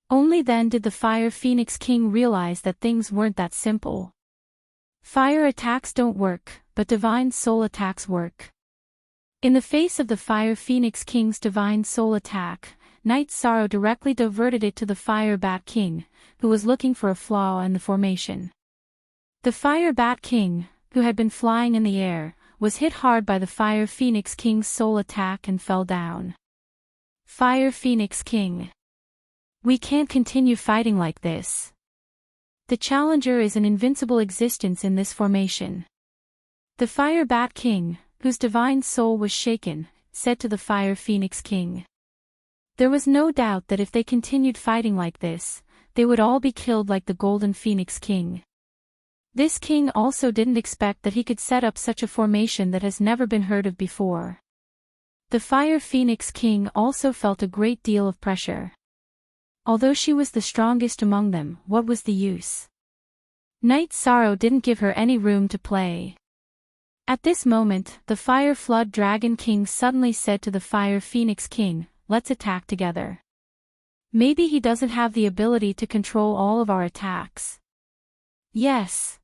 Only then did the Fire Phoenix King realize that things weren't that simple. Fire attacks don't work, but Divine Soul attacks work. In the face of the Fire Phoenix King's Divine Soul attack, Night Sorrow directly diverted it to the Fire Bat King, who was looking for a flaw in the formation. The Fire Bat King, who had been flying in the air, was hit hard by the Fire Phoenix King's soul attack and fell down. Fire Phoenix King. We can't continue fighting like this. The challenger is an invincible existence in this formation. The Fire Bat King, whose divine soul was shaken, said to the Fire Phoenix King. There was no doubt that if they continued fighting like this, they would all be killed like the Golden Phoenix King. This king also didn't expect that he could set up such a formation that has never been heard of before. The Fire Phoenix King also felt a great deal of pressure. Although she was the strongest among them, what was the use? Night Sorrow didn't give her any room to play. At this moment, the Fire Flood Dragon King suddenly said to the Fire Phoenix King, "Let's attack together. Maybe he doesn't have the ability to control all of our attacks." Yes.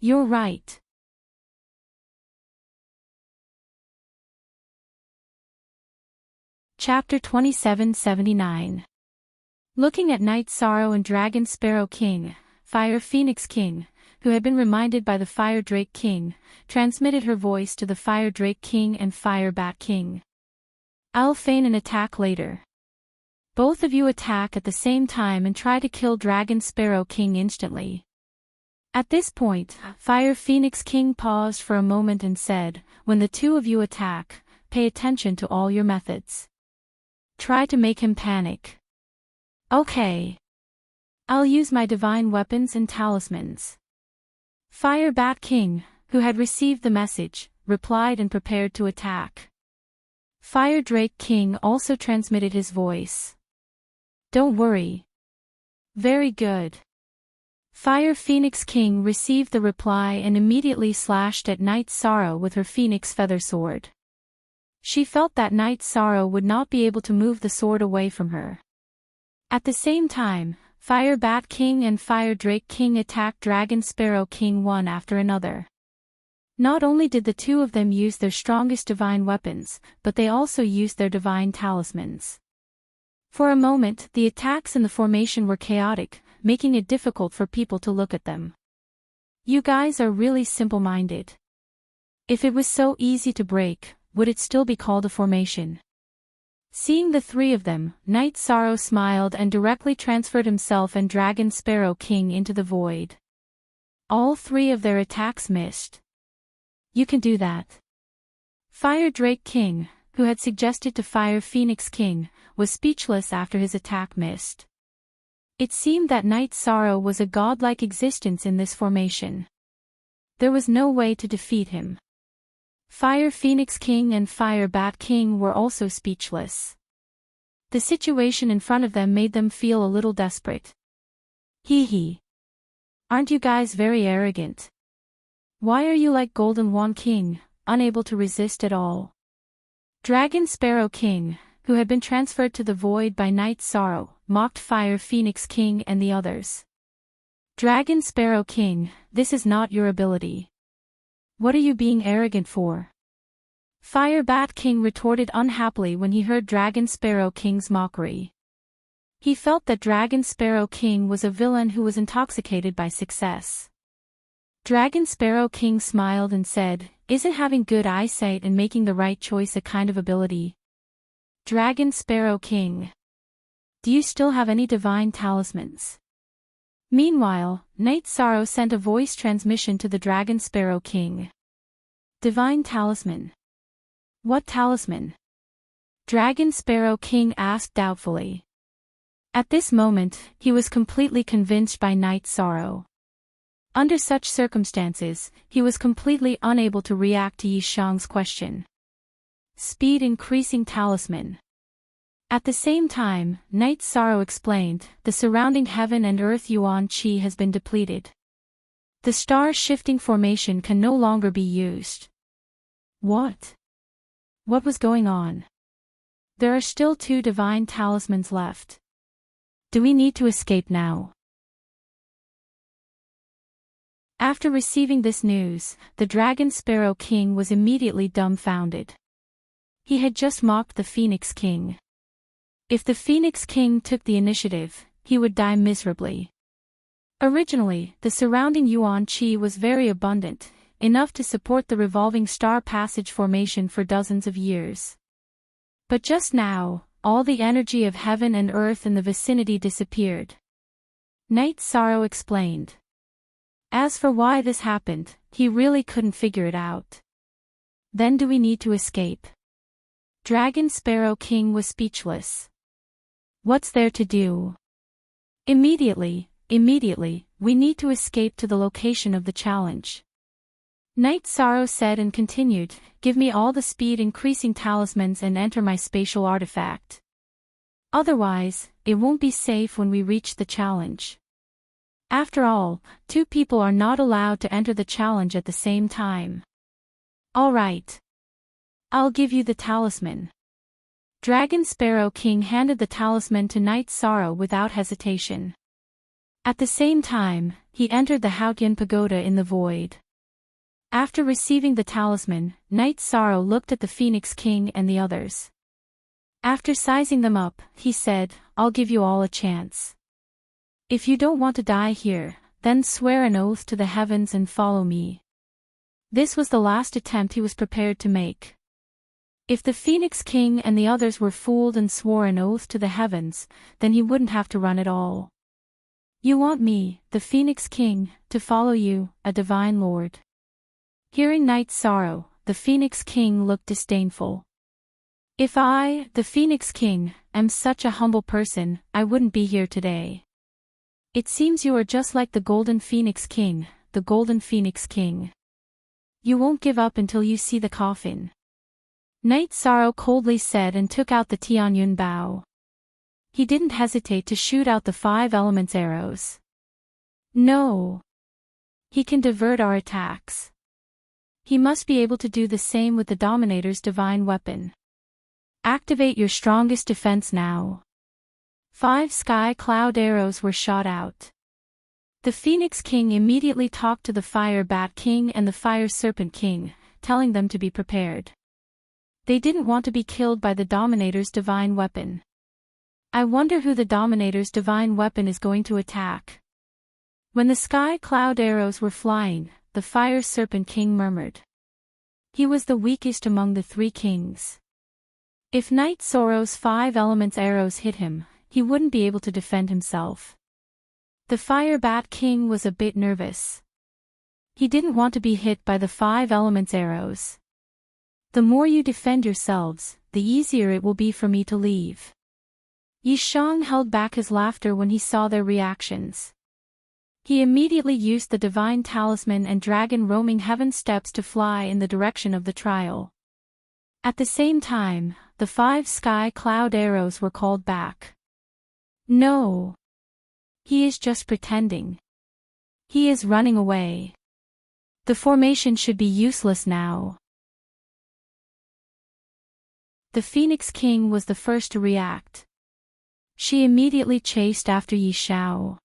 You're right. Chapter 2779. Looking at Night Sorrow and Dragon Sparrow King, Fire Phoenix King, who had been reminded by the Fire Drake King, transmitted her voice to the Fire Drake King and Fire Bat King. "I'll feign an attack later. Both of you attack at the same time and try to kill Dragon Sparrow King instantly." At this point, Fire Phoenix King paused for a moment and said, "When the two of you attack, pay attention to all your methods. Try to make him panic." "Okay. I'll use my divine weapons and talismans." Fire Bat King, who had received the message, replied and prepared to attack. Fire Drake King also transmitted his voice. "Don't worry." "Very good." Fire Phoenix King received the reply and immediately slashed at Night Sorrow with her Phoenix Feather Sword. She felt that Night Sorrow would not be able to move the sword away from her. At the same time, Fire Bat King and Fire Drake King attacked Dragon Sparrow King one after another. Not only did the two of them use their strongest divine weapons, but they also used their divine talismans. For a moment, the attacks in the formation were chaotic, making it difficult for people to look at them. You guys are really simple-minded. If it was so easy to break, would it still be called a formation? Seeing the three of them, Night Sorrow smiled and directly transferred himself and Dragon Sparrow King into the void. All three of their attacks missed. "You can do that." Fire Drake King, who had suggested to Fire Phoenix King, was speechless after his attack missed. It seemed that Night Sorrow was a godlike existence in this formation. There was no way to defeat him. Fire Phoenix King and Fire Bat King were also speechless. The situation in front of them made them feel a little desperate. Hee hee. Aren't you guys very arrogant? Why are you like Golden Wand King, unable to resist at all? Dragon Sparrow King, who had been transferred to the void by Night Sorrow, mocked Fire Phoenix King and the others. Dragon Sparrow King, this is not your ability. What are you being arrogant for? Fire Bat King retorted unhappily when he heard Dragon Sparrow King's mockery. He felt that Dragon Sparrow King was a villain who was intoxicated by success. Dragon Sparrow King smiled and said, "Isn't having good eyesight and making the right choice a kind of ability?" Dragon Sparrow King. Do you still have any divine talismans? Meanwhile, Night Sorrow sent a voice transmission to the Dragon Sparrow King. Divine talisman. What talisman? Dragon Sparrow King asked doubtfully. At this moment, he was completely convinced by Night Sorrow. Under such circumstances, he was completely unable to react to Yi Shang's question. Speed increasing talisman. At the same time, Night Sorrow explained, the surrounding heaven and earth yuan qi has been depleted. The star-shifting formation can no longer be used. What? What was going on? There are still 2 divine talismans left. Do we need to escape now? After receiving this news, the Dragon Sparrow King was immediately dumbfounded. He had just mocked the Phoenix King. If the Phoenix King took the initiative, he would die miserably. Originally, the surrounding yuan qi was very abundant, enough to support the revolving star passage formation for dozens of years. But just now, all the energy of heaven and earth in the vicinity disappeared. Night Sorrow explained. As for why this happened, he really couldn't figure it out. Then do we need to escape? Dragon Sparrow King was speechless. What's there to do? Immediately, we need to escape to the location of the challenge. Night Sorrow said and continued, give me all the speed increasing talismans and enter my spatial artifact. Otherwise, it won't be safe when we reach the challenge. After all, 2 people are not allowed to enter the challenge at the same time. All right. I'll give you the talisman. Dragon Sparrow King handed the talisman to Night Sorrow without hesitation. At the same time, he entered the Haotian Pagoda in the void. After receiving the talisman, Night Sorrow looked at the Phoenix King and the others. After sizing them up, he said, I'll give you all a chance. If you don't want to die here, then swear an oath to the heavens and follow me. This was the last attempt he was prepared to make. If the Phoenix King and the others were fooled and swore an oath to the heavens, then he wouldn't have to run at all. You want me, the Phoenix King, to follow you, a divine lord. Hearing Night Sorrow, the Phoenix King looked disdainful. If I, the Phoenix King, am such a humble person, I wouldn't be here today. It seems you are just like the Golden Phoenix King, the Golden Phoenix King. You won't give up until you see the coffin. Night Sorrow coldly said and took out the Tianyun bow. He didn't hesitate to shoot out the 5 elements arrows. No. He can divert our attacks. He must be able to do the same with the Dominator's divine weapon. Activate your strongest defense now. 5 sky cloud arrows were shot out. The Phoenix King immediately talked to the Fire Bat King and the Fire Serpent King, telling them to be prepared. They didn't want to be killed by the Dominator's divine weapon. I wonder who the Dominator's divine weapon is going to attack. When the sky cloud arrows were flying, the Fire Serpent King murmured. He was the weakest among the 3 kings. If Night Sorrow's 5 elements arrows hit him, he wouldn't be able to defend himself. The Fire Bat King was a bit nervous. He didn't want to be hit by the 5 elements arrows. The more you defend yourselves, the easier it will be for me to leave. Yi Shang held back his laughter when he saw their reactions. He immediately used the divine talisman and dragon roaming heaven steps to fly in the direction of the trial. At the same time, the 5 sky cloud arrows were called back. No. He is just pretending. He is running away. The formation should be useless now. The Phoenix King was the first to react. She immediately chased after Yi Shao.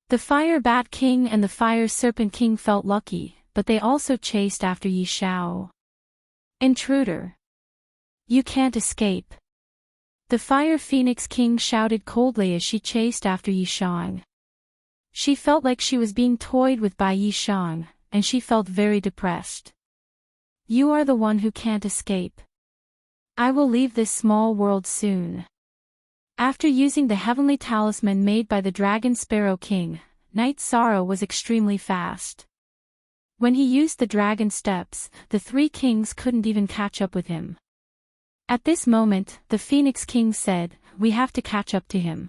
The Fire Bat King and the Fire Serpent King felt lucky, but they also chased after Yi Shao. Intruder! You can't escape. The Fire Phoenix King shouted coldly as she chased after Yi Shang. She felt like she was being toyed with by Yi Shang, and she felt very depressed. You are the one who can't escape. I will leave this small world soon. After using the heavenly talisman made by the Dragon Sparrow King, Night Sorrow was extremely fast. When he used the dragon steps, the three kings couldn't even catch up with him. At this moment, the Phoenix King said, "We have to catch up to him.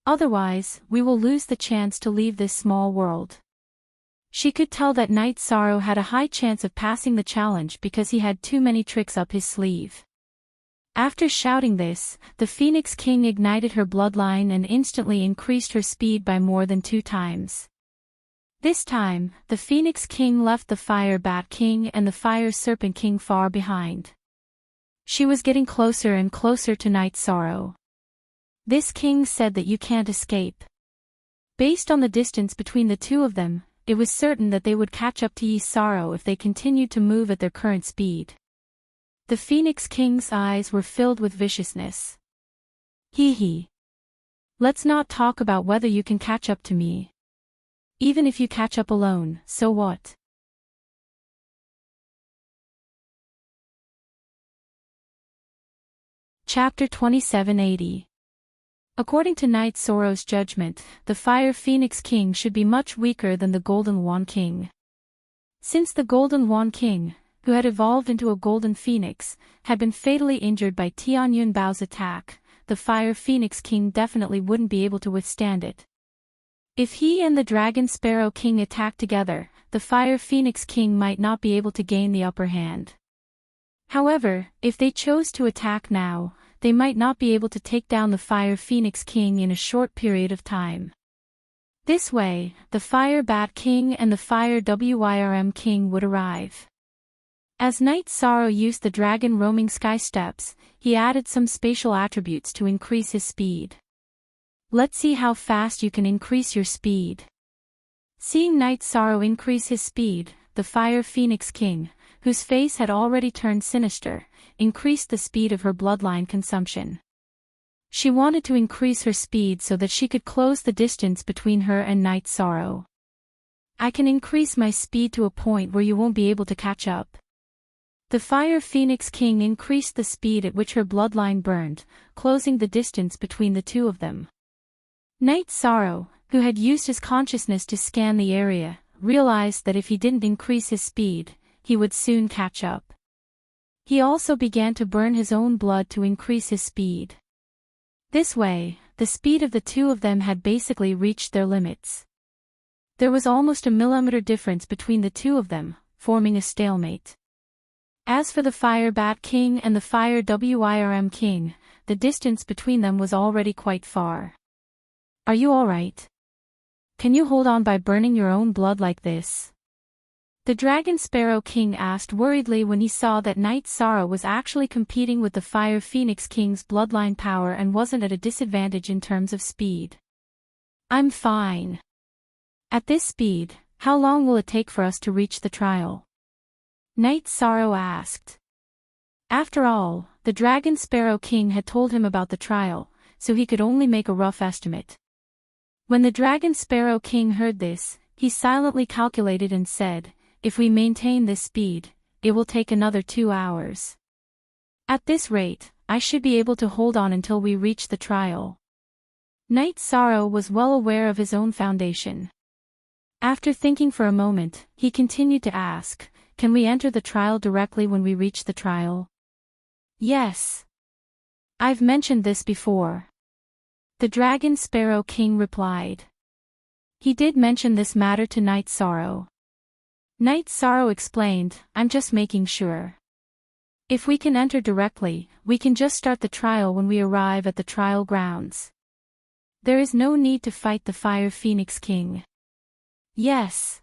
Otherwise, we will lose the chance to leave this small world." She could tell that Night Sorrow had a high chance of passing the challenge because he had too many tricks up his sleeve. After shouting this, the Phoenix King ignited her bloodline and instantly increased her speed by more than 2 times. This time, the Phoenix King left the Fire Bat King and the Fire Serpent King far behind. She was getting closer and closer to Night Sorrow. This king said that you can't escape. Based on the distance between the two of them, it was certain that they would catch up to Yi Sorrow if they continued to move at their current speed. The Phoenix King's eyes were filled with viciousness. Hee hee. Let's not talk about whether you can catch up to me. Even if you catch up alone, so what? Chapter 2780. According to Night Sorrow's judgment, the Fire Phoenix King should be much weaker than the Golden Wand King. Since the Golden Wand King, who had evolved into a Golden Phoenix, had been fatally injured by Tianyun Bao's attack, the Fire Phoenix King definitely wouldn't be able to withstand it. If he and the Dragon Sparrow King attacked together, the Fire Phoenix King might not be able to gain the upper hand. However, if they chose to attack now, they might not be able to take down the Fire Phoenix King in a short period of time. This way, the Fire Bat King and the Fire Wyrm King would arrive. As Night Sorrow used the Dragon Roaming Sky Steps, he added some spatial attributes to increase his speed. Let's see how fast you can increase your speed. Seeing Night Sorrow increase his speed, the Fire Phoenix King, whose face had already turned sinister, increased the speed of her bloodline consumption. She wanted to increase her speed so that she could close the distance between her and Night Sorrow. I can increase my speed to a point where you won't be able to catch up. The Fire Phoenix King increased the speed at which her bloodline burned, closing the distance between the two of them. Night Sorrow, who had used his consciousness to scan the area, realized that if he didn't increase his speed, he would soon catch up. He also began to burn his own blood to increase his speed. This way, the speed of the two of them had basically reached their limits. There was almost a millimeter difference between the two of them, forming a stalemate. As for the Fire Bat King and the Fire Wyrm King, the distance between them was already quite far. Are you alright? Can you hold on by burning your own blood like this? The Dragon Sparrow King asked worriedly when he saw that Night Sorrow was actually competing with the Fire Phoenix King's bloodline power and wasn't at a disadvantage in terms of speed. I'm fine. At this speed, how long will it take for us to reach the trial? Night Sorrow asked. After all, the Dragon Sparrow King had told him about the trial, so he could only make a rough estimate. When the Dragon Sparrow King heard this, he silently calculated and said, "If we maintain this speed, it will take another 2 hours. At this rate, I should be able to hold on until we reach the trial." Night Sorrow was well aware of his own foundation. After thinking for a moment, he continued to ask, "Can we enter the trial directly when we reach the trial?" "Yes. I've mentioned this before." The Dragon Sparrow King replied. He did mention this matter to Night Sorrow. Night Sorrow explained, "I'm just making sure. If we can enter directly, we can just start the trial when we arrive at the trial grounds. There is no need to fight the Fire Phoenix King." "Yes.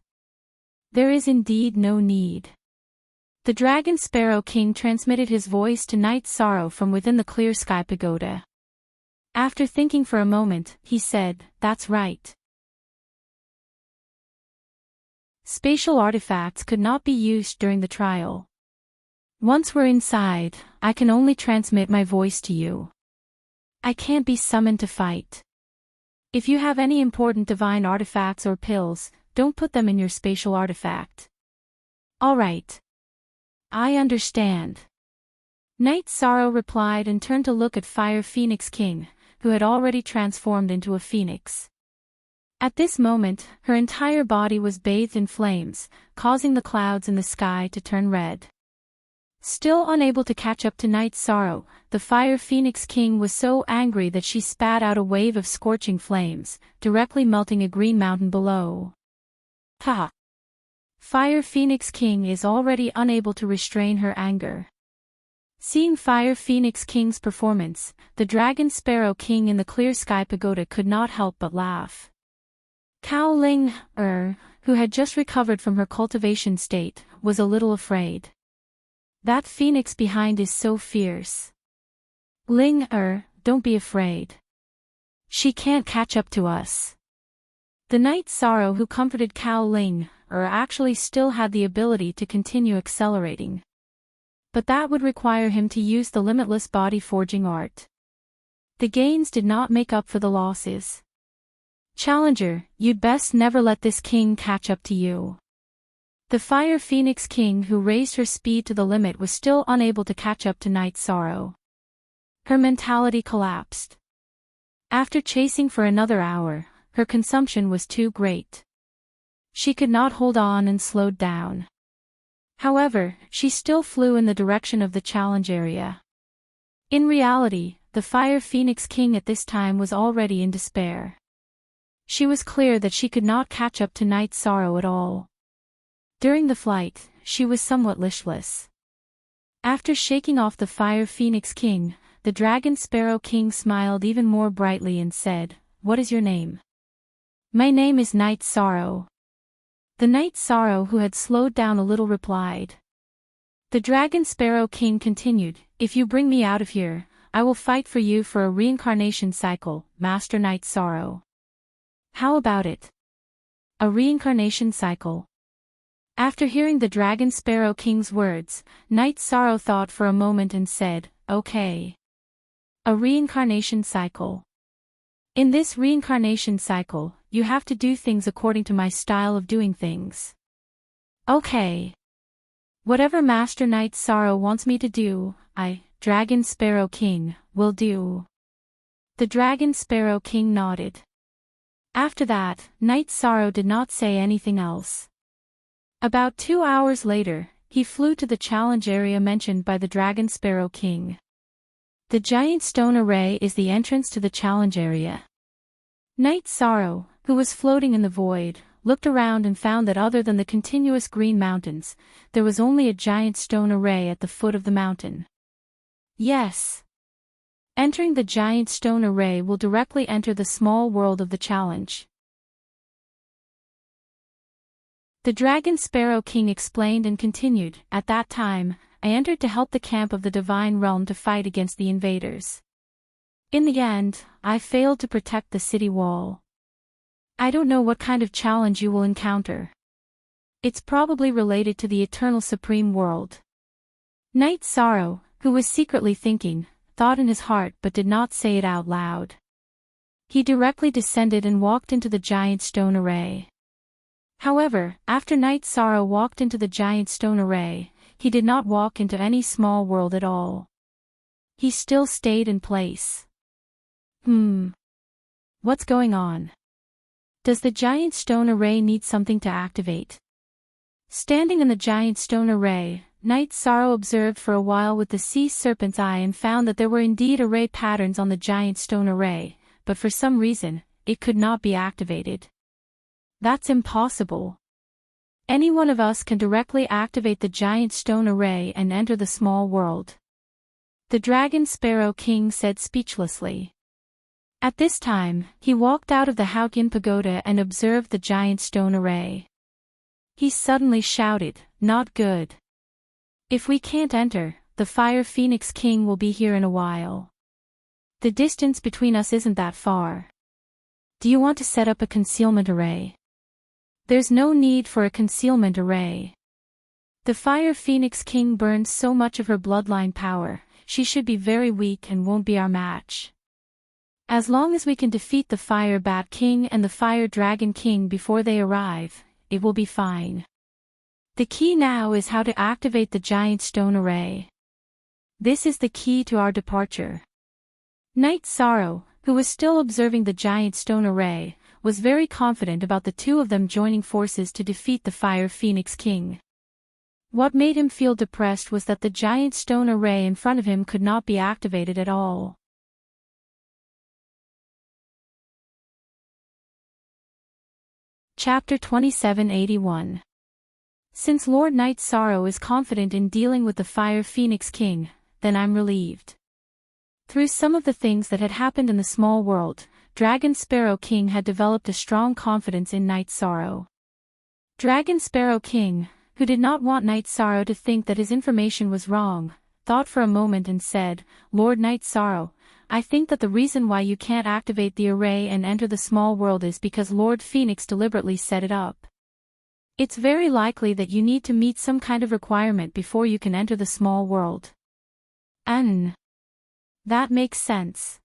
There is indeed no need." The Dragon Sparrow King transmitted his voice to Night Sorrow from within the clear sky pagoda. After thinking for a moment, he said, "That's right." Spatial artifacts could not be used during the trial. Once we're inside, I can only transmit my voice to you. I can't be summoned to fight. If you have any important divine artifacts or pills, don't put them in your spatial artifact. Alright. I understand. Night Sorrow replied and turned to look at Fire Phoenix King, who had already transformed into a phoenix. At this moment, her entire body was bathed in flames, causing the clouds in the sky to turn red. Still unable to catch up to Night Sorrow, the Fire Phoenix King was so angry that she spat out a wave of scorching flames, directly melting a green mountain below. Ha! Fire Phoenix King is already unable to restrain her anger. Seeing Fire Phoenix King's performance, the Dragon Sparrow King in the Clear Sky Pagoda could not help but laugh. Cao Ling, who had just recovered from her cultivation state, was a little afraid. That phoenix behind is so fierce. Ling, don't be afraid. She can't catch up to us. The Night Sorrow who comforted Cao Ling, actually still had the ability to continue accelerating. But that would require him to use the limitless body forging art. The gains did not make up for the losses. Challenger, you'd best never let this king catch up to you. The Fire Phoenix King who raised her speed to the limit was still unable to catch up to Night Sorrow. Her mentality collapsed. After chasing for another hour, her consumption was too great. She could not hold on and slowed down. However, she still flew in the direction of the challenge area. In reality, the Fire Phoenix King at this time was already in despair. She was clear that she could not catch up to Night Sorrow at all. During the flight, she was somewhat listless. After shaking off the Fire Phoenix King, the Dragon Sparrow King smiled even more brightly and said, "What is your name?" "My name is Night Sorrow." The Night Sorrow who had slowed down a little replied. The Dragon Sparrow King continued, "If you bring me out of here, I will fight for you for a reincarnation cycle, Master Night Sorrow." "How about it? A reincarnation cycle?" After hearing the Dragon Sparrow King's words, Night Sorrow thought for a moment and said, "Okay. A reincarnation cycle. In this reincarnation cycle, you have to do things according to my style of doing things." "Okay. Whatever Master Night Sorrow wants me to do, I, Dragon Sparrow King, will do." The Dragon Sparrow King nodded. After that, Night Sorrow did not say anything else. About 2 hours later, he flew to the challenge area mentioned by the Dragon Sparrow King. The giant stone array is the entrance to the challenge area. Night Sorrow, who was floating in the void, looked around and found that other than the continuous green mountains, there was only a giant stone array at the foot of the mountain. Yes. Entering the giant stone array will directly enter the small world of the challenge. The Dragon Sparrow King explained and continued, "At that time, I entered to help the camp of the Divine Realm to fight against the invaders. In the end, I failed to protect the city wall. I don't know what kind of challenge you will encounter. It's probably related to the Eternal Supreme World." Night Sorrow, who was secretly thinking, thought in his heart but did not say it out loud. He directly descended and walked into the giant stone array. However, after Night Sorrow walked into the giant stone array, he did not walk into any small world at all. He still stayed in place. What's going on? Does the giant stone array need something to activate? Standing in the giant stone array, Night Sorrow observed for a while with the sea serpent's eye and found that there were indeed array patterns on the giant stone array, but for some reason, it could not be activated. That's impossible. Any one of us can directly activate the giant stone array and enter the small world. The Dragon Sparrow King said speechlessly. At this time, he walked out of the Haotian Pagoda and observed the giant stone array. He suddenly shouted, "Not good. If we can't enter, the Fire Phoenix King will be here in a while. The distance between us isn't that far. Do you want to set up a concealment array?" "There's no need for a concealment array. The Fire Phoenix King burned so much of her bloodline power, she should be very weak and won't be our match. As long as we can defeat the Fire Bat King and the Fire Dragon King before they arrive, it will be fine. The key now is how to activate the giant stone array. This is the key to our departure." Night Sorrow, who was still observing the giant stone array, was very confident about the two of them joining forces to defeat the Fire Phoenix King. What made him feel depressed was that the giant stone array in front of him could not be activated at all. Chapter 2781. Since Lord Night Sorrow is confident in dealing with the Fire Phoenix King, then I'm relieved. Through some of the things that had happened in the small world, Dragon Sparrow King had developed a strong confidence in Night Sorrow. Dragon Sparrow King, who did not want Night Sorrow to think that his information was wrong, thought for a moment and said, "Lord Night Sorrow, I think that the reason why you can't activate the array and enter the small world is because Lord Phoenix deliberately set it up. It's very likely that you need to meet some kind of requirement before you can enter the small world." That makes sense.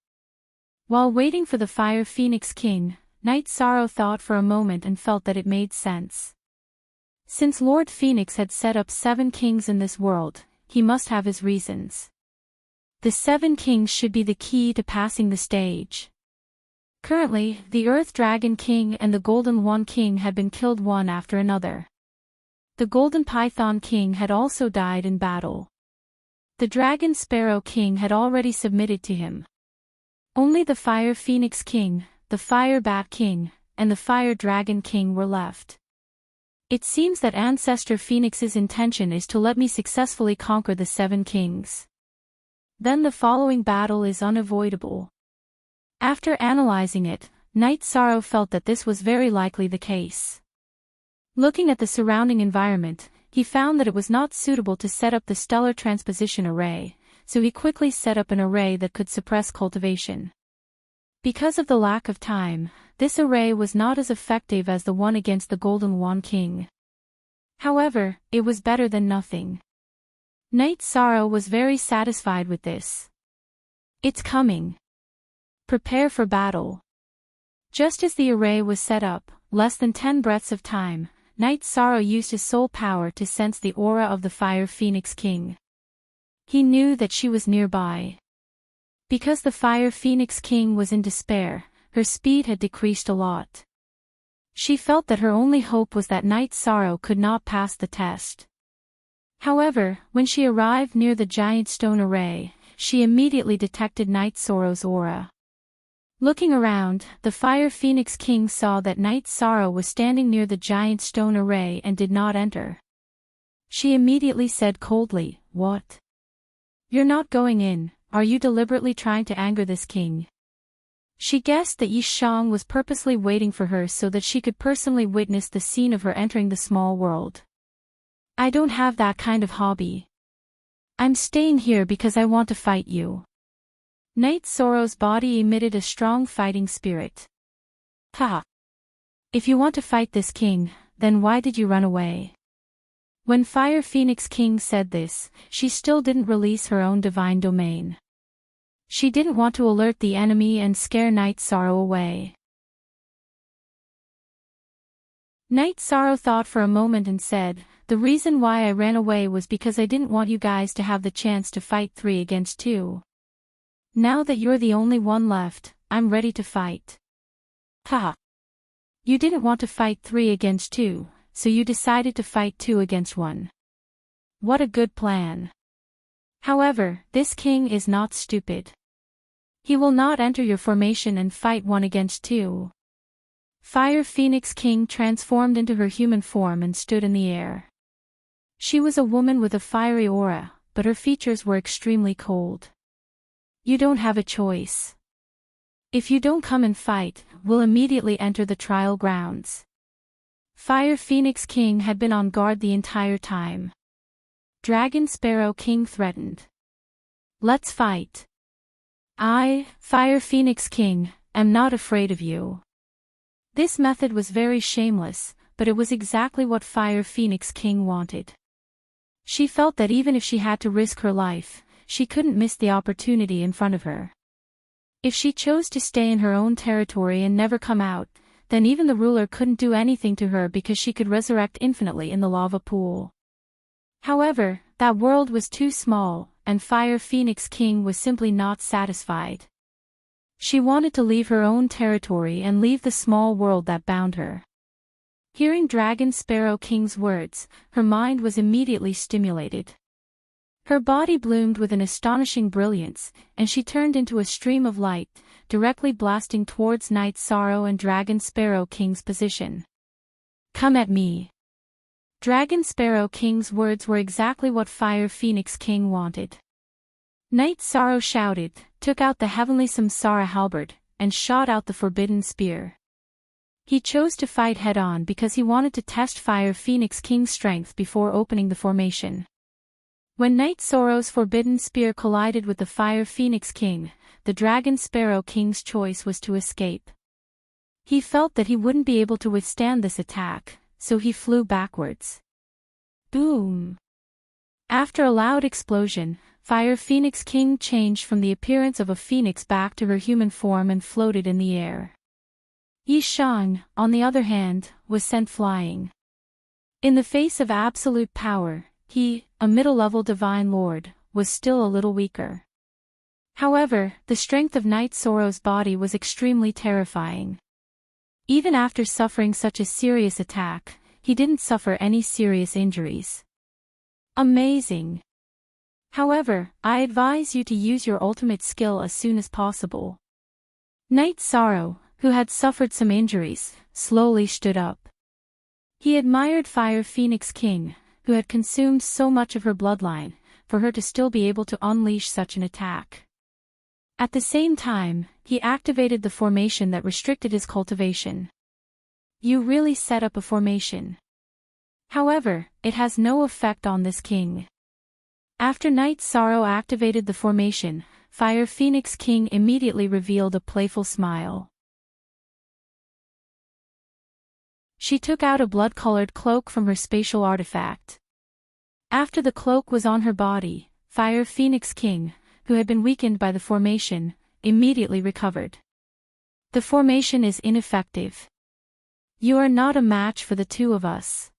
While waiting for the Fire Phoenix King, Night Sorrow thought for a moment and felt that it made sense. Since Lord Phoenix had set up 7 kings in this world, he must have his reasons. The 7 kings should be the key to passing the stage. Currently, the Earth Dragon King and the Golden One King had been killed one after another. The Golden Python King had also died in battle. The Dragon Sparrow King had already submitted to him. Only the Fire Phoenix King, the Fire Bat King, and the Fire Dragon King were left. It seems that Ancestor Phoenix's intention is to let me successfully conquer the 7 kings. Then the following battle is unavoidable. After analyzing it, Night Sorrow felt that this was very likely the case. Looking at the surrounding environment, he found that it was not suitable to set up the stellar transposition array, so he quickly set up an array that could suppress cultivation. Because of the lack of time, this array was not as effective as the one against the Golden One King. However, it was better than nothing. Night Sorrow was very satisfied with this. It's coming. Prepare for battle. Just as the array was set up, less than 10 breaths of time, Night Sorrow used his soul power to sense the aura of the Fire Phoenix King. He knew that she was nearby. Because the Fire Phoenix King was in despair, her speed had decreased a lot. She felt that her only hope was that Night Sorrow could not pass the test. However, when she arrived near the giant stone array, she immediately detected Night Sorrow's aura. Looking around, the Fire Phoenix King saw that Night Sorrow was standing near the giant stone array and did not enter. She immediately said coldly, "What? You're not going in, are you deliberately trying to anger this king?" She guessed that Yi Shang was purposely waiting for her so that she could personally witness the scene of her entering the small world. "I don't have that kind of hobby. I'm staying here because I want to fight you." Night Sorrow's body emitted a strong fighting spirit. "Ha! If you want to fight this king, then why did you run away?" When Fire Phoenix King said this, she still didn't release her own divine domain. She didn't want to alert the enemy and scare Night Sorrow away. Night Sorrow thought for a moment and said, "The reason why I ran away was because I didn't want you guys to have the chance to fight 3 against 2. Now that you're the only one left, I'm ready to fight." "Ha! You didn't want to fight 3 against 2, so you decided to fight 2 against 1. What a good plan. However, this king is not stupid. He will not enter your formation and fight 1 against 2. Fire Phoenix King transformed into her human form and stood in the air. She was a woman with a fiery aura, but her features were extremely cold. "You don't have a choice. If you don't come and fight, we'll immediately enter the trial grounds." Fire Phoenix King had been on guard the entire time. Dragon Sparrow King threatened. "Let's fight. I, Fire Phoenix King, am not afraid of you." This method was very shameless, but it was exactly what Fire Phoenix King wanted. She felt that even if she had to risk her life, she couldn't miss the opportunity in front of her. If she chose to stay in her own territory and never come out, then even the ruler couldn't do anything to her because she could resurrect infinitely in the lava pool. However, that world was too small, and Fire Phoenix King was simply not satisfied. She wanted to leave her own territory and leave the small world that bound her. Hearing Dragon Sparrow King's words, her mind was immediately stimulated. Her body bloomed with an astonishing brilliance, and she turned into a stream of light, directly blasting towards Night Sorrow and Dragon Sparrow King's position. "Come at me." Dragon Sparrow King's words were exactly what Fire Phoenix King wanted. Night Sorrow shouted, took out the heavenly Samsara halberd, and shot out the forbidden spear. He chose to fight head-on because he wanted to test Fire Phoenix King's strength before opening the formation. When Night Sorrow's forbidden spear collided with the Fire Phoenix King, the Dragon Sparrow King's choice was to escape. He felt that he wouldn't be able to withstand this attack, so he flew backwards. Boom! After a loud explosion, Fire Phoenix King changed from the appearance of a phoenix back to her human form and floated in the air. Yi Shang, on the other hand, was sent flying. In the face of absolute power, he, a middle-level divine lord, was still a little weaker. However, the strength of Night Sorrow's body was extremely terrifying. Even after suffering such a serious attack, he didn't suffer any serious injuries. Amazing! However, I advise you to use your ultimate skill as soon as possible. Night Sorrow, who had suffered some injuries, slowly stood up. He admired Fire Phoenix King, who had consumed so much of her bloodline, for her to still be able to unleash such an attack. At the same time, he activated the formation that restricted his cultivation. You really set up a formation. However, it has no effect on this king. After Night Sorrow activated the formation, Fire Phoenix King immediately revealed a playful smile. She took out a blood-colored cloak from her spatial artifact. After the cloak was on her body, Fire Phoenix King, who had been weakened by the formation, immediately recovered. The formation is ineffective. You are not a match for the two of us.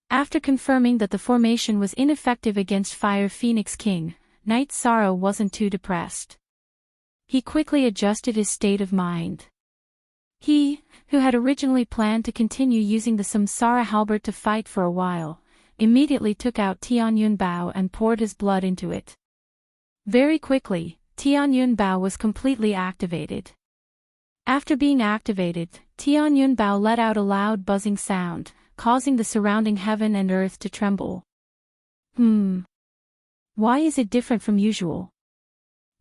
After confirming that the formation was ineffective against Fire Phoenix King, Night Sorrow wasn't too depressed. He quickly adjusted his state of mind. He, who had originally planned to continue using the Samsara halberd to fight for a while, immediately took out Tianyun Bao and poured his blood into it. Very quickly, Tianyun Bao was completely activated. After being activated, Tianyun Bao let out a loud buzzing sound, causing the surrounding heaven and earth to tremble. Why is it different from usual?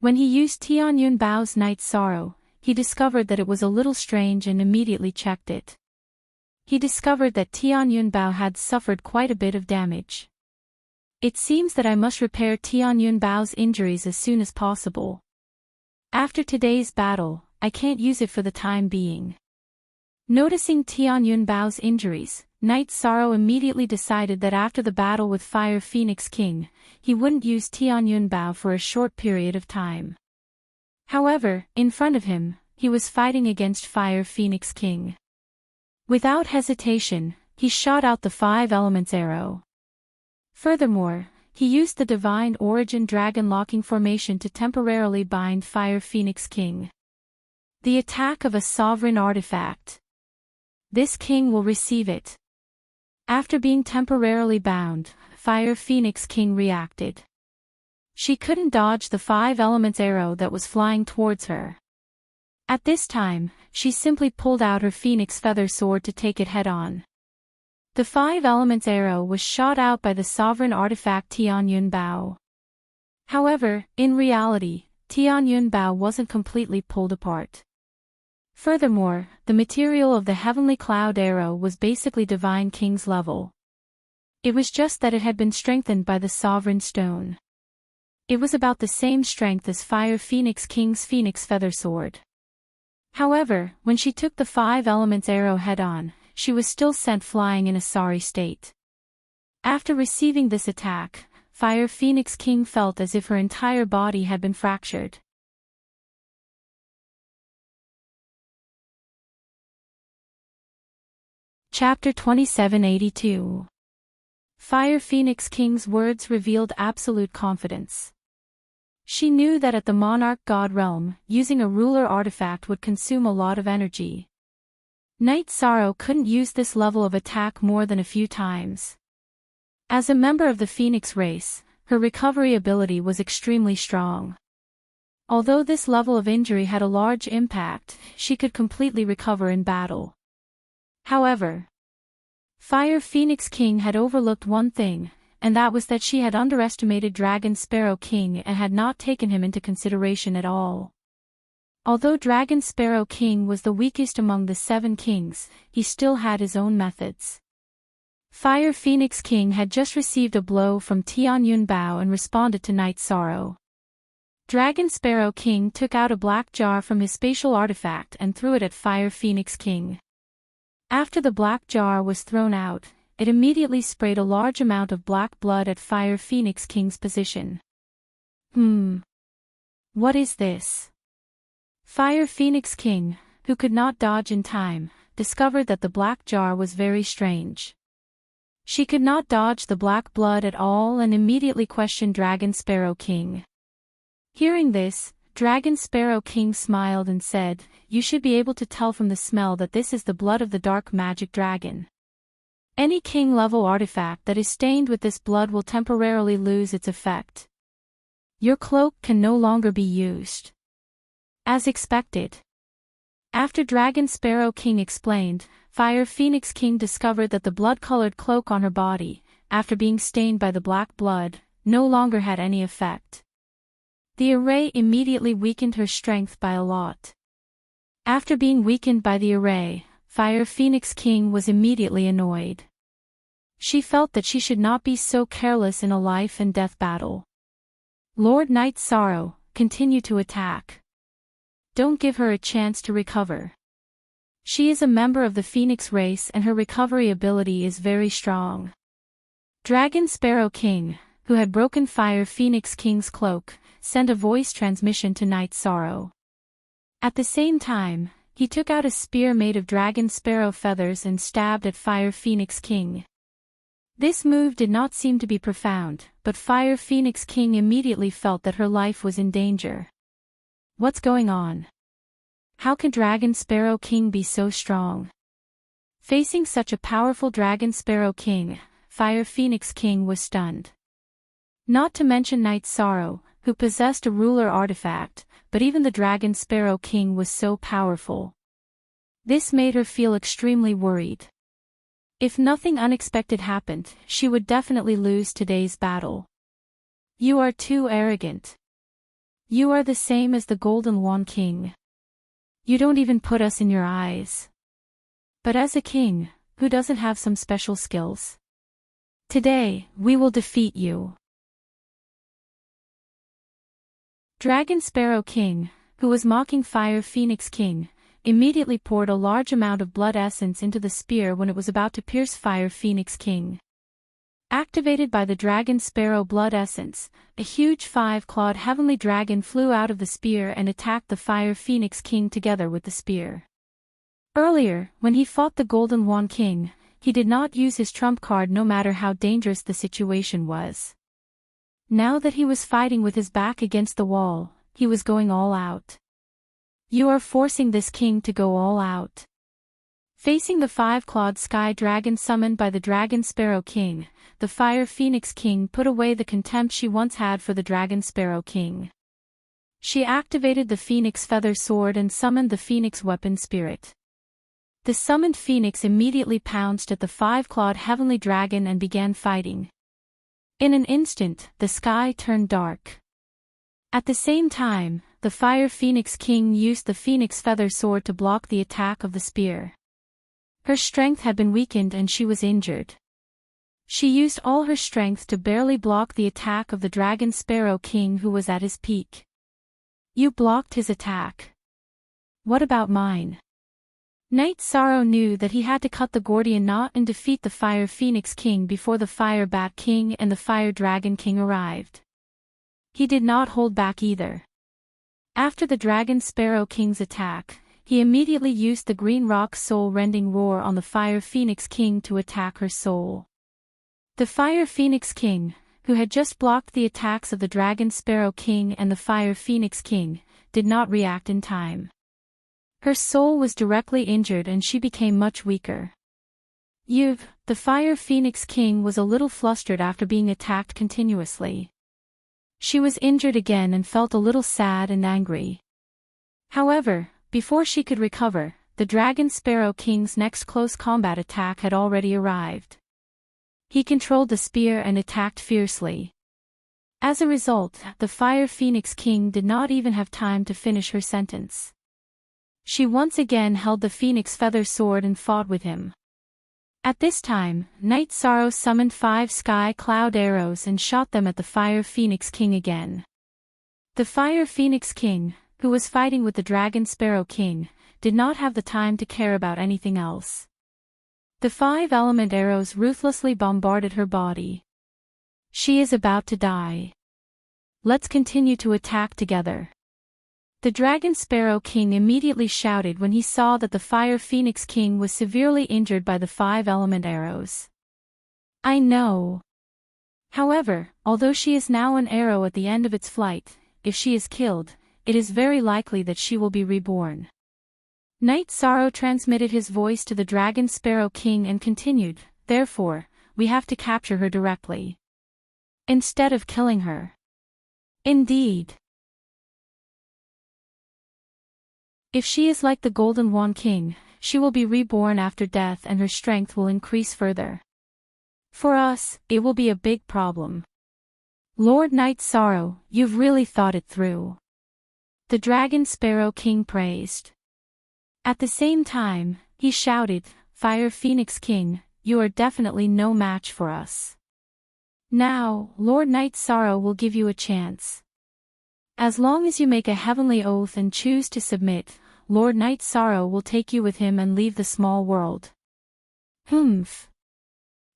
When he used Tianyun Bao's Night Sorrow, he discovered that it was a little strange and immediately checked it. He discovered that Tianyun Bao had suffered quite a bit of damage. It seems that I must repair Tianyun Bao's injuries as soon as possible. After today's battle, I can't use it for the time being. Noticing Tianyun Bao's injuries, Night Sorrow immediately decided that after the battle with Fire Phoenix King, he wouldn't use Tianyun Bao for a short period of time. However, in front of him, he was fighting against Fire Phoenix King. Without hesitation, he shot out the 5 elements arrow. Furthermore, he used the Divine Origin Dragon Locking Formation to temporarily bind Fire Phoenix King. The attack of a sovereign artifact. This king will receive it. After being temporarily bound, Fire Phoenix King reacted. She couldn't dodge the 5 elements arrow that was flying towards her. At this time, she simply pulled out her phoenix feather sword to take it head-on. The 5 elements arrow was shot out by the sovereign artifact Tianyun Bao. However, in reality, Tianyun Bao wasn't completely pulled apart. Furthermore, the material of the heavenly cloud arrow was basically Divine King's level. It was just that it had been strengthened by the sovereign stone. It was about the same strength as Fire Phoenix King's phoenix feather sword. However, when she took the 5 elements arrow head-on, she was still sent flying in a sorry state. After receiving this attack, Fire Phoenix King felt as if her entire body had been fractured. Chapter 2782. Fire Phoenix King's words revealed absolute confidence. She knew that at the Monarch God realm, using a ruler artifact would consume a lot of energy. Night Sorrow couldn't use this level of attack more than a few times. As a member of the Phoenix race, her recovery ability was extremely strong. Although this level of injury had a large impact, she could completely recover in battle. However, Fire Phoenix King had overlooked one thing, and that was that she had underestimated Dragon Sparrow King and had not taken him into consideration at all. Although Dragon Sparrow King was the weakest among the 7 kings, he still had his own methods. Fire Phoenix King had just received a blow from Tianyun Bao and responded to Night Sorrow. Dragon Sparrow King took out a black jar from his spatial artifact and threw it at Fire Phoenix King. After the black jar was thrown out, it immediately sprayed a large amount of black blood at Fire Phoenix King's position. What is this? Fire Phoenix King, who could not dodge in time, discovered that the black jar was very strange. She could not dodge the black blood at all and immediately questioned Dragon Sparrow King. Hearing this, Dragon Sparrow King smiled and said, "You should be able to tell from the smell that this is the blood of the dark magic dragon. Any king-level artifact that is stained with this blood will temporarily lose its effect. Your cloak can no longer be used." As expected. After Dragon Sparrow King explained, Fire Phoenix King discovered that the blood-colored cloak on her body, after being stained by the black blood, no longer had any effect. The array immediately weakened her strength by a lot. After being weakened by the array, Fire Phoenix King was immediately annoyed. She felt that she should not be so careless in a life and death battle. Lord Night Sorrow, continue to attack. Don't give her a chance to recover. She is a member of the Phoenix race and her recovery ability is very strong. Dragon Sparrow King, who had broken Fire Phoenix King's cloak, sent a voice transmission to Night Sorrow. At the same time, he took out a spear made of dragon sparrow feathers and stabbed at Fire Phoenix King. This move did not seem to be profound, but Fire Phoenix King immediately felt that her life was in danger. What's going on? How can Dragon Sparrow King be so strong? Facing such a powerful Dragon Sparrow King, Fire Phoenix King was stunned. Not to mention Night Sorrow, who possessed a ruler artifact, but even the Dragon Sparrow King was so powerful. This made her feel extremely worried. If nothing unexpected happened, she would definitely lose today's battle. You are too arrogant. You are the same as the Golden Wand King. You don't even put us in your eyes. But as a king, who doesn't have some special skills? Today, we will defeat you. Dragon Sparrow King, who was mocking Fire Phoenix King, immediately poured a large amount of blood essence into the spear when it was about to pierce Fire Phoenix King. Activated by the Dragon Sparrow blood essence, a huge 5-clawed heavenly dragon flew out of the spear and attacked the Fire Phoenix King together with the spear. Earlier, when he fought the Golden Wand King, he did not use his trump card no matter how dangerous the situation was. Now that he was fighting with his back against the wall, he was going all out. You are forcing this king to go all out. Facing the 5-clawed sky dragon summoned by the Dragon Sparrow King, the Fire Phoenix King put away the contempt she once had for the Dragon Sparrow King. She activated the Phoenix Feather Sword and summoned the Phoenix Weapon Spirit. The summoned Phoenix immediately pounced at the 5-clawed heavenly dragon and began fighting. In an instant, the sky turned dark. At the same time, the Fire Phoenix King used the Phoenix Feather Sword to block the attack of the spear. Her strength had been weakened and she was injured. She used all her strength to barely block the attack of the Dragon Sparrow King who was at his peak. You blocked his attack. What about mine? Night Sorrow knew that he had to cut the Gordian knot and defeat the Fire Phoenix King before the Fire Bat King and the Fire Dragon King arrived. He did not hold back either. After the Dragon Sparrow King's attack, he immediately used the Green Rock soul-rending roar on the Fire Phoenix King to attack her soul. The Fire Phoenix King, who had just blocked the attacks of the Dragon Sparrow King and the Fire Phoenix King, did not react in time. Her soul was directly injured and she became much weaker. The Fire Phoenix King was a little flustered after being attacked continuously. She was injured again and felt a little sad and angry. However, before she could recover, the Dragon Sparrow King's next close combat attack had already arrived. He controlled the spear and attacked fiercely. As a result, the Fire Phoenix King did not even have time to finish her sentence. She once again held the Phoenix Feather Sword and fought with him. At this time, Night Sorrow summoned 5 sky cloud arrows and shot them at the Fire Phoenix King again. The Fire Phoenix King, who was fighting with the Dragon Sparrow King, did not have the time to care about anything else. The 5 element arrows ruthlessly bombarded her body. She is about to die. Let's continue to attack together. The Dragon Sparrow King immediately shouted when he saw that the Fire Phoenix King was severely injured by the 5 element arrows. I know. However, although she is now an arrow at the end of its flight, if she is killed, it is very likely that she will be reborn. Night Sorrow transmitted his voice to the Dragon Sparrow King and continued, therefore, we have to capture her directly, instead of killing her. Indeed. If she is like the Golden Wand King, she will be reborn after death and her strength will increase further. For us, it will be a big problem. Lord Night Sorrow, you've really thought it through. The Dragon Sparrow King praised. At the same time, he shouted, Fire Phoenix King, you are definitely no match for us. Now, Lord Night Sorrow will give you a chance. As long as you make a heavenly oath and choose to submit, Lord Night Sorrow will take you with him and leave the small world. Humph.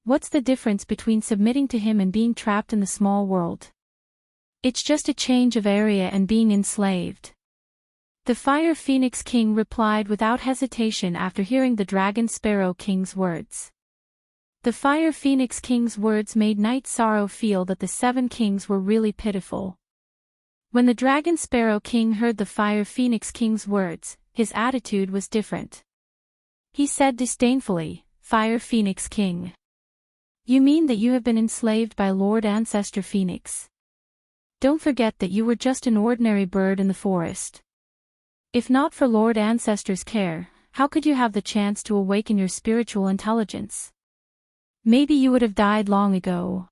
What's the difference between submitting to him and being trapped in the small world? It's just a change of area and being enslaved. The Fire Phoenix King replied without hesitation after hearing the Dragon Sparrow King's words. The Fire Phoenix King's words made Night Sorrow feel that the 7 kings were really pitiful. When the Dragon Sparrow King heard the Fire Phoenix King's words, his attitude was different. He said disdainfully, Fire Phoenix King. You mean that you have been enslaved by Lord Ancestor Phoenix? Don't forget that you were just an ordinary bird in the forest. If not for Lord Ancestor's care, how could you have the chance to awaken your spiritual intelligence? Maybe you would have died long ago.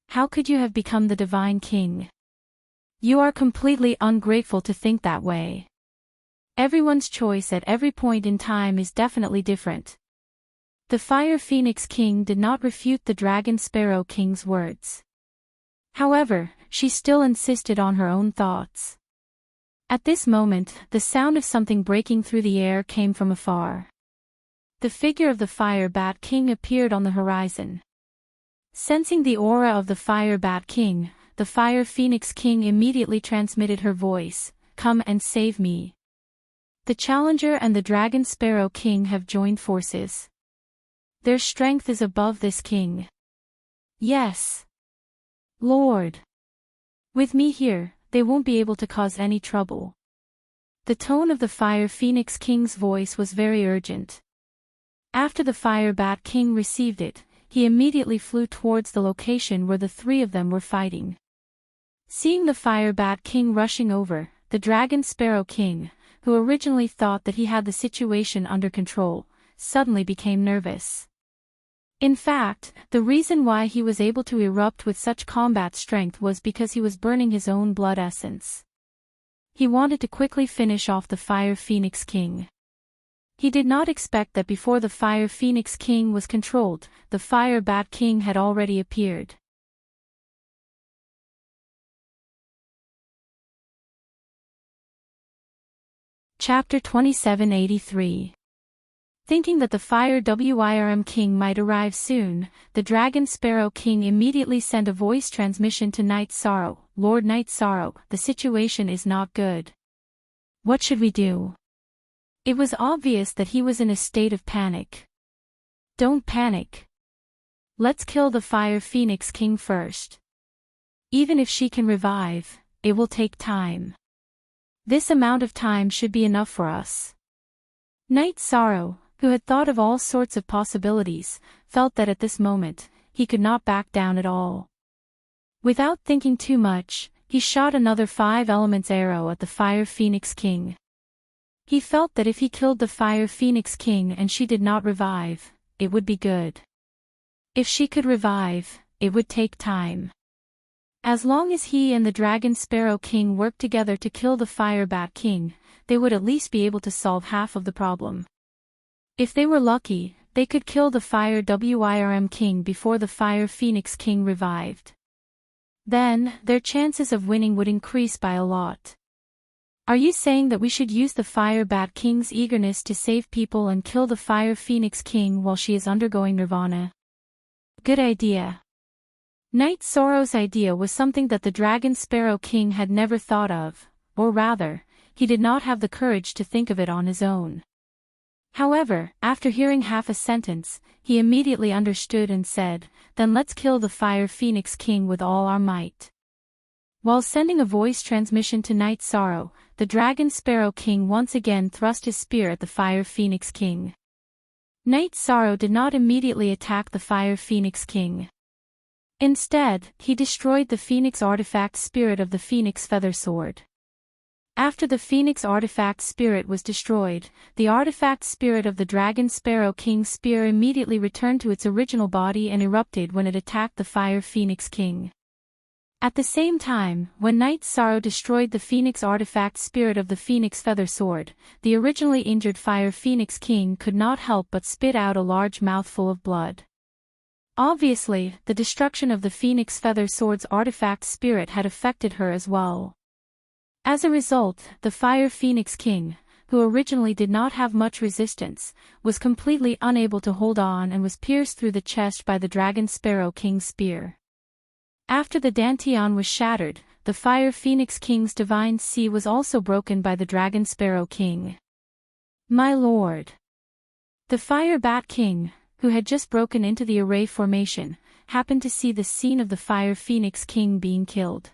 How could you have become the Divine King? You are completely ungrateful to think that way. Everyone's choice at every point in time is definitely different. The Fire Phoenix King did not refute the Dragon Sparrow King's words. However, she still insisted on her own thoughts. At this moment, the sound of something breaking through the air came from afar. The figure of the Fire Bat King appeared on the horizon. Sensing the aura of the Fire Bat King, the Fire Phoenix King immediately transmitted her voice, Come and save me. The Challenger and the Dragon Sparrow King have joined forces. Their strength is above this king. Yes. Lord. With me here, they won't be able to cause any trouble. The tone of the Fire Phoenix King's voice was very urgent. After the Fire Bat King received it, he immediately flew towards the location where the 3 of them were fighting. Seeing the Fire Bat King rushing over, the Dragon Sparrow King, who originally thought that he had the situation under control, suddenly became nervous. In fact, the reason why he was able to erupt with such combat strength was because he was burning his own blood essence. He wanted to quickly finish off the Fire Phoenix King. He did not expect that before the Fire Phoenix King was controlled, the Fire Bat King had already appeared. Chapter 2783. Thinking that the Fire Wyrm King might arrive soon, the Dragon Sparrow King immediately sent a voice transmission to Night Sorrow. Lord Night Sorrow, the situation is not good. What should we do? It was obvious that he was in a state of panic. Don't panic. Let's kill the Fire Phoenix King first. Even if she can revive, it will take time. This amount of time should be enough for us. Knight Sorrow, who had thought of all sorts of possibilities, felt that at this moment, he could not back down at all. Without thinking too much, he shot another 5 elements arrow at the Fire Phoenix King. He felt that if he killed the Fire Phoenix King and she did not revive, it would be good. If she could revive, it would take time. As long as he and the Dragon Sparrow King worked together to kill the Fire Bat King, they would at least be able to solve half of the problem. If they were lucky, they could kill the Fire Wyrm King before the Fire Phoenix King revived. Then, their chances of winning would increase by a lot. Are you saying that we should use the Fire Bat King's eagerness to save people and kill the Fire Phoenix King while she is undergoing nirvana? Good idea. Knight Sorrow's idea was something that the Dragon Sparrow King had never thought of, or rather, he did not have the courage to think of it on his own. However, after hearing half a sentence, he immediately understood and said, "Then let's kill the Fire Phoenix King with all our might." While sending a voice transmission to Knight Sorrow, the Dragon Sparrow King once again thrust his spear at the Fire Phoenix King. Knight Sorrow did not immediately attack the Fire Phoenix King. Instead, he destroyed the Phoenix Artifact Spirit of the Phoenix Feather Sword. After the Phoenix Artifact Spirit was destroyed, the Artifact Spirit of the Dragon Sparrow King's spear immediately returned to its original body and erupted when it attacked the Fire Phoenix King. At the same time, when Knight Sorrow destroyed the Phoenix Artifact Spirit of the Phoenix Feather Sword, the originally injured Fire Phoenix King could not help but spit out a large mouthful of blood. Obviously, the destruction of the Phoenix Feather Sword's artifact spirit had affected her as well. As a result, the Fire Phoenix King, who originally did not have much resistance, was completely unable to hold on and was pierced through the chest by the Dragon Sparrow King's spear. After the Dantian was shattered, the Fire Phoenix King's divine sea was also broken by the Dragon Sparrow King. My lord! The Fire Bat King, who had just broken into the array formation, happened to see the scene of the Fire Phoenix King being killed.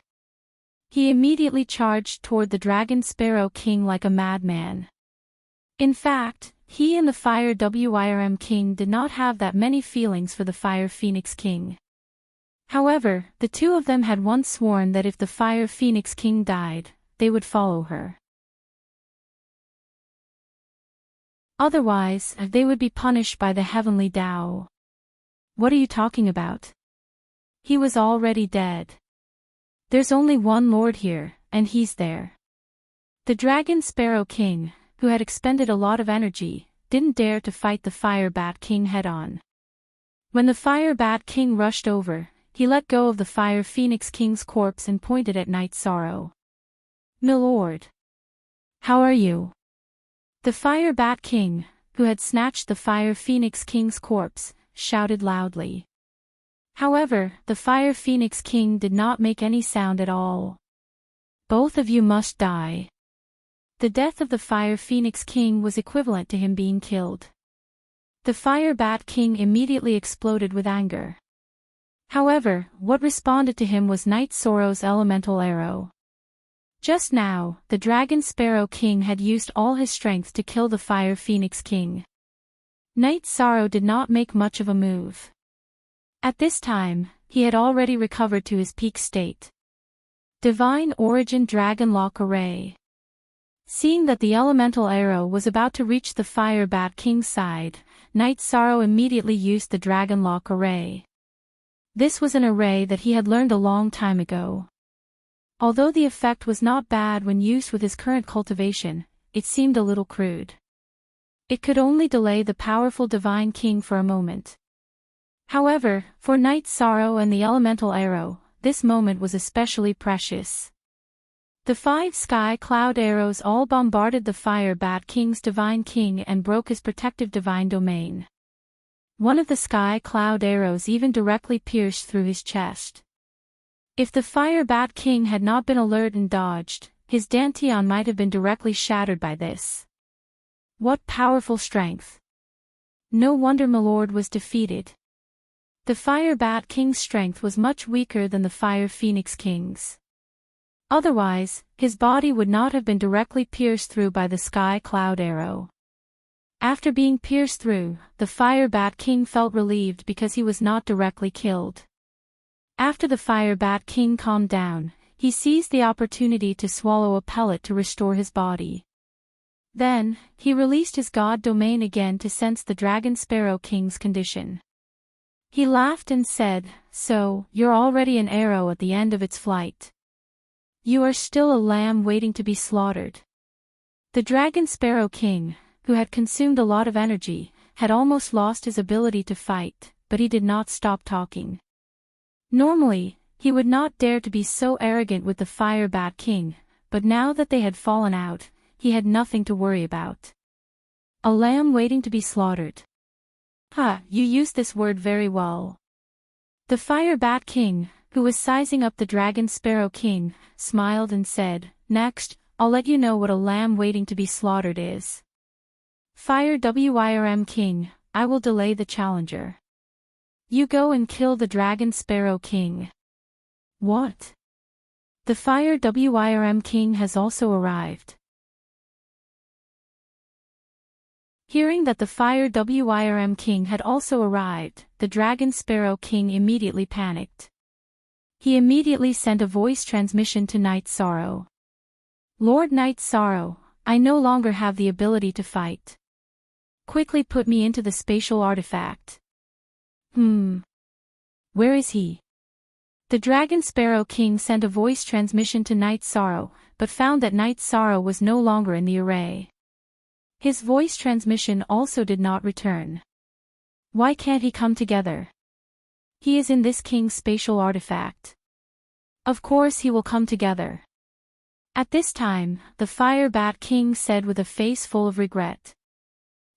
He immediately charged toward the Dragon Sparrow King like a madman. In fact, he and the Fire Wyrm King did not have that many feelings for the Fire Phoenix King. However, the two of them had once sworn that if the Fire Phoenix King died, they would follow her. Otherwise, they would be punished by the heavenly Tao. What are you talking about? He was already dead. There's only one Lord here, and he's there. The Dragon Sparrow King, who had expended a lot of energy, didn't dare to fight the Fire Bat King head-on. When the Fire Bat King rushed over, he let go of the Fire Phoenix King's corpse and pointed at Knight Sorrow. "Milord. How are you?" The Fire Bat King, who had snatched the Fire Phoenix King's corpse, shouted loudly. However, the Fire Phoenix King did not make any sound at all. "Both of you must die." The death of the Fire Phoenix King was equivalent to him being killed. The Fire Bat King immediately exploded with anger. However, what responded to him was Knight Sorrow's elemental arrow. Just now, the Dragon Sparrow King had used all his strength to kill the Fire Phoenix King. Knight Sorrow did not make much of a move. At this time, he had already recovered to his peak state. Divine Origin Dragon Lock Array. Seeing that the elemental arrow was about to reach the Fire Bat King's side, Knight Sorrow immediately used the Dragon Lock Array. This was an array that he had learned a long time ago. Although the effect was not bad when used with his current cultivation, it seemed a little crude. It could only delay the powerful Divine King for a moment. However, for Knight Sorrow and the elemental arrow, this moment was especially precious. The 5 sky cloud arrows all bombarded the Fire Bat King's Divine King and broke his protective divine domain. One of the sky cloud arrows even directly pierced through his chest. If the Fire Bat King had not been alert and dodged, his Dantian might have been directly shattered by this. What powerful strength! No wonder Milord was defeated. The Fire Bat King's strength was much weaker than the Fire Phoenix King's. Otherwise, his body would not have been directly pierced through by the sky cloud arrow. After being pierced through, the Fire Bat King felt relieved because he was not directly killed. After the Fire Bat King calmed down, he seized the opportunity to swallow a pellet to restore his body. Then, he released his god domain again to sense the Dragon Sparrow King's condition. He laughed and said, "So, you're already an arrow at the end of its flight. You are still a lamb waiting to be slaughtered." The Dragon Sparrow King, who had consumed a lot of energy, had almost lost his ability to fight, but he did not stop talking. Normally, he would not dare to be so arrogant with the Fire Bat King, but now that they had fallen out, he had nothing to worry about. A lamb waiting to be slaughtered. You used this word very well. The Fire Bat King, who was sizing up the Dragon Sparrow King, smiled and said, "Next, I'll let you know what a lamb waiting to be slaughtered is. Fire Wyrm King, I will delay the challenger. You go and kill the Dragon Sparrow King." What? The Fire Wyrm King has also arrived. Hearing that the Fire Wyrm King had also arrived, the Dragon Sparrow King immediately panicked. He immediately sent a voice transmission to Night Sorrow. "Lord Night Sorrow, I no longer have the ability to fight. Quickly put me into the spatial artifact." Where is he? The Dragon Sparrow King sent a voice transmission to Night Sorrow, but found that Night Sorrow was no longer in the array. His voice transmission also did not return. Why can't he come together? He is in this king's spatial artifact. Of course he will come together. At this time, the Fire Bat King said with a face full of regret.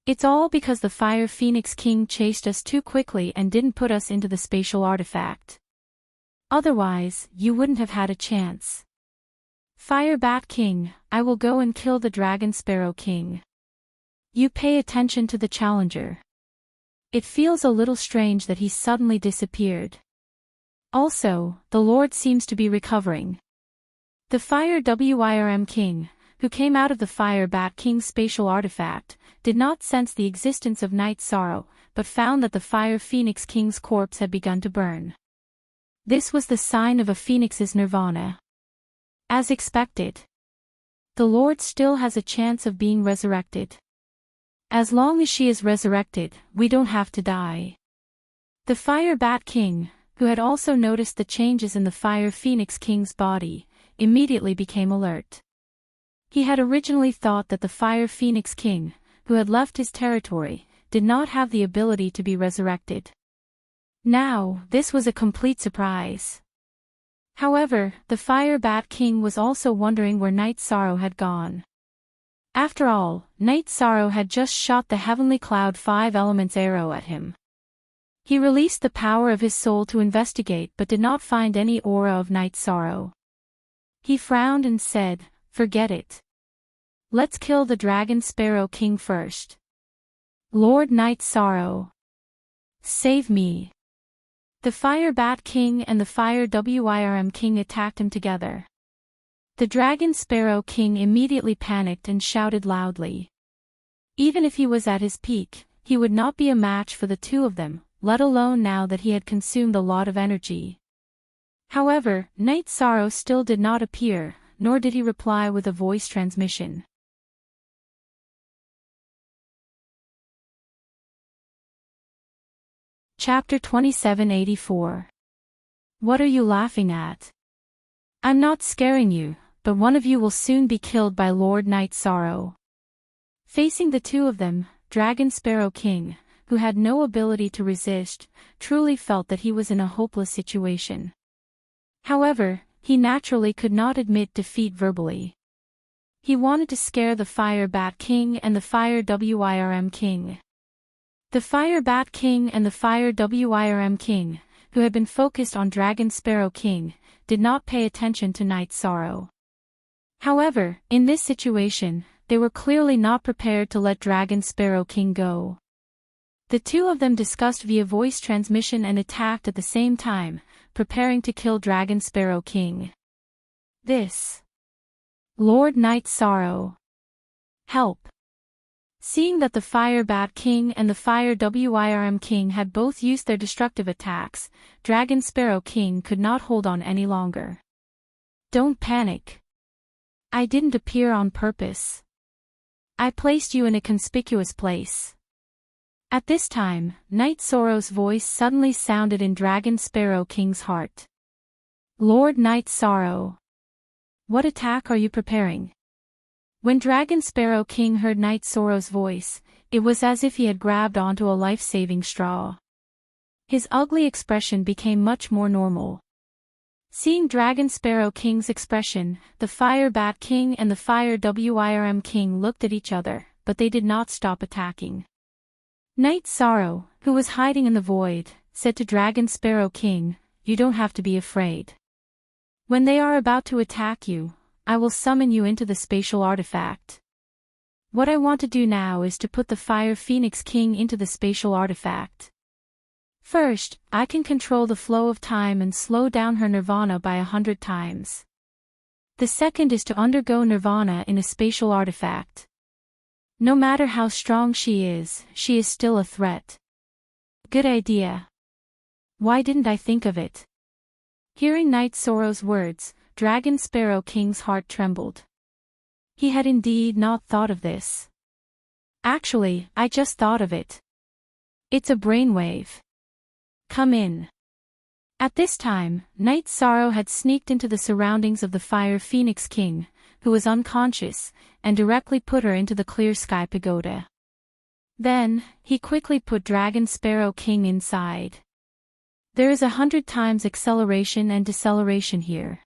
"It's all because the Fire Phoenix King chased us too quickly and didn't put us into the spatial artifact. Otherwise, you wouldn't have had a chance. Fire Bat King, I will go and kill the Dragon Sparrow King. You pay attention to the challenger." It feels a little strange that he suddenly disappeared. Also, the Lord seems to be recovering. The Fire Wyrm King, who came out of the Fire Bat King's spatial artifact, did not sense the existence of Night Sorrow, but found that the Fire Phoenix King's corpse had begun to burn. This was the sign of a phoenix's nirvana. As expected, the Lord still has a chance of being resurrected. As long as she is resurrected, we don't have to die. The Fire Bat King, who had also noticed the changes in the Fire Phoenix King's body, immediately became alert. He had originally thought that the Fire Phoenix King, who had left his territory, did not have the ability to be resurrected. Now, this was a complete surprise. However, the Fire Bat King was also wondering where Night Sorrow had gone. After all, Night Sorrow had just shot the Heavenly Cloud 5 Elements arrow at him. He released the power of his soul to investigate but did not find any aura of Night Sorrow. He frowned and said, "Forget it. Let's kill the Dragon Sparrow King first. Lord Night Sorrow, save me." The Fire Bat King and the Fire Wyrm King attacked him together. The Dragon Sparrow King immediately panicked and shouted loudly. Even if he was at his peak, he would not be a match for the two of them, let alone now that he had consumed a lot of energy. However, Night Sorrow still did not appear, nor did he reply with a voice transmission. Chapter 2784. What are you laughing at? I'm not scaring you, but one of you will soon be killed by Lord Night Sorrow. Facing the two of them, Dragon Sparrow King, who had no ability to resist, truly felt that he was in a hopeless situation. However, he naturally could not admit defeat verbally. He wanted to scare the Fire Bat King and the Fire Wyrm King. The Fire Bat King and the Fire Wyrm King, who had been focused on Dragon Sparrow King, did not pay attention to Night Sorrow. However, in this situation, they were clearly not prepared to let Dragon Sparrow King go. The two of them discussed via voice transmission and attacked at the same time, preparing to kill Dragon Sparrow King. This. Lord Night Sorrow. Help. Seeing that the Fire Bat King and the Fire Wyrm King had both used their destructive attacks, Dragon Sparrow King could not hold on any longer. Don't panic. I didn't appear on purpose. I placed you in a conspicuous place. At this time, Night Sorrow's voice suddenly sounded in Dragon Sparrow King's heart. Lord Night Sorrow. What attack are you preparing? When Dragon Sparrow King heard Night Sorrow's voice, it was as if he had grabbed onto a life-saving straw. His ugly expression became much more normal. Seeing Dragon Sparrow King's expression, the Fire Bat King and the Fire Wyrm King looked at each other, but they did not stop attacking. Night Sorrow, who was hiding in the void, said to Dragon Sparrow King, "You don't have to be afraid. When they are about to attack you, I will summon you into the spatial artifact. What I want to do now is to put the Fire Phoenix King into the spatial artifact. First, I can control the flow of time and slow down her nirvana by 100 times. The second is to undergo nirvana in a spatial artifact. No matter how strong she is still a threat." Good idea. Why didn't I think of it? Hearing Night Sorrow's words, Dragon Sparrow King's heart trembled. He had indeed not thought of this. Actually, I just thought of it. It's a brainwave. Come in. At this time, Night Sorrow had sneaked into the surroundings of the Fire Phoenix King, who was unconscious, and directly put her into the Clear Sky Pagoda. Then, he quickly put Dragon Sparrow King inside. There is 100 times acceleration and deceleration here.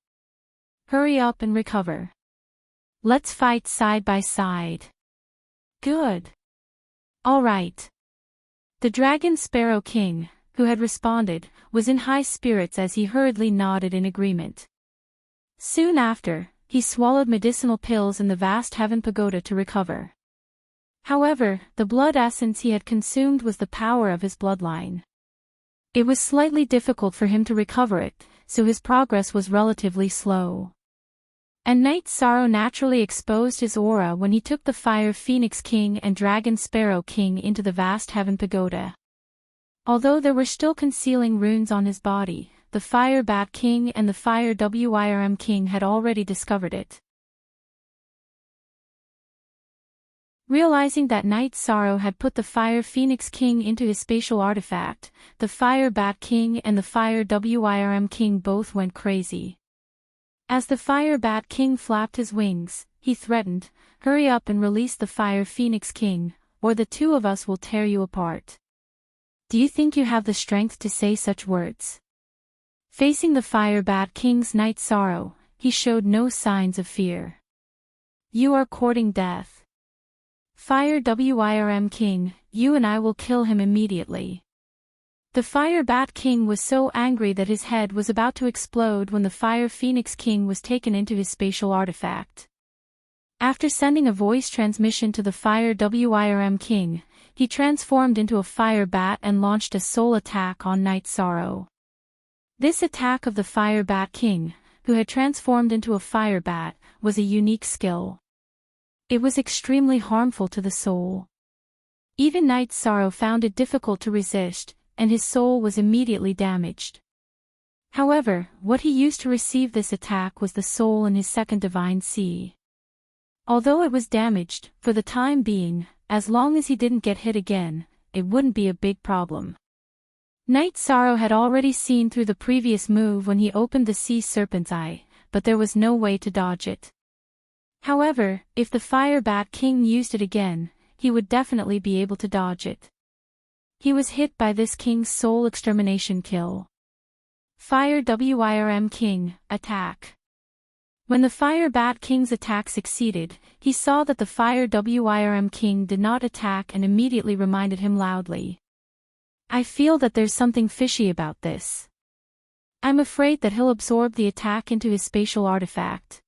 Hurry up and recover. Let's fight side by side. Good. All right. The Dragon Sparrow King, who had responded, was in high spirits as he hurriedly nodded in agreement. Soon after, he swallowed medicinal pills in the vast Heaven Pagoda to recover. However, the blood essence he had consumed was the power of his bloodline. It was slightly difficult for him to recover it, so his progress was relatively slow. And Night Sorrow naturally exposed his aura when he took the Fire Phoenix King and Dragon Sparrow King into the vast Heaven Pagoda. Although there were still concealing runes on his body, the Fire Bat King and the Fire Wyrm King had already discovered it. Realizing that Night Sorrow had put the Fire Phoenix King into his spatial artifact, the Fire Bat King and the Fire Wyrm King both went crazy. As the Fire Bat King flapped his wings, he threatened, "Hurry up and release the Fire Phoenix King, or the two of us will tear you apart." Do you think you have the strength to say such words? Facing the Fire Bat King's Night Sorrow, he showed no signs of fear. You are courting death. Fire Wyrm King, you and I will kill him immediately. The Fire Bat King was so angry that his head was about to explode when the Fire Phoenix King was taken into his spatial artifact. After sending a voice transmission to the Fire Wyrm King, he transformed into a fire bat and launched a soul attack on Night Sorrow. This attack of the Fire Bat King, who had transformed into a fire bat, was a unique skill. It was extremely harmful to the soul. Even Night Sorrow found it difficult to resist, and his soul was immediately damaged. However, what he used to receive this attack was the soul in his second divine sea. Although it was damaged, for the time being, as long as he didn't get hit again, it wouldn't be a big problem. Night Sorrow had already seen through the previous move when he opened the Sea Serpent's Eye, but there was no way to dodge it. However, if the Fire Bat King used it again, he would definitely be able to dodge it. He was hit by this king's soul extermination kill. Fire Wyrm King, attack. When the Fire Bat King's attack succeeded, he saw that the Fire Wyrm King did not attack and immediately reminded him loudly. I feel that there's something fishy about this. I'm afraid that he'll absorb the attack into his spatial artifact.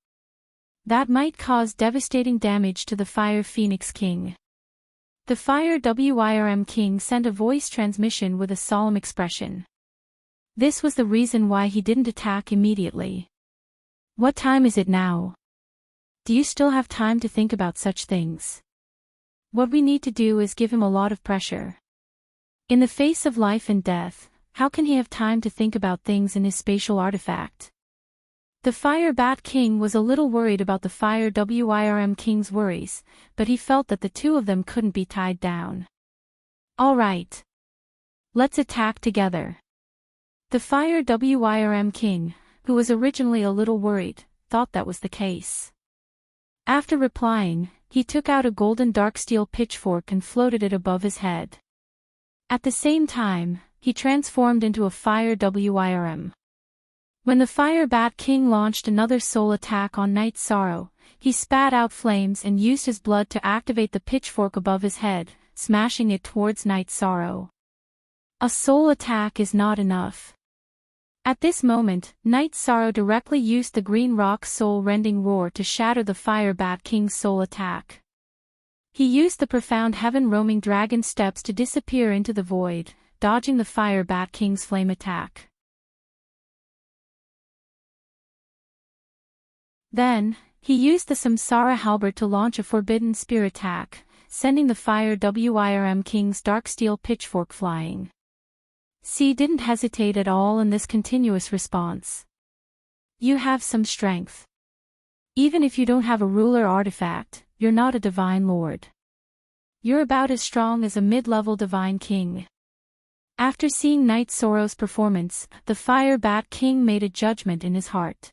That might cause devastating damage to the Fire Phoenix King. The Fire WIRM King sent a voice transmission with a solemn expression. This was the reason why he didn't attack immediately. What time is it now? Do you still have time to think about such things? What we need to do is give him a lot of pressure. In the face of life and death, how can he have time to think about things in his spatial artifact? The Fire Bat King was a little worried about the Fire WIRM King's worries, but he felt that the two of them couldn't be tied down. All right. Let's attack together. The Fire WIRM King, who was originally a little worried, thought that was the case. After replying, he took out a golden dark steel pitchfork and floated it above his head. At the same time, he transformed into a Fire WIRM. When the Fire Bat King launched another soul attack on Night Sorrow, he spat out flames and used his blood to activate the pitchfork above his head, smashing it towards Night Sorrow. A soul attack is not enough. At this moment, Night Sorrow directly used the Green Rock's soul-rending roar to shatter the Fire Bat King's soul attack. He used the profound heaven-roaming dragon steps to disappear into the void, dodging the Fire Bat King's flame attack. Then, he used the Samsara halberd to launch a forbidden spear attack, sending the Fire WIRM King's dark steel pitchfork flying. C didn't hesitate at all in this continuous response. You have some strength. Even if you don't have a ruler artifact, you're not a divine lord. You're about as strong as a mid-level divine king. After seeing Night Sorrow's performance, the Fire Bat King made a judgment in his heart.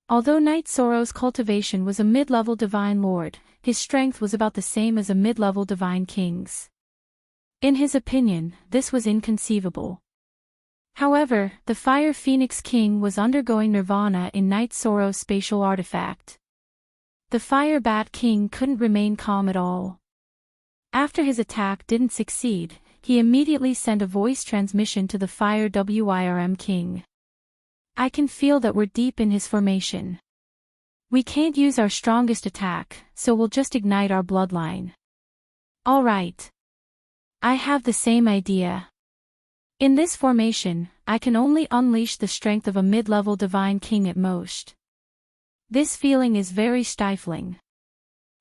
Although Night Sorrow's cultivation was a mid-level divine lord, his strength was about the same as a mid-level divine king's. In his opinion, this was inconceivable. However, the Fire Phoenix King was undergoing nirvana in Night Sorrow's spatial artifact. The Fire Bat King couldn't remain calm at all. After his attack didn't succeed, he immediately sent a voice transmission to the Fire WIRM King. I can feel that we're deep in his formation. We can't use our strongest attack, so we'll just ignite our bloodline. All right. I have the same idea. In this formation, I can only unleash the strength of a mid-level divine king at most. This feeling is very stifling.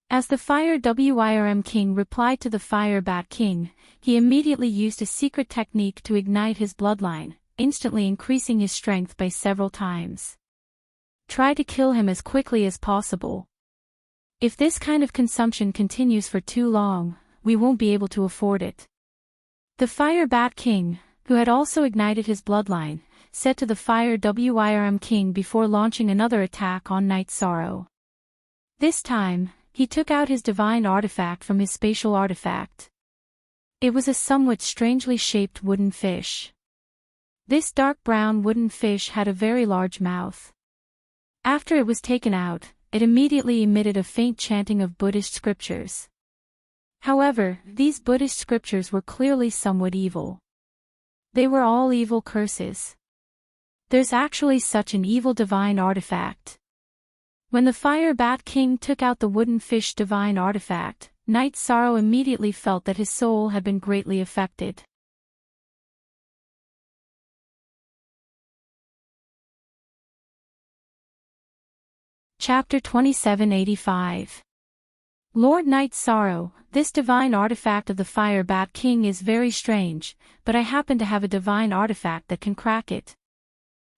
As the Fire WIRM King replied to the Fire Bat King, he immediately used a secret technique to ignite his bloodline, instantly increasing his strength by several times. Try to kill him as quickly as possible. If this kind of consumption continues for too long, we won't be able to afford it. The Fire Bat King, who had also ignited his bloodline, said to the Fire WIRM King before launching another attack on Night Sorrow. This time, he took out his divine artifact from his spatial artifact. It was a somewhat strangely shaped wooden fish. This dark brown wooden fish had a very large mouth. After it was taken out, it immediately emitted a faint chanting of Buddhist scriptures. However, these Buddhist scriptures were clearly somewhat evil. They were all evil curses. There's actually such an evil divine artifact. When the Fire Bat King took out the wooden fish divine artifact, Night Sorrow immediately felt that his soul had been greatly affected. Chapter 2785. Lord Night Sorrow, this divine artifact of the Fire Bat King is very strange, but I happen to have a divine artifact that can crack it.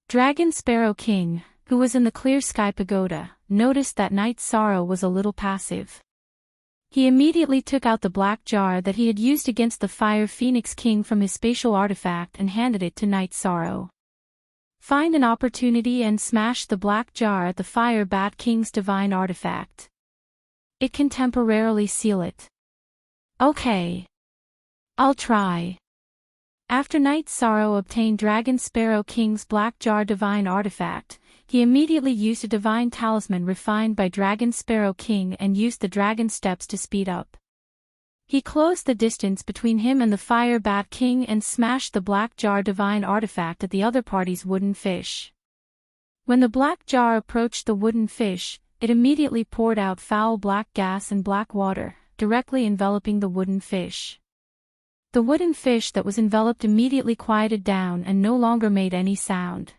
Dragon Sparrow King, who was in the Clear Sky Pagoda, noticed that Night Sorrow was a little passive. He immediately took out the black jar that he had used against the Fire Phoenix King from his spatial artifact and handed it to Night Sorrow. Find an opportunity and smash the black jar at the Fire Bat King's divine artifact. It can temporarily seal it. Okay. I'll try. After Night Sorrow obtained Dragon Sparrow King's black jar divine artifact, he immediately used a divine talisman refined by Dragon Sparrow King and used the dragon steps to speed up. He closed the distance between him and the Fire Bat King and smashed the black jar divine artifact at the other party's wooden fish. When the black jar approached the wooden fish, it immediately poured out foul black gas and black water, directly enveloping the wooden fish. The wooden fish that was enveloped immediately quieted down and no longer made any sound.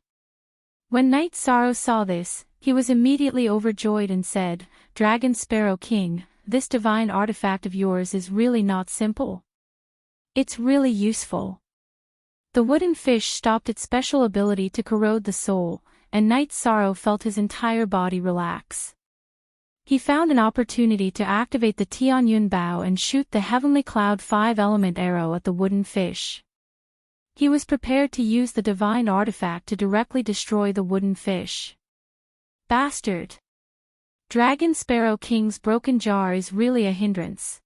When Night Sorrow saw this, he was immediately overjoyed and said, "Dragon Sparrow King, this divine artifact of yours is really not simple. It's really useful." The wooden fish stopped its special ability to corrode the soul, and Night Sorrow felt his entire body relax. He found an opportunity to activate the Tianyun bow and shoot the heavenly cloud 5-element arrow at the wooden fish. He was prepared to use the divine artifact to directly destroy the wooden fish. Bastard! Dragon Sparrow King's broken jar is really a hindrance.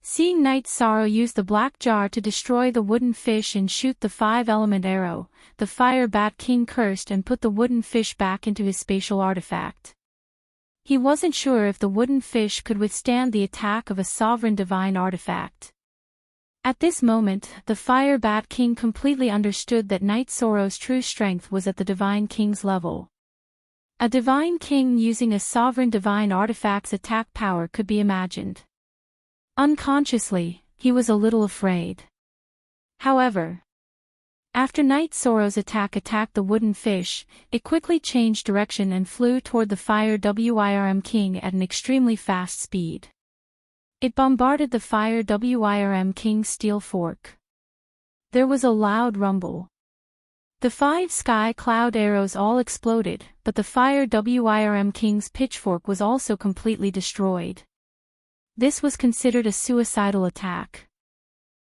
Seeing Night Sorrow use the black jar to destroy the wooden fish and shoot the 5-element arrow, the Fire Bat King cursed and put the wooden fish back into his spatial artifact. He wasn't sure if the wooden fish could withstand the attack of a sovereign divine artifact. At this moment, the Fire Bat King completely understood that Night Sorrow's true strength was at the Divine King's level. A Divine King using a sovereign divine artifact's attack power could be imagined. Unconsciously, he was a little afraid. However, after Night Sorrow's attack attacked the wooden fish, it quickly changed direction and flew toward the Fire Wyrm King at an extremely fast speed. It bombarded the Fire Wyrm King's steel fork. There was a loud rumble. The 5 sky cloud arrows all exploded, but the Fire Wyrm King's pitchfork was also completely destroyed. This was considered a suicidal attack.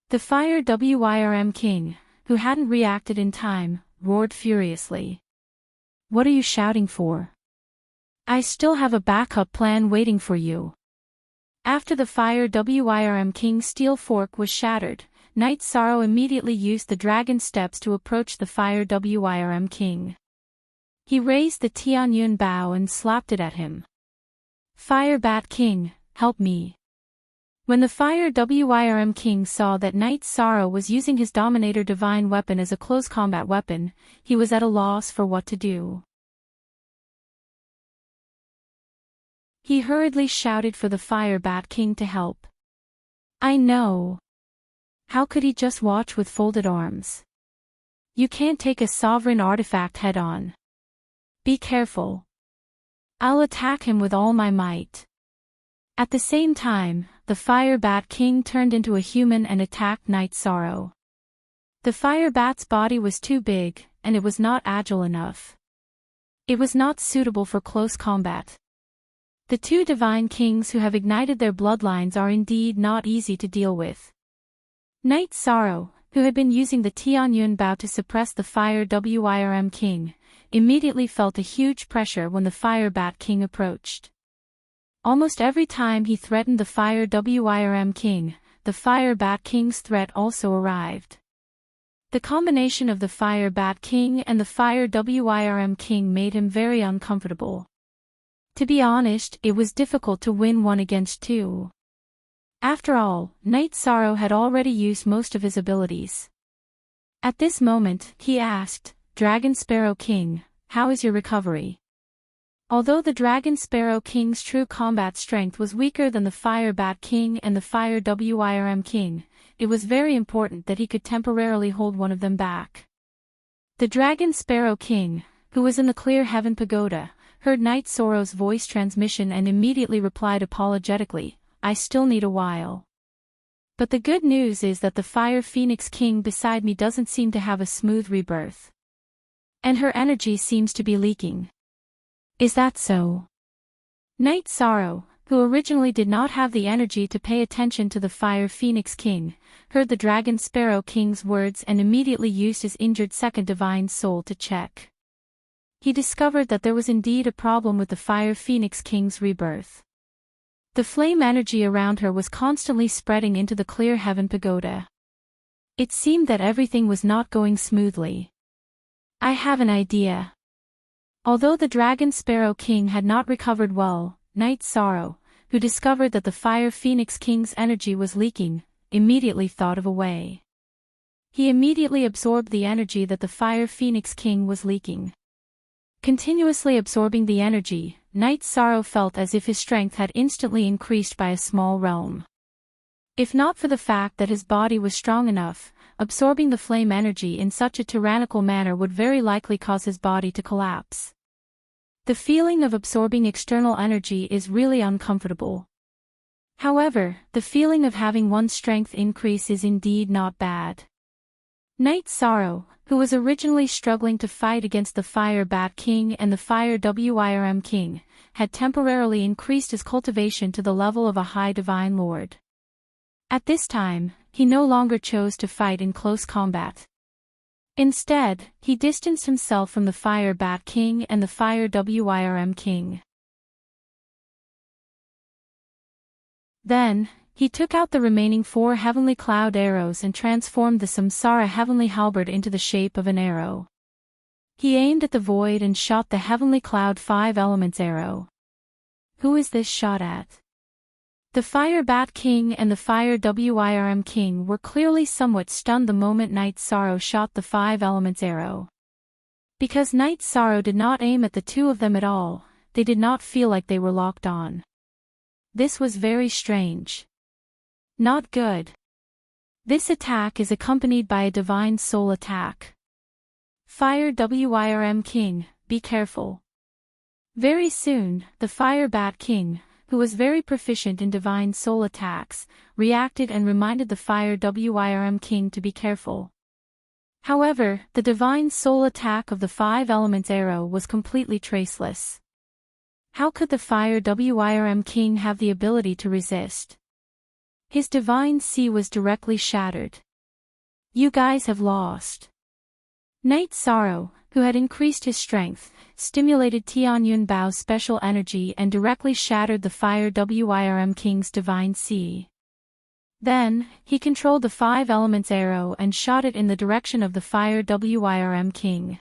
The Fire Wyrm King, who hadn't reacted in time, roared furiously. "What are you shouting for? I still have a backup plan waiting for you." After the Fire Wyrm King's steel fork was shattered, Night Sorrow immediately used the dragon steps to approach the Fire Wyrm King. He raised the Tianyun bow and slapped it at him. "Fire Bat King, help me." When the Fire Wyrm King saw that Night Sorrow was using his Dominator divine weapon as a close combat weapon, he was at a loss for what to do. He hurriedly shouted for the Fire Bat King to help. "I know. How could he just watch with folded arms? You can't take a sovereign artifact head-on. Be careful. I'll attack him with all my might." At the same time, the Fire Bat King turned into a human and attacked Night Sorrow. The Fire Bat's body was too big, and it was not agile enough. It was not suitable for close combat. The 2 Divine Kings who have ignited their bloodlines are indeed not easy to deal with. Night Sorrow, who had been using the Tianyun bow to suppress the Fire Wyrm King, immediately felt a huge pressure when the Fire Bat King approached. Almost every time he threatened the Fire Wyrm King, the Fire Bat King's threat also arrived. The combination of the Fire Bat King and the Fire Wyrm King made him very uncomfortable. To be honest, it was difficult to win 1 against 2. After all, Night Sorrow had already used most of his abilities. At this moment, he asked, "Dragon Sparrow King, how is your recovery?" Although the Dragon Sparrow King's true combat strength was weaker than the Fire Bat King and the Fire Wyrm King, it was very important that he could temporarily hold one of them back. The Dragon Sparrow King, who was in the Clear Heaven Pagoda, heard Night Sorrow's voice transmission and immediately replied apologetically, "I still need a while. But the good news is that the Fire Phoenix King beside me doesn't seem to have a smooth rebirth. And her energy seems to be leaking." "Is that so?" Night Sorrow, who originally did not have the energy to pay attention to the Fire Phoenix King, heard the Dragon Sparrow King's words and immediately used his injured second divine soul to check. He discovered that there was indeed a problem with the Fire Phoenix King's rebirth. The flame energy around her was constantly spreading into the Clear Heaven Pagoda. It seemed that everything was not going smoothly. "I have an idea." Although the Dragon Sparrow King had not recovered well, Night Sorrow, who discovered that the Fire Phoenix King's energy was leaking, immediately thought of a way. He immediately absorbed the energy that the Fire Phoenix King was leaking. Continuously absorbing the energy, Night Sorrow felt as if his strength had instantly increased by a small realm. If not for the fact that his body was strong enough, absorbing the flame energy in such a tyrannical manner would very likely cause his body to collapse. The feeling of absorbing external energy is really uncomfortable. However, the feeling of having one's strength increase is indeed not bad. Night Sorrow, who was originally struggling to fight against the Fire Bat King and the Fire Wyrm King, had temporarily increased his cultivation to the level of a high divine lord. At this time, he no longer chose to fight in close combat. Instead, he distanced himself from the Fire Bat King and the Fire Wyrm King. Then, he took out the remaining 4 heavenly cloud arrows and transformed the Samsara heavenly halberd into the shape of an arrow. He aimed at the void and shot the heavenly cloud 5 elements arrow. Who is this shot at? The Fire Bat King and the Fire Wyrm King were clearly somewhat stunned the moment Night Sorrow shot the 5 elements arrow. Because Night Sorrow did not aim at the 2 of them at all, they did not feel like they were locked on. This was very strange. Not good. This attack is accompanied by a divine soul attack. Fire Wyrm King, be careful. Very soon, the Fire Bat King, who was very proficient in divine soul attacks, reacted and reminded the Fire Wyrm King to be careful. However, the divine soul attack of the 5 elements arrow was completely traceless. How could the Fire Wyrm King have the ability to resist? His divine sea was directly shattered. You guys have lost. Night Sorrow, who had increased his strength, stimulated Tianyun Bao's special energy and directly shattered the Fire Wyrm King's divine sea. Then, he controlled the 5 elements arrow and shot it in the direction of the Fire Wyrm King.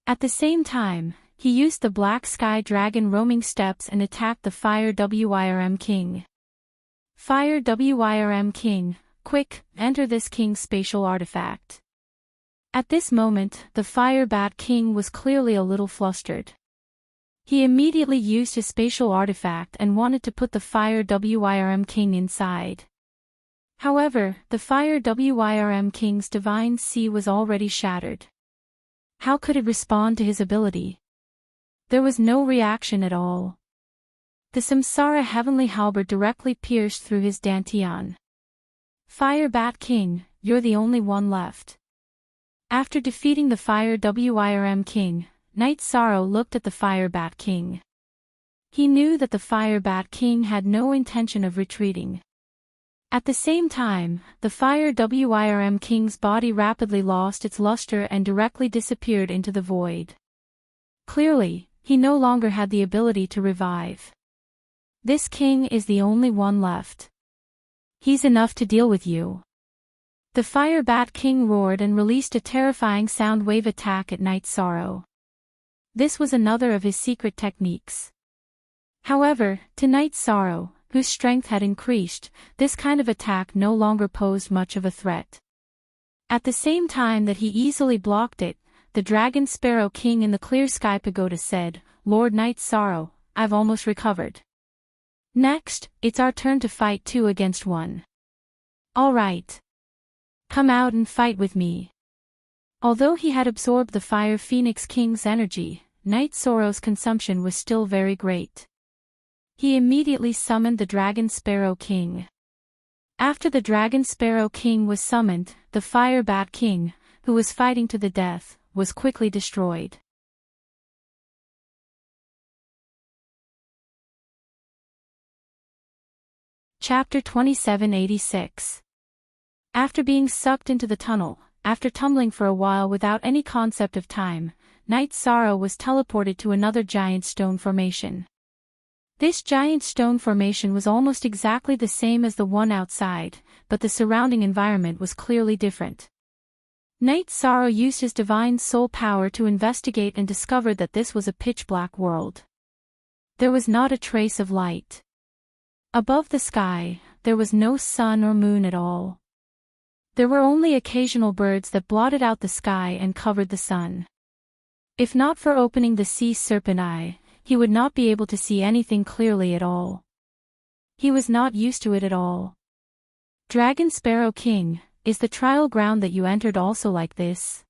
At the same time, he used the Black Sky Dragon roaming steps and attacked the Fire Wyrm King. Fire Wyrm King, quick, enter this king's spatial artifact. At this moment, the Fire Bat King was clearly a little flustered. He immediately used his spatial artifact and wanted to put the Fire Wyrm King inside. However, the Fire Wyrm King's divine sea was already shattered. How could it respond to his ability? There was no reaction at all. The Samsara heavenly halberd directly pierced through his dantian. Fire Bat King, you're the only one left. After defeating the Fire Wyrm King, Night Sorrow looked at the Fire Bat King. He knew that the Fire Bat King had no intention of retreating. At the same time, the Fire Wyrm King's body rapidly lost its luster and directly disappeared into the void. Clearly, he no longer had the ability to revive. This king is the only one left. He's enough to deal with you. The Fire Bat King roared and released a terrifying sound wave attack at Night Sorrow. This was another of his secret techniques. However, to Night Sorrow, whose strength had increased, this kind of attack no longer posed much of a threat. At the same time that he easily blocked it, the Dragon Sparrow King in the Clear Sky Pagoda said, "Lord Night Sorrow, I've almost recovered. Next, it's our turn to fight 2 against 1. All right. Come out and fight with me." Although he had absorbed the Fire Phoenix King's energy, Night Sorrow's consumption was still very great. He immediately summoned the Dragon Sparrow King. After the Dragon Sparrow King was summoned, the Fire Bat King, who was fighting to the death, was quickly destroyed. Chapter 2786. After being sucked into the tunnel, after tumbling for a while without any concept of time, Night Sorrow was teleported to another giant stone formation. This giant stone formation was almost exactly the same as the one outside, but the surrounding environment was clearly different. Night Sorrow used his divine soul power to investigate and discovered that this was a pitch-black world. There was not a trace of light. Above the sky, there was no sun or moon at all. There were only occasional birds that blotted out the sky and covered the sun. If not for opening the sea serpent eye, he would not be able to see anything clearly at all. He was not used to it at all. Dragon Sparrow King, is the trial ground that you entered also like this?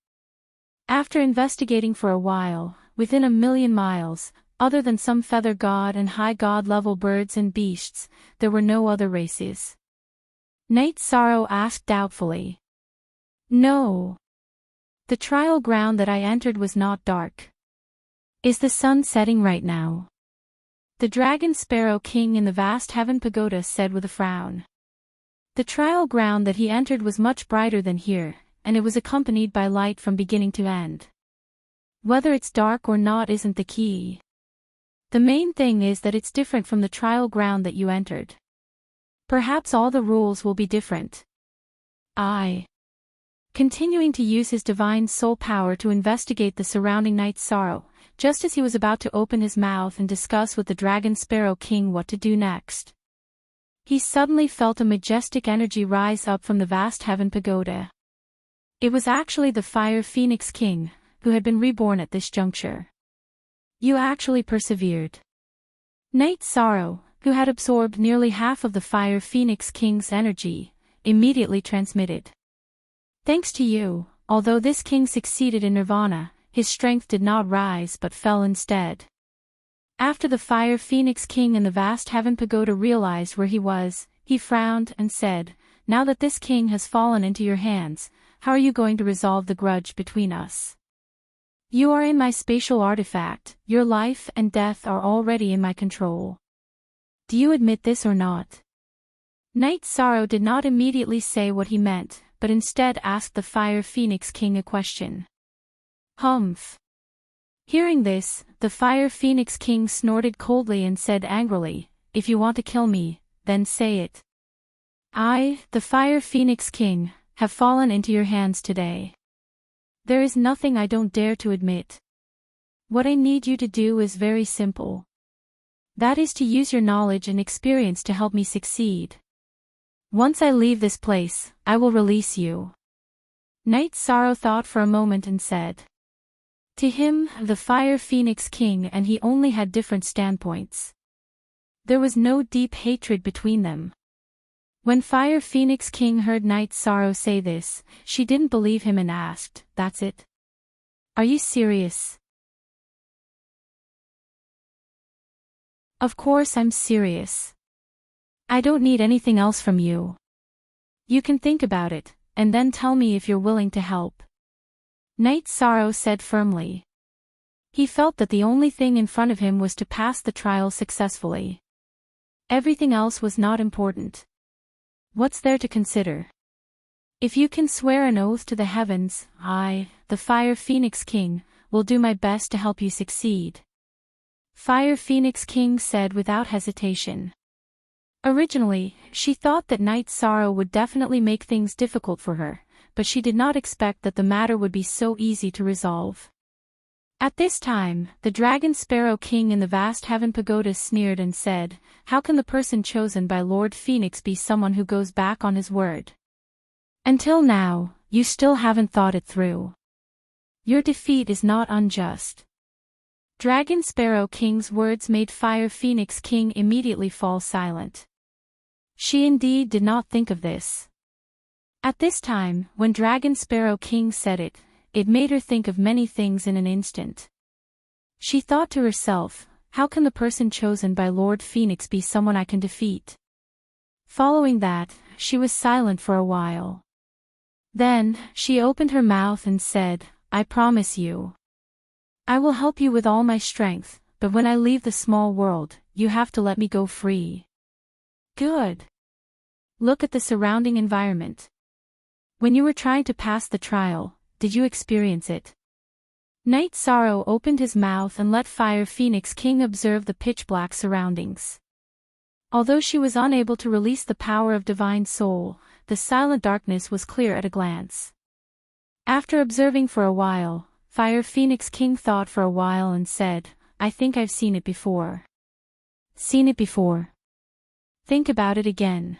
After investigating for a while, within 1,000,000 miles, other than some feather god and high god level birds and beasts, there were no other races. Night Sorrow asked doubtfully. No. The trial ground that I entered was not dark. Is the sun setting right now? The Dragon Sparrow King in the vast heaven pagoda said with a frown. The trial ground that he entered was much brighter than here, and it was accompanied by light from beginning to end. Whether it's dark or not isn't the key. The main thing is that it's different from the trial ground that you entered. Perhaps all the rules will be different. Continuing to use his divine soul power to investigate the surrounding Night Sorrow, just as he was about to open his mouth and discuss with the Dragon Sparrow King what to do next, he suddenly felt a majestic energy rise up from the vast heaven pagoda. It was actually the Fire Phoenix King, who had been reborn at this juncture. You actually persevered. Night Sorrow, who had absorbed nearly half of the Fire Phoenix King's energy, immediately transmitted. Thanks to you, although this king succeeded in nirvana, his strength did not rise but fell instead. After the Fire Phoenix King in the vast heaven pagoda realized where he was, he frowned and said, now that this king has fallen into your hands, how are you going to resolve the grudge between us? You are in my spatial artifact, your life and death are already in my control. Do you admit this or not? Night Sorrow did not immediately say what he meant, but instead asked the Fire Phoenix King a question. Humph. Hearing this, the Fire Phoenix King snorted coldly and said angrily, if you want to kill me, then say it. I, the Fire Phoenix King, have fallen into your hands today. There is nothing I don't dare to admit. What I need you to do is very simple. That is to use your knowledge and experience to help me succeed. Once I leave this place, I will release you. Night Sorrow thought for a moment and said. To him, the Fire Phoenix King and he only had different standpoints. There was no deep hatred between them. When Fire Phoenix King heard Night Sorrow say this, she didn't believe him and asked, that's it? Are you serious? Of course I'm serious. I don't need anything else from you. You can think about it, and then tell me if you're willing to help. Night Sorrow said firmly. He felt that the only thing in front of him was to pass the trial successfully. Everything else was not important. What's there to consider? If you can swear an oath to the heavens, I, the Fire Phoenix King, will do my best to help you succeed. Fire Phoenix King said without hesitation. Originally, she thought that Night Sorrow would definitely make things difficult for her, but she did not expect that the matter would be so easy to resolve. At this time, the Dragon Sparrow King in the vast heaven pagoda sneered and said, how can the person chosen by Lord Phoenix be someone who goes back on his word? Until now, you still haven't thought it through. Your defeat is not unjust. Dragon Sparrow King's words made Fire Phoenix King immediately fall silent. She indeed did not think of this. At this time, when Dragon Sparrow King said it, it made her think of many things in an instant. She thought to herself, how can the person chosen by Lord Phoenix be someone I can defeat? Following that, she was silent for a while. Then, she opened her mouth and said, I promise you. I will help you with all my strength, but when I leave the small world, you have to let me go free. Good. Look at the surrounding environment. When you were trying to pass the trial, did you experience it? Night Sorrow opened his mouth and let Fire Phoenix King observe the pitch-black surroundings. Although she was unable to release the power of Divine Soul, the silent darkness was clear at a glance. After observing for a while, Fire Phoenix King thought for a while and said, I think I've seen it before. Seen it before. Think about it again.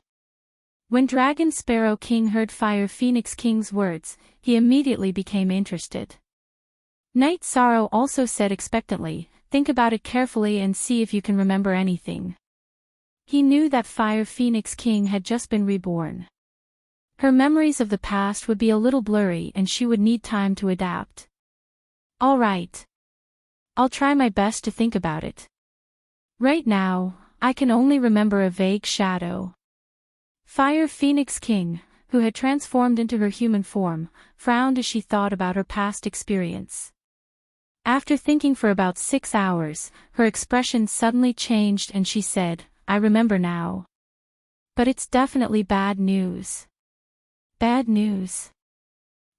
When Dragon Sparrow King heard Fire Phoenix King's words, he immediately became interested. Night Sorrow also said expectantly, think about it carefully and see if you can remember anything. He knew that Fire Phoenix King had just been reborn. Her memories of the past would be a little blurry and she would need time to adapt. All right. I'll try my best to think about it. Right now, I can only remember a vague shadow. Fire Phoenix King, who had transformed into her human form, frowned as she thought about her past experience. After thinking for about 6 hours, her expression suddenly changed and she said, I remember now. But it's definitely bad news. Bad news?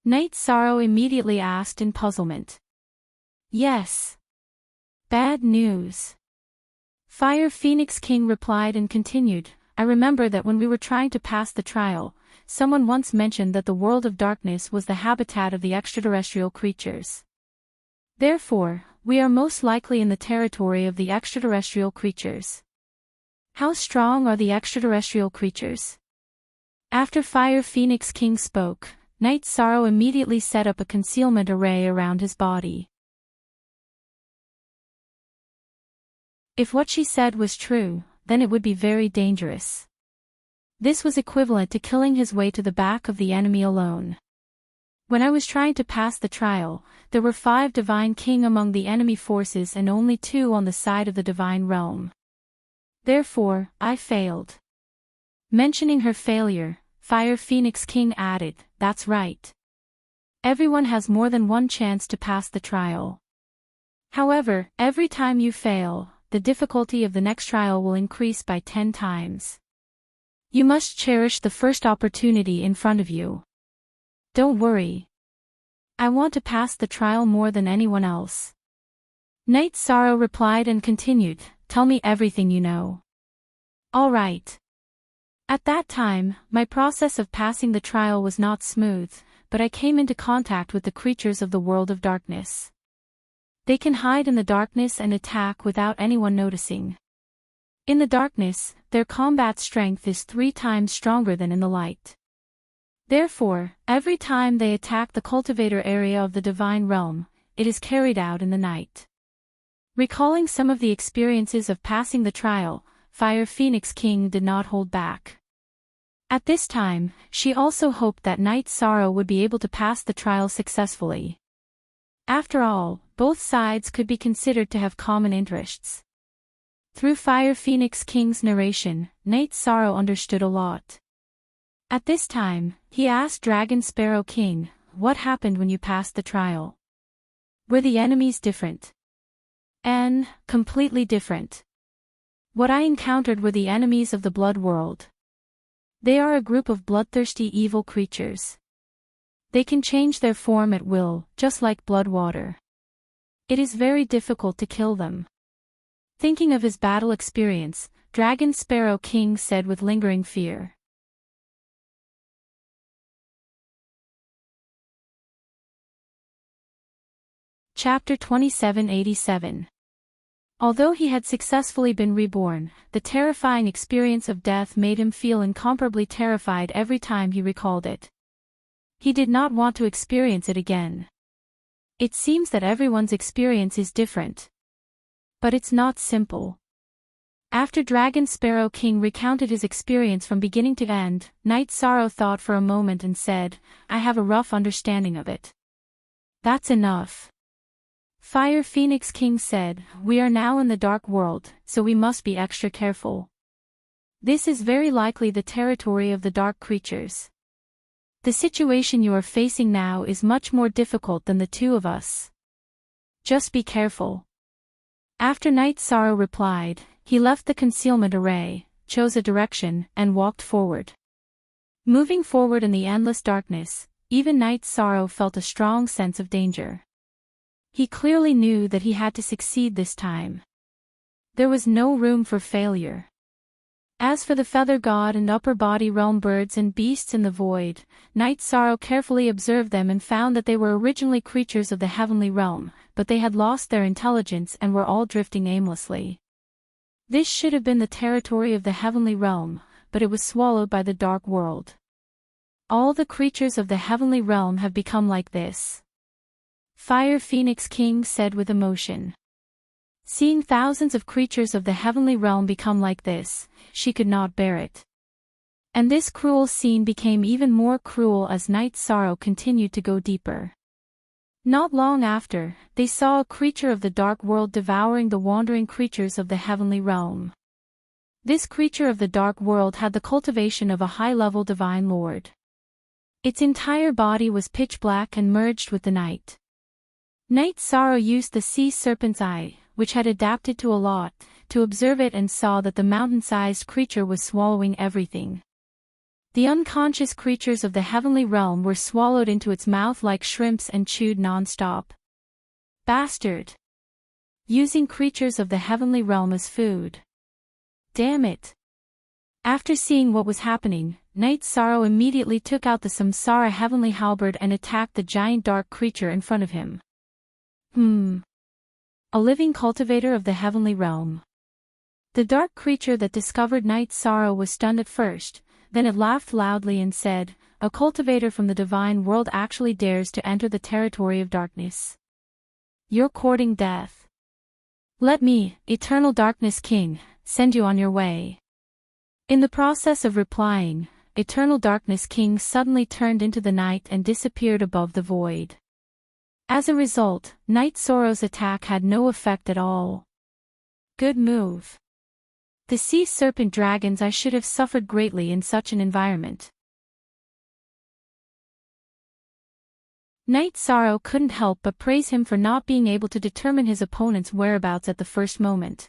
Night Sorrow immediately asked in puzzlement. Yes. Bad news. Fire Phoenix King replied and continued, I remember that when we were trying to pass the trial, someone once mentioned that the world of darkness was the habitat of the extraterrestrial creatures. Therefore, we are most likely in the territory of the extraterrestrial creatures. How strong are the extraterrestrial creatures? After Fire Phoenix King spoke, Night Sorrow immediately set up a concealment array around his body. If what she said was true, then it would be very dangerous. This was equivalent to killing his way to the back of the enemy alone. When I was trying to pass the trial, there were 5 Divine King among the enemy forces and only 2 on the side of the Divine Realm. Therefore, I failed. Mentioning her failure, Fire Phoenix King added, that's right. Everyone has more than one chance to pass the trial. However, every time you fail, the difficulty of the next trial will increase by 10 times. You must cherish the first opportunity in front of you. Don't worry. I want to pass the trial more than anyone else. Night Sorrow replied and continued, tell me everything you know. All right. At that time, my process of passing the trial was not smooth, but I came into contact with the creatures of the world of darkness. They can hide in the darkness and attack without anyone noticing. In the darkness, their combat strength is 3 times stronger than in the light. Therefore, every time they attack the cultivator area of the Divine Realm, it is carried out in the night. Recalling some of the experiences of passing the trial, Fire Phoenix King did not hold back. At this time, she also hoped that Night Sorrow would be able to pass the trial successfully. After all, both sides could be considered to have common interests. Through Fire Phoenix King's narration, Night Sorrow understood a lot. At this time, he asked Dragon Sparrow King, what happened when you passed the trial? Were the enemies different? Completely different. What I encountered were the enemies of the blood world. They are a group of bloodthirsty evil creatures. They can change their form at will, just like blood water. It is very difficult to kill them. Thinking of his battle experience, Dragon Sparrow King said with lingering fear. Chapter 2787. Although he had successfully been reborn, the terrifying experience of death made him feel incomparably terrified every time he recalled it. He did not want to experience it again. It seems that everyone's experience is different. But it's not simple. After Dragon Sparrow King recounted his experience from beginning to end, Night Sorrow thought for a moment and said, I have a rough understanding of it. That's enough. Fire Phoenix King said, we are now in the dark world, so we must be extra careful. This is very likely the territory of the dark creatures. The situation you are facing now is much more difficult than the 2 of us. Just be careful. After Night Sorrow replied, he left the concealment array, chose a direction, and walked forward. Moving forward in the endless darkness, even Night Sorrow felt a strong sense of danger. He clearly knew that he had to succeed this time. There was no room for failure. As for the Feather God and Upper Body Realm birds and beasts in the void, Night Sorrow carefully observed them and found that they were originally creatures of the heavenly realm, but they had lost their intelligence and were all drifting aimlessly. This should have been the territory of the heavenly realm, but it was swallowed by the dark world. All the creatures of the heavenly realm have become like this. Fire Phoenix King said with emotion. Seeing thousands of creatures of the heavenly realm become like this, she could not bear it. And this cruel scene became even more cruel as Night's sorrow continued to go deeper. Not long after, they saw a creature of the dark world devouring the wandering creatures of the heavenly realm. This creature of the dark world had the cultivation of a high-level divine lord. Its entire body was pitch black and merged with the night. Night's sorrow used the sea serpent's eye, which had adapted to a lot, to observe it and saw that the mountain-sized creature was swallowing everything. The unconscious creatures of the heavenly realm were swallowed into its mouth like shrimps and chewed non-stop. Bastard! Using creatures of the heavenly realm as food. Damn it! After seeing what was happening, Night's sorrow immediately took out the Samsara heavenly halberd and attacked the giant dark creature in front of him. A living cultivator of the heavenly realm. The dark creature that discovered Night's sorrow was stunned at first, then it laughed loudly and said, "A cultivator from the divine world actually dares to enter the territory of darkness. You're courting death. Let me, Eternal Darkness King, send you on your way." In the process of replying, Eternal Darkness King suddenly turned into the night and disappeared above the void. As a result, Night's sorrow's attack had no effect at all. Good move. The sea serpent dragons. I should have suffered greatly in such an environment. Night's sorrow couldn't help but praise him for not being able to determine his opponent's whereabouts at the first moment.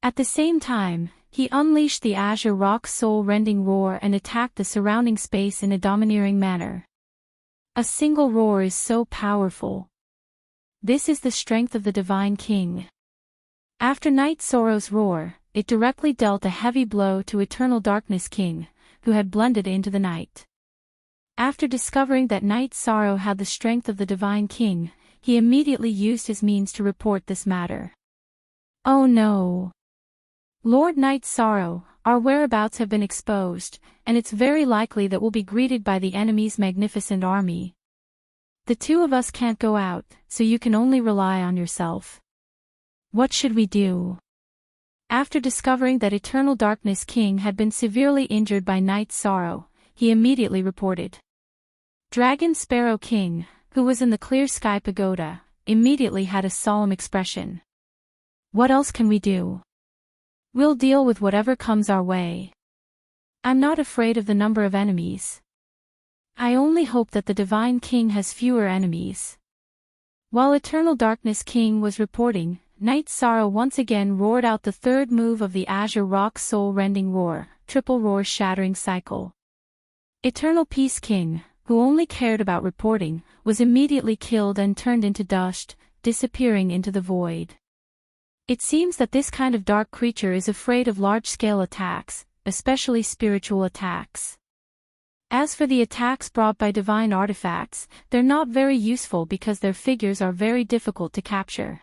At the same time, he unleashed the azure rock's soul-rending roar and attacked the surrounding space in a domineering manner. A single roar is so powerful. This is the strength of the Divine King. After Night's sorrow's roar, it directly dealt a heavy blow to Eternal Darkness King, who had blended into the night. After discovering that Night's sorrow had the strength of the Divine King, he immediately used his means to report this matter. Oh no! Lord Night's sorrow, our whereabouts have been exposed, and it's very likely that we'll be greeted by the enemy's magnificent army. The two of us can't go out, so you can only rely on yourself. What should we do? After discovering that Eternal Darkness King had been severely injured by Night's sorrow, he immediately reported. Dragon Sparrow King, who was in the Clear Sky Pagoda, immediately had a solemn expression. What else can we do? We'll deal with whatever comes our way. I'm not afraid of the number of enemies. I only hope that the Divine King has fewer enemies. While Eternal Darkness King was reporting, Night's sorrow once again roared out the third move of the Azure Rock soul-rending roar, triple roar shattering cycle. Eternal Peace King, who only cared about reporting, was immediately killed and turned into dust, disappearing into the void. It seems that this kind of dark creature is afraid of large-scale attacks, especially spiritual attacks. As for the attacks brought by divine artifacts, they're not very useful because their figures are very difficult to capture.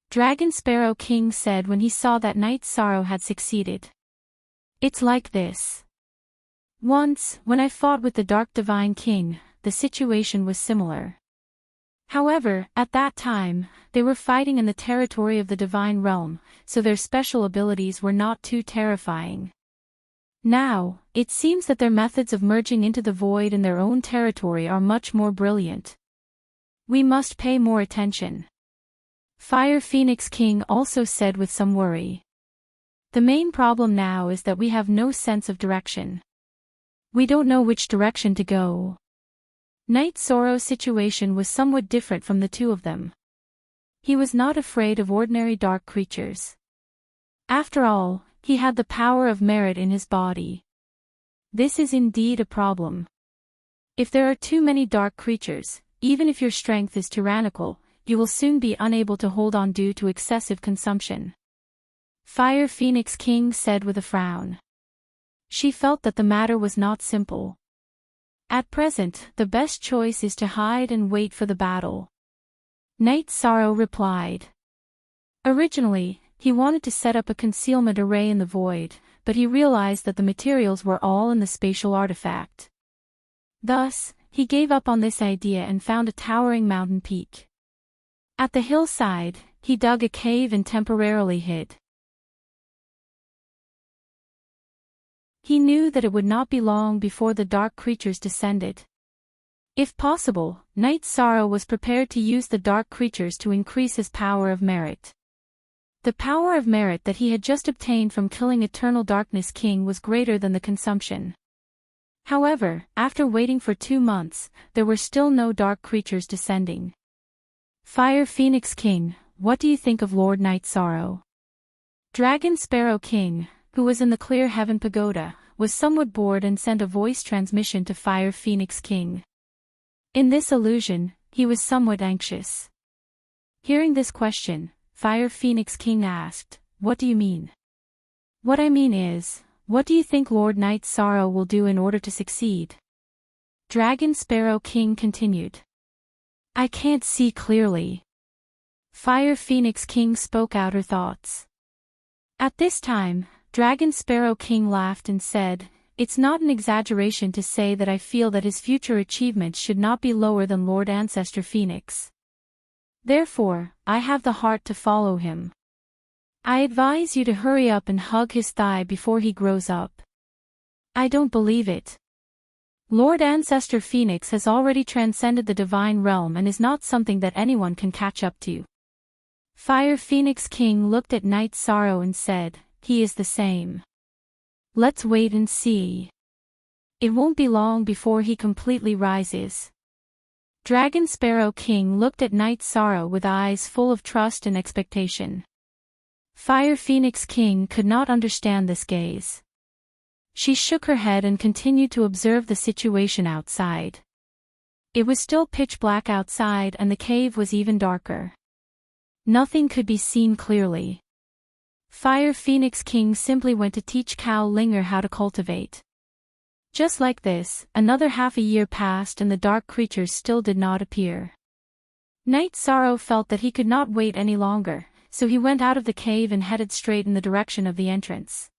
Dragon Sparrow King said when he saw that Night's sorrow had succeeded. It's like this. Once, when I fought with the Dark Divine King, the situation was similar. However, at that time, they were fighting in the territory of the Divine Realm, so their special abilities were not too terrifying. Now, it seems that their methods of merging into the void in their own territory are much more brilliant. We must pay more attention. Fire Phoenix King also said with some worry. The main problem now is that we have no sense of direction. We don't know which direction to go. Night's sorrow's situation was somewhat different from the two of them. He was not afraid of ordinary dark creatures. After all, he had the power of merit in his body. This is indeed a problem. If there are too many dark creatures, even if your strength is tyrannical, you will soon be unable to hold on due to excessive consumption. Fire Phoenix King said with a frown. She felt that the matter was not simple. At present, the best choice is to hide and wait for the battle. Night's sorrow replied. Originally, he wanted to set up a concealment array in the void, but he realized that the materials were all in the spatial artifact. Thus, he gave up on this idea and found a towering mountain peak. At the hillside, he dug a cave and temporarily hid. He knew that it would not be long before the dark creatures descended. If possible, Knight Sorrow was prepared to use the dark creatures to increase his power of merit. The power of merit that he had just obtained from killing Eternal Darkness King was greater than the consumption. However, after waiting for 2 months, there were still no dark creatures descending. Fire Phoenix King, what do you think of Lord Knight Sorrow? Dragon Sparrow King, who was in the Clear Heaven Pagoda, was somewhat bored and sent a voice transmission to Fire Phoenix King. In this illusion, he was somewhat anxious. Hearing this question, Fire Phoenix King asked, "What do you mean?" "What I mean is, what do you think Lord Knight Sorrow will do in order to succeed?" Dragon Sparrow King continued. "I can't see clearly." Fire Phoenix King spoke out her thoughts. At this time, Dragon Sparrow King laughed and said, "It's not an exaggeration to say that I feel that his future achievements should not be lower than Lord Ancestor Phoenix. Therefore, I have the heart to follow him. I advise you to hurry up and hug his thigh before he grows up." "I don't believe it. Lord Ancestor Phoenix has already transcended the divine realm and is not something that anyone can catch up to." Fire Phoenix King looked at Knight Sorrow and said, "He is the same. Let's wait and see. It won't be long before he completely rises." Dragon Sparrow King looked at Knight Sorrow with eyes full of trust and expectation. Fire Phoenix King could not understand this gaze. She shook her head and continued to observe the situation outside. It was still pitch black outside and the cave was even darker. Nothing could be seen clearly. Fire Phoenix King simply went to teach Cow Linger how to cultivate. Just like this, another half a year passed and the dark creatures still did not appear. Knight Sorrow felt that he could not wait any longer, so he went out of the cave and headed straight in the direction of the entrance.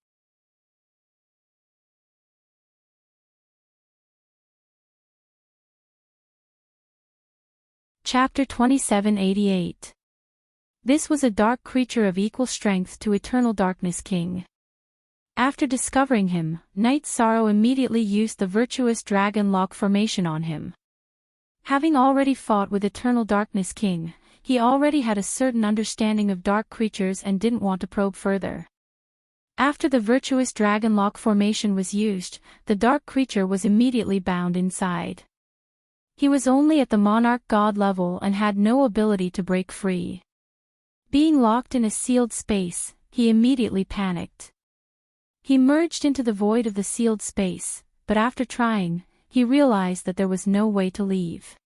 Chapter 2788. This was a dark creature of equal strength to Eternal Darkness King. After discovering him, Knight Sorrow immediately used the virtuous dragon lock formation on him. Having already fought with Eternal Darkness King, he already had a certain understanding of dark creatures and didn't want to probe further. After the virtuous dragon lock formation was used, the dark creature was immediately bound inside. He was only at the Monarch God level and had no ability to break free. Being locked in a sealed space, he immediately panicked. He merged into the void of the sealed space, but after trying, he realized that there was no way to leave.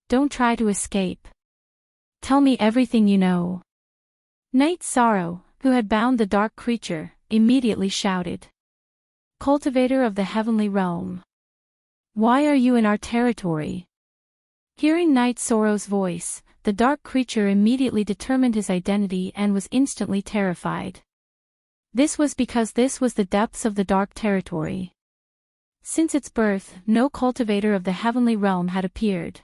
"Don't try to escape. Tell me everything you know." Knight Sorrow, who had bound the dark creature, immediately shouted. "Cultivator of the heavenly realm. Why are you in our territory?" Hearing Knight Sorrow's voice, the dark creature immediately determined his identity and was instantly terrified. This was because this was the depths of the dark territory. Since its birth, no cultivator of the heavenly realm had appeared.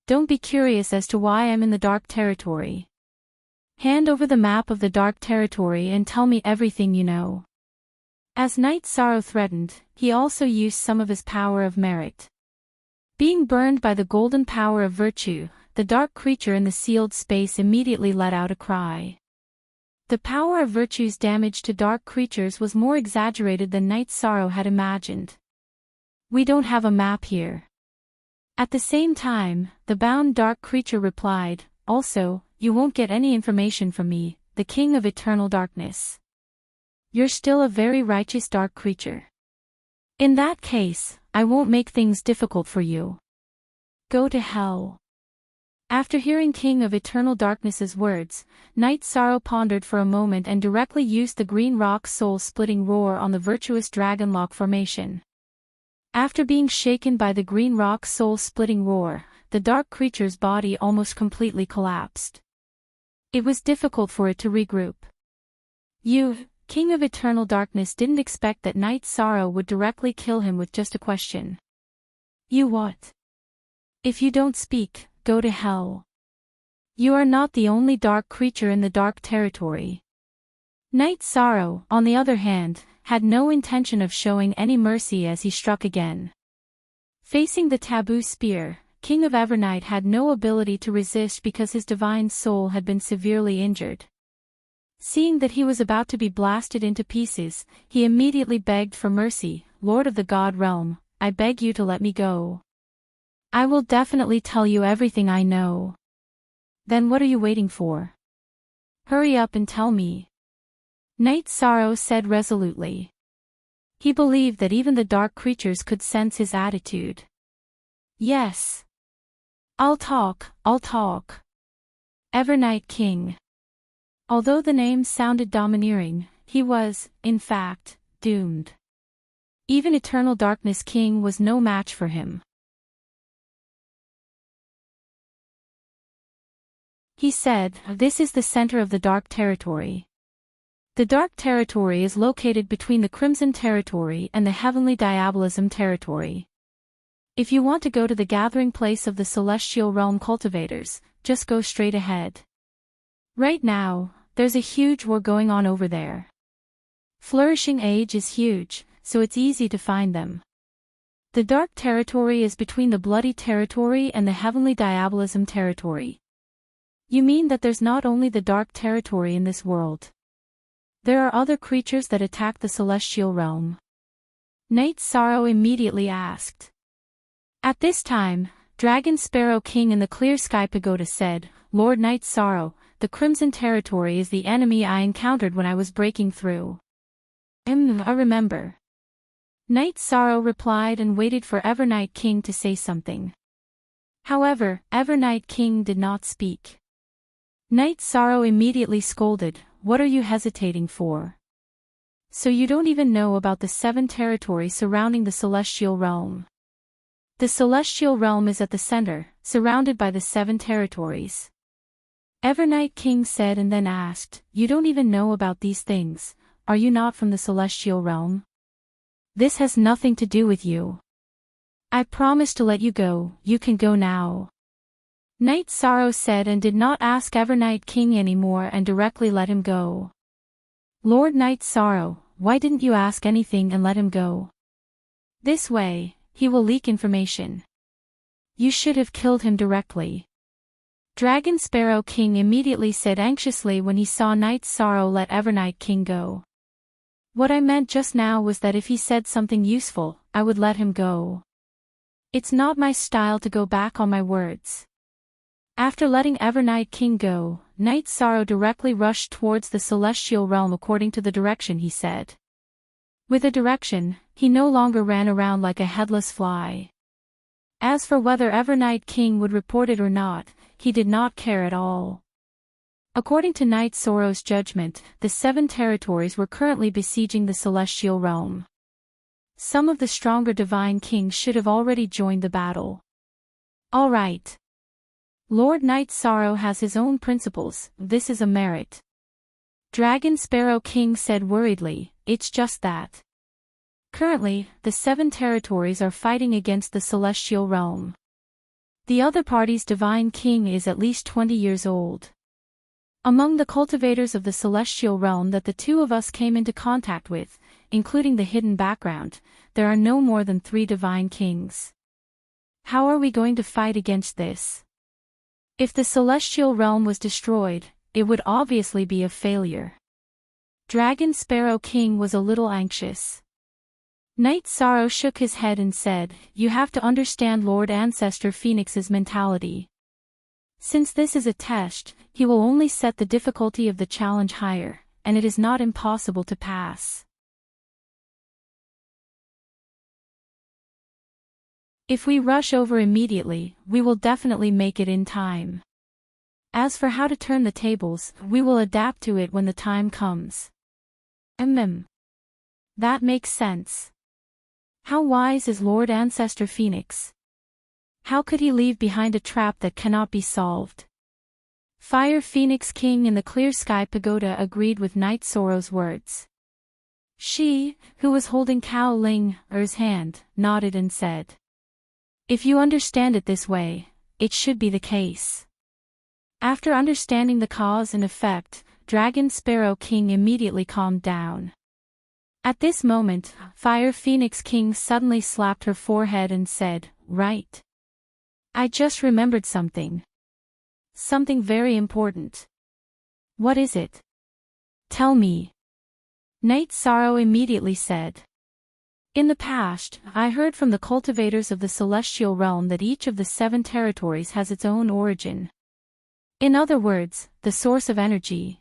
"Don't be curious as to why I'm in the dark territory. Hand over the map of the dark territory and tell me everything you know." As Knight Sorrow threatened, he also used some of his power of merit. Being burned by the golden power of virtue, the dark creature in the sealed space immediately let out a cry. The power of virtue's damage to dark creatures was more exaggerated than Knight Sorrow had imagined. "We don't have a map here." At the same time, the bound dark creature replied, "Also, you won't get any information from me, the King of Eternal Darkness. You're still a very righteous dark creature. In that case, I won't make things difficult for you. Go to hell." After hearing King of Eternal Darkness's words, Knight Sorrow pondered for a moment and directly used the green rock soul-splitting roar on the virtuous dragon lock formation. After being shaken by the green rock soul-splitting roar, the dark creature's body almost completely collapsed. It was difficult for it to regroup. "You, King of Eternal Darkness, didn't expect that Knight Sorrow would directly kill him with just a question. You what? If you don't speak, go to hell. You are not the only dark creature in the dark territory. Night Sorrow, on the other hand, had no intention of showing any mercy as he struck again. Facing the taboo spear, King of Evernight had no ability to resist because his divine soul had been severely injured. Seeing that he was about to be blasted into pieces, he immediately begged for mercy. Lord of the God realm, I beg you to let me go. I will definitely tell you everything I know. Then what are you waiting for? Hurry up and tell me. Night Sorrow said resolutely. He believed that even the dark creatures could sense his attitude. Yes. I'll talk. Evernight King. Although the name sounded domineering, he was, in fact, doomed. Even Eternal Darkness King was no match for him. He said, "This is the center of the Dark Territory. The Dark Territory is located between the Crimson Territory and the Heavenly Diabolism Territory. If you want to go to the gathering place of the Celestial Realm Cultivators, just go straight ahead. Right now, there's a huge war going on over there. Flourishing Age is huge, so it's easy to find them. The Dark Territory is between the Bloody Territory and the Heavenly Diabolism Territory." You mean that there's not only the Dark Territory in this world? There are other creatures that attack the Celestial Realm? Night Sorrow immediately asked. At this time, Dragon Sparrow King in the Clear Sky Pagoda said, "Lord Night Sorrow, the Crimson Territory is the enemy I encountered when I was breaking through." I remember. Night Sorrow replied and waited for Evernight King to say something. However, Evernight King did not speak. Night Sorrow immediately scolded, "What are you hesitating for? So you don't even know about the 7 territories surrounding the Celestial Realm. The Celestial Realm is at the center, surrounded by the 7 territories." Evernight King said and then asked, "You don't even know about these things, are you not from the Celestial Realm? This has nothing to do with you. I promise to let you go, you can go now." Night Sorrow said and did not ask Evernight King anymore and directly let him go. "Lord Night Sorrow, why didn't you ask anything and let him go? This way, he will leak information. You should have killed him directly." Dragon Sparrow King immediately said anxiously when he saw Night Sorrow let Evernight King go. "What I meant just now was that if he said something useful, I would let him go. It's not my style to go back on my words." After letting Evernight King go, Night Sorrow directly rushed towards the Celestial Realm according to the direction he said. With a direction, he no longer ran around like a headless fly. As for whether Evernight King would report it or not, he did not care at all. According to Night Sorrow's judgment, the 7 territories were currently besieging the Celestial Realm. Some of the stronger Divine Kings should have already joined the battle. All right. Lord Night Sorrow has his own principles, this is a merit. Dragon Sparrow King said worriedly, "It's just that. Currently, the 7 territories are fighting against the Celestial Realm. The other party's Divine King is at least 20 years old. Among the cultivators of the Celestial Realm that the 2 of us came into contact with, including the hidden background, there are no more than 3 Divine Kings. How are we going to fight against this? If the Celestial Realm was destroyed, it would obviously be a failure." Dragon Sparrow King was a little anxious. Night Sorrow shook his head and said, "You have to understand Lord Ancestor Phoenix's mentality. Since this is a test, he will only set the difficulty of the challenge higher, and it is not impossible to pass. If we rush over immediately, we will definitely make it in time. As for how to turn the tables, we will adapt to it when the time comes." That makes sense. How wise is Lord Ancestor Phoenix? How could he leave behind a trap that cannot be solved? Fire Phoenix King in the Clear Sky Pagoda agreed with Night Sorrow's words. She, who was holding Cao Ling-er's hand, nodded and said, "If you understand it this way, it should be the case. After understanding the cause and effect, Dragon Sparrow King immediately calmed down. At this moment, Fire Phoenix King suddenly slapped her forehead and said, "Right. I just remembered something. Something very important." "What is it? Tell me." Night Sorrow immediately said. "In the past, I heard from the cultivators of the celestial realm that each of the 7 territories has its own origin. In other words, the source of energy.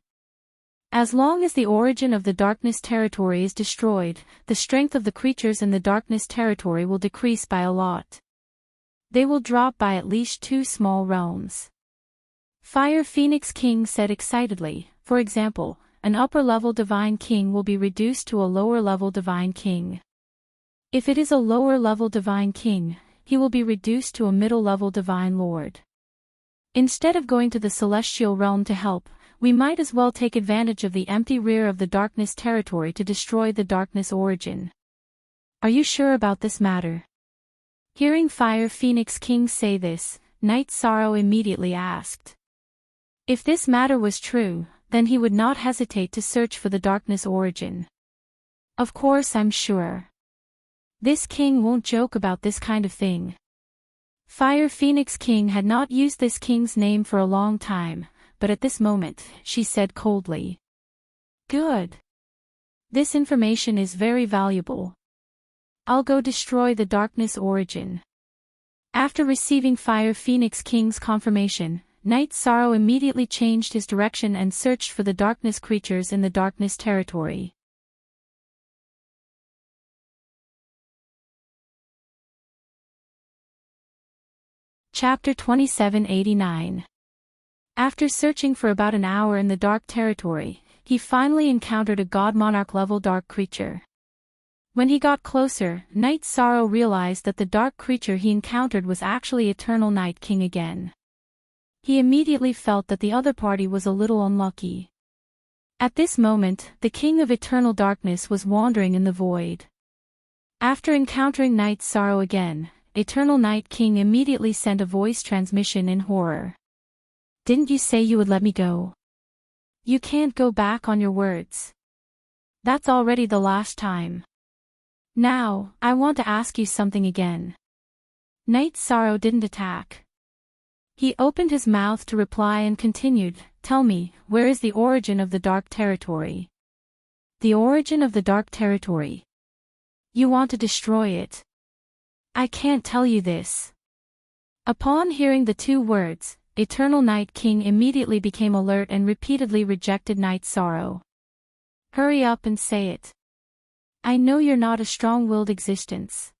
As long as the origin of the darkness territory is destroyed, the strength of the creatures in the darkness territory will decrease by a lot. They will drop by at least 2 small realms." Fire Phoenix King said excitedly, "For example, an upper-level divine king will be reduced to a lower-level divine king. If it is a lower-level divine king, he will be reduced to a middle-level divine lord. Instead of going to the celestial realm to help, we might as well take advantage of the empty rear of the darkness territory to destroy the darkness origin. Are you sure about this matter?" Hearing Fire Phoenix King say this, Night Sorrow immediately asked. If this matter was true, then he would not hesitate to search for the darkness origin. "Of course I'm sure. This king won't joke about this kind of thing." Fire Phoenix King had not used this king's name for a long time, but at this moment, she said coldly. "Good. This information is very valuable. I'll go destroy the darkness origin." After receiving Fire Phoenix King's confirmation, Night Sorrow immediately changed his direction and searched for the darkness creatures in the darkness territory. Chapter 2789. After searching for about an hour in the dark territory, he finally encountered a God Monarch level dark creature. When he got closer, Night Sorrow realized that the dark creature he encountered was actually Eternal Night King again. He immediately felt that the other party was a little unlucky. At this moment, the King of Eternal Darkness was wandering in the void. After encountering Night Sorrow again, Eternal Night King immediately sent a voice transmission in horror. "Didn't you say you would let me go? You can't go back on your words. That's already the last time. Now, I want to ask you something again." Night Sorrow didn't attack. He opened his mouth to reply and continued, "Tell me, where is the origin of the dark territory?" "The origin of the dark territory? You want to destroy it?" "I can't tell you this." Upon hearing the 2 words, Eternal Night King immediately became alert and repeatedly rejected Night Sorrow. "Hurry up and say it. I know you're not a strong-willed existence."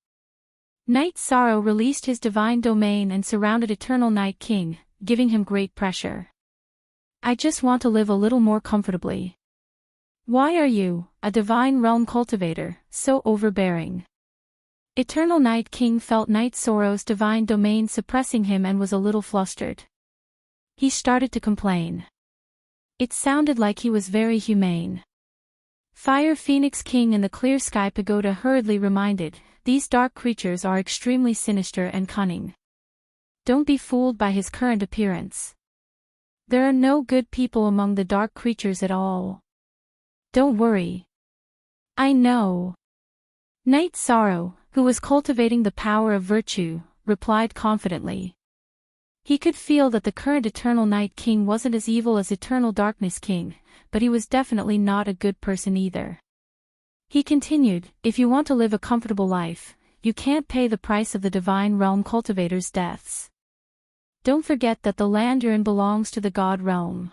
Night Sorrow released his divine domain and surrounded Eternal Night King, giving him great pressure. "I just want to live a little more comfortably. Why are you, a divine realm cultivator, so overbearing?" Eternal Night King felt Night Sorrow's divine domain suppressing him and was a little flustered. He started to complain. It sounded like he was very humane. Fire Phoenix King and the Clear Sky Pagoda hurriedly reminded, "These dark creatures are extremely sinister and cunning. Don't be fooled by his current appearance. There are no good people among the dark creatures at all. Don't worry. I know." Night Sorrow, who was cultivating the power of virtue, replied confidently. He could feel that the current Eternal Night King wasn't as evil as Eternal Darkness King, but he was definitely not a good person either. He continued, "If you want to live a comfortable life, you can't pay the price of the Divine Realm cultivators' deaths. Don't forget that the land you're in belongs to the God Realm."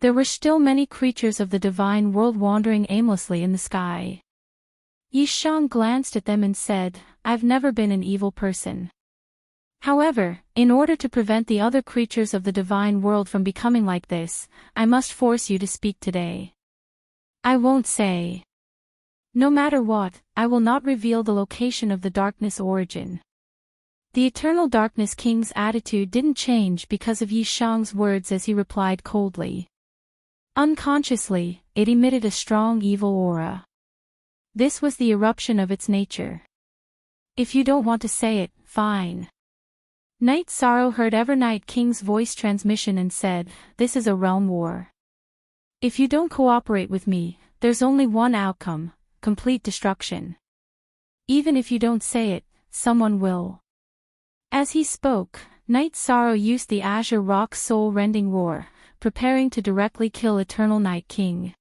There were still many creatures of the Divine World wandering aimlessly in the sky. Yishang glanced at them and said, "I've never been an evil person. However, in order to prevent the other creatures of the Divine World from becoming like this, I must force you to speak today." "I won't say. No matter what, I will not reveal the location of the darkness origin." The Eternal Darkness King's attitude didn't change because of Yishang's words as he replied coldly. Unconsciously, it emitted a strong evil aura. This was the eruption of its nature. "If you don't want to say it, fine. Night Sorrow heard Evernight King's voice transmission and said, "This is a realm war. If you don't cooperate with me, there's only one outcome, complete destruction. Even if you don't say it, someone will." As he spoke, Night Sorrow used the Azure Rock's soul-rending roar, preparing to directly kill Eternal Night King.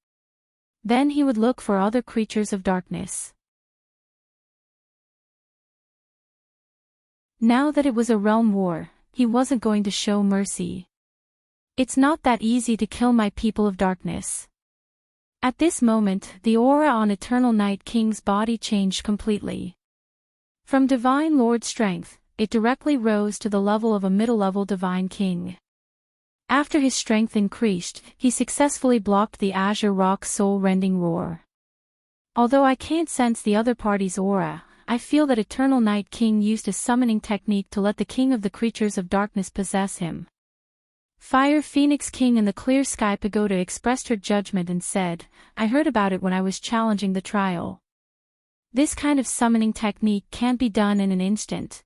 Then he would look for other creatures of darkness. Now that it was a realm war, he wasn't going to show mercy. It's not that easy to kill my people of darkness. At this moment, the aura on Eternal Night King's body changed completely. From Divine Lord strength, it directly rose to the level of a middle-level Divine King. After his strength increased, he successfully blocked the Azure Rock's soul-rending roar. Although I can't sense the other party's aura, I feel that Eternal Night King used a summoning technique to let the king of the creatures of darkness possess him. Fire Phoenix King in the Clear Sky Pagoda expressed her judgment and said, "I heard about it when I was challenging the trial. This kind of summoning technique can't be done in an instant.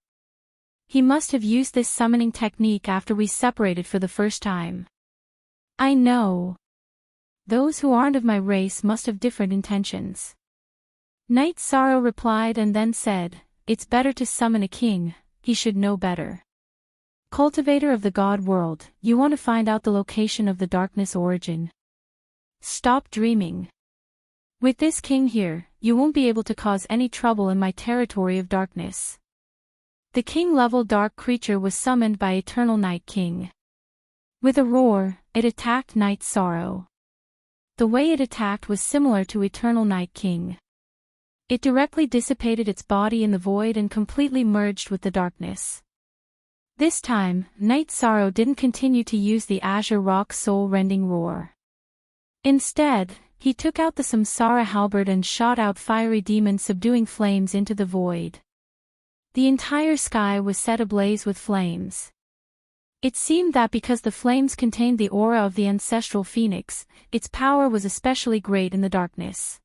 He must have used this summoning technique after we separated for the first time. I know. Those who aren't of my race must have different intentions." Night Sorrow replied and then said, "It's better to summon a king, he should know better. Cultivator of the God world, you want to find out the location of the darkness origin? Stop dreaming. With this king here, you won't be able to cause any trouble in my territory of darkness." The king-level dark creature was summoned by Eternal Night King. With a roar, it attacked Night Sorrow. The way it attacked was similar to Eternal Night King. It directly dissipated its body in the void and completely merged with the darkness. This time, Night Sorrow didn't continue to use the Azure Rock's soul-rending roar. Instead, he took out the Samsara halberd and shot out fiery demons subduing flames into the void. The entire sky was set ablaze with flames. It seemed that because the flames contained the aura of the ancestral phoenix, its power was especially great in the darkness.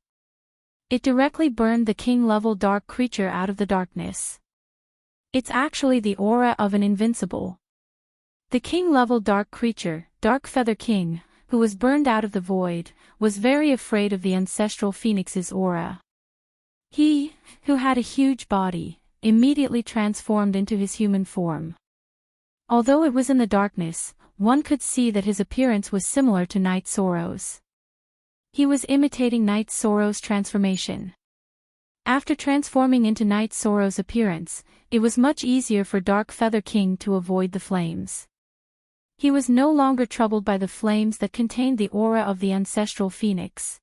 It directly burned the king-level dark creature out of the darkness. It's actually the aura of an invincible. The king-level dark creature, Dark Feather King, who was burned out of the void, was very afraid of the ancestral phoenix's aura. He, who had a huge body, immediately transformed into his human form. Although it was in the darkness, one could see that his appearance was similar to Night Sorrow's. He was imitating Night Sorrow's transformation. After transforming into Night Sorrow's appearance, it was much easier for Dark Feather King to avoid the flames. He was no longer troubled by the flames that contained the aura of the ancestral phoenix.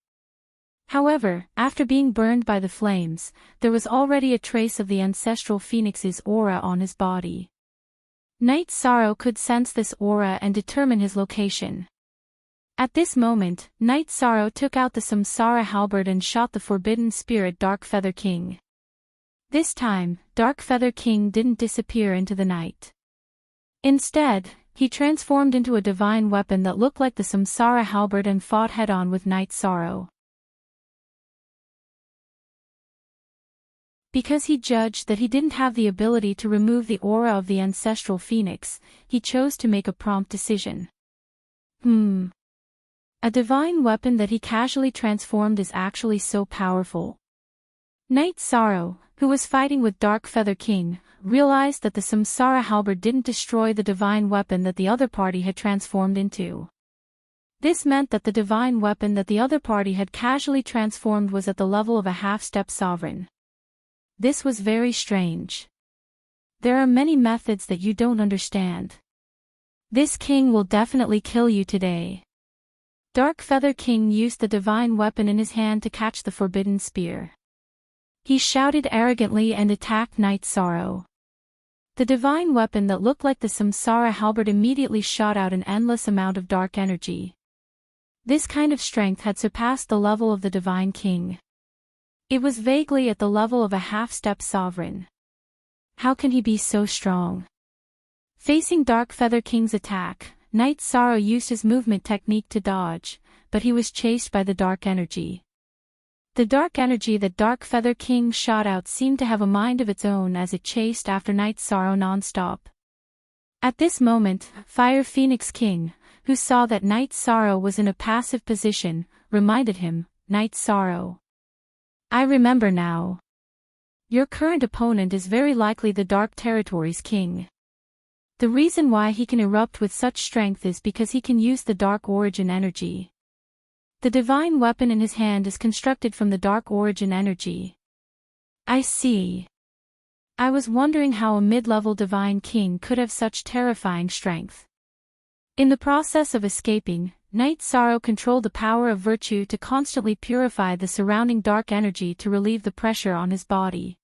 However, after being burned by the flames, there was already a trace of the ancestral phoenix's aura on his body. Night Sorrow could sense this aura and determine his location. At this moment, Night Sorrow took out the Samsara halberd and shot the forbidden spirit Dark Feather King. This time, Dark Feather King didn't disappear into the night. Instead, he transformed into a divine weapon that looked like the Samsara halberd and fought head-on with Night Sorrow. Because he judged that he didn't have the ability to remove the aura of the ancestral phoenix, he chose to make a prompt decision. A divine weapon that he casually transformed is actually so powerful. Night Sorrow, who was fighting with Dark Feather King, realized that the Samsara halberd didn't destroy the divine weapon that the other party had transformed into. This meant that the divine weapon that the other party had casually transformed was at the level of a half-step sovereign. This was very strange. There are many methods that you don't understand. This king will definitely kill you today. Dark Feather King used the divine weapon in his hand to catch the forbidden spear. He shouted arrogantly and attacked Night Sorrow. The divine weapon that looked like the Samsara halberd immediately shot out an endless amount of dark energy. This kind of strength had surpassed the level of the Divine King. It was vaguely at the level of a half-step sovereign. How can he be so strong? Facing Dark Feather King's attack, Night Sorrow used his movement technique to dodge, but he was chased by the dark energy. The dark energy that Dark Feather King shot out seemed to have a mind of its own as it chased after Night Sorrow non-stop. At this moment, Fire Phoenix King, who saw that Night Sorrow was in a passive position, reminded him, "Night Sorrow. I remember now. Your current opponent is very likely the Dark Territories King. The reason why he can erupt with such strength is because he can use the Dark Origin energy. The divine weapon in his hand is constructed from the Dark Origin energy." I see. I was wondering how a mid-level divine king could have such terrifying strength. In the process of escaping, Night Sorrow controlled the power of virtue to constantly purify the surrounding dark energy to relieve the pressure on his body.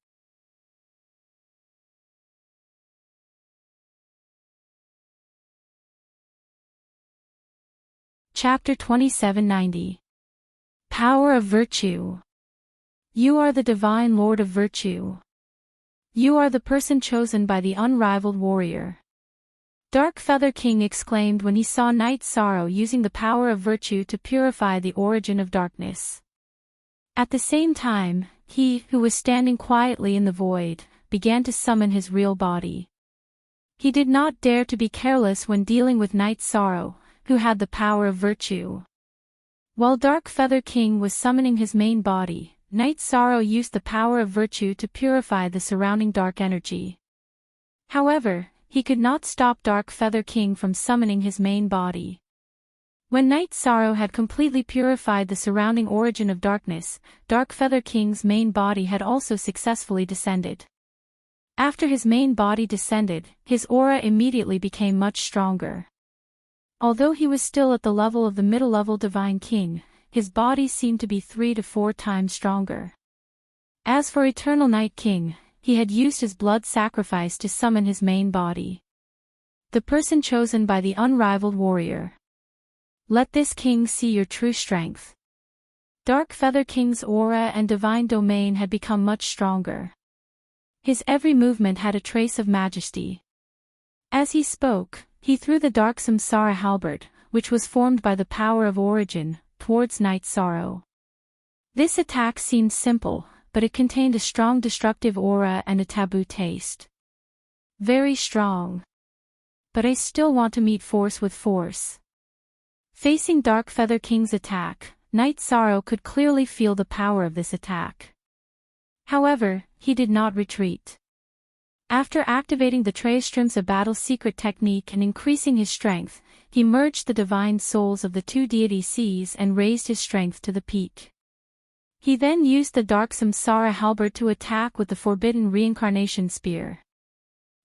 Chapter 2790. Power of Virtue. You are the Divine Lord of Virtue. You are the person chosen by the unrivaled warrior. Dark Feather King exclaimed when he saw Night Sorrow using the power of virtue to purify the origin of darkness. At the same time, he, who was standing quietly in the void, began to summon his real body. He did not dare to be careless when dealing with Night Sorrow, who had the power of virtue. While Dark Feather King was summoning his main body, Night Sorrow used the power of virtue to purify the surrounding dark energy. However, he could not stop Dark Feather King from summoning his main body. When Night Sorrow had completely purified the surrounding origin of darkness, Dark Feather King's main body had also successfully descended. After his main body descended, his aura immediately became much stronger. Although he was still at the level of the middle-level Divine King, his body seemed to be 3 to 4 times stronger. As for Eternal Night King, he had used his blood sacrifice to summon his main body. The person chosen by the unrivaled warrior. Let this king see your true strength. Dark Feather King's aura and divine domain had become much stronger. His every movement had a trace of majesty. As he spoke, he threw the dark Samsara halberd, which was formed by the power of origin, towards Night Sorrow. This attack seemed simple, but it contained a strong destructive aura and a taboo taste. Very strong. But I still want to meet force with force. Facing Dark Feather King's attack, Night Sorrow could clearly feel the power of this attack. However, he did not retreat. After activating the Trayströmsa battle secret technique and increasing his strength, he merged the divine souls of the two deity seas and raised his strength to the peak. He then used the Dark Samsara halberd to attack with the Forbidden Reincarnation Spear.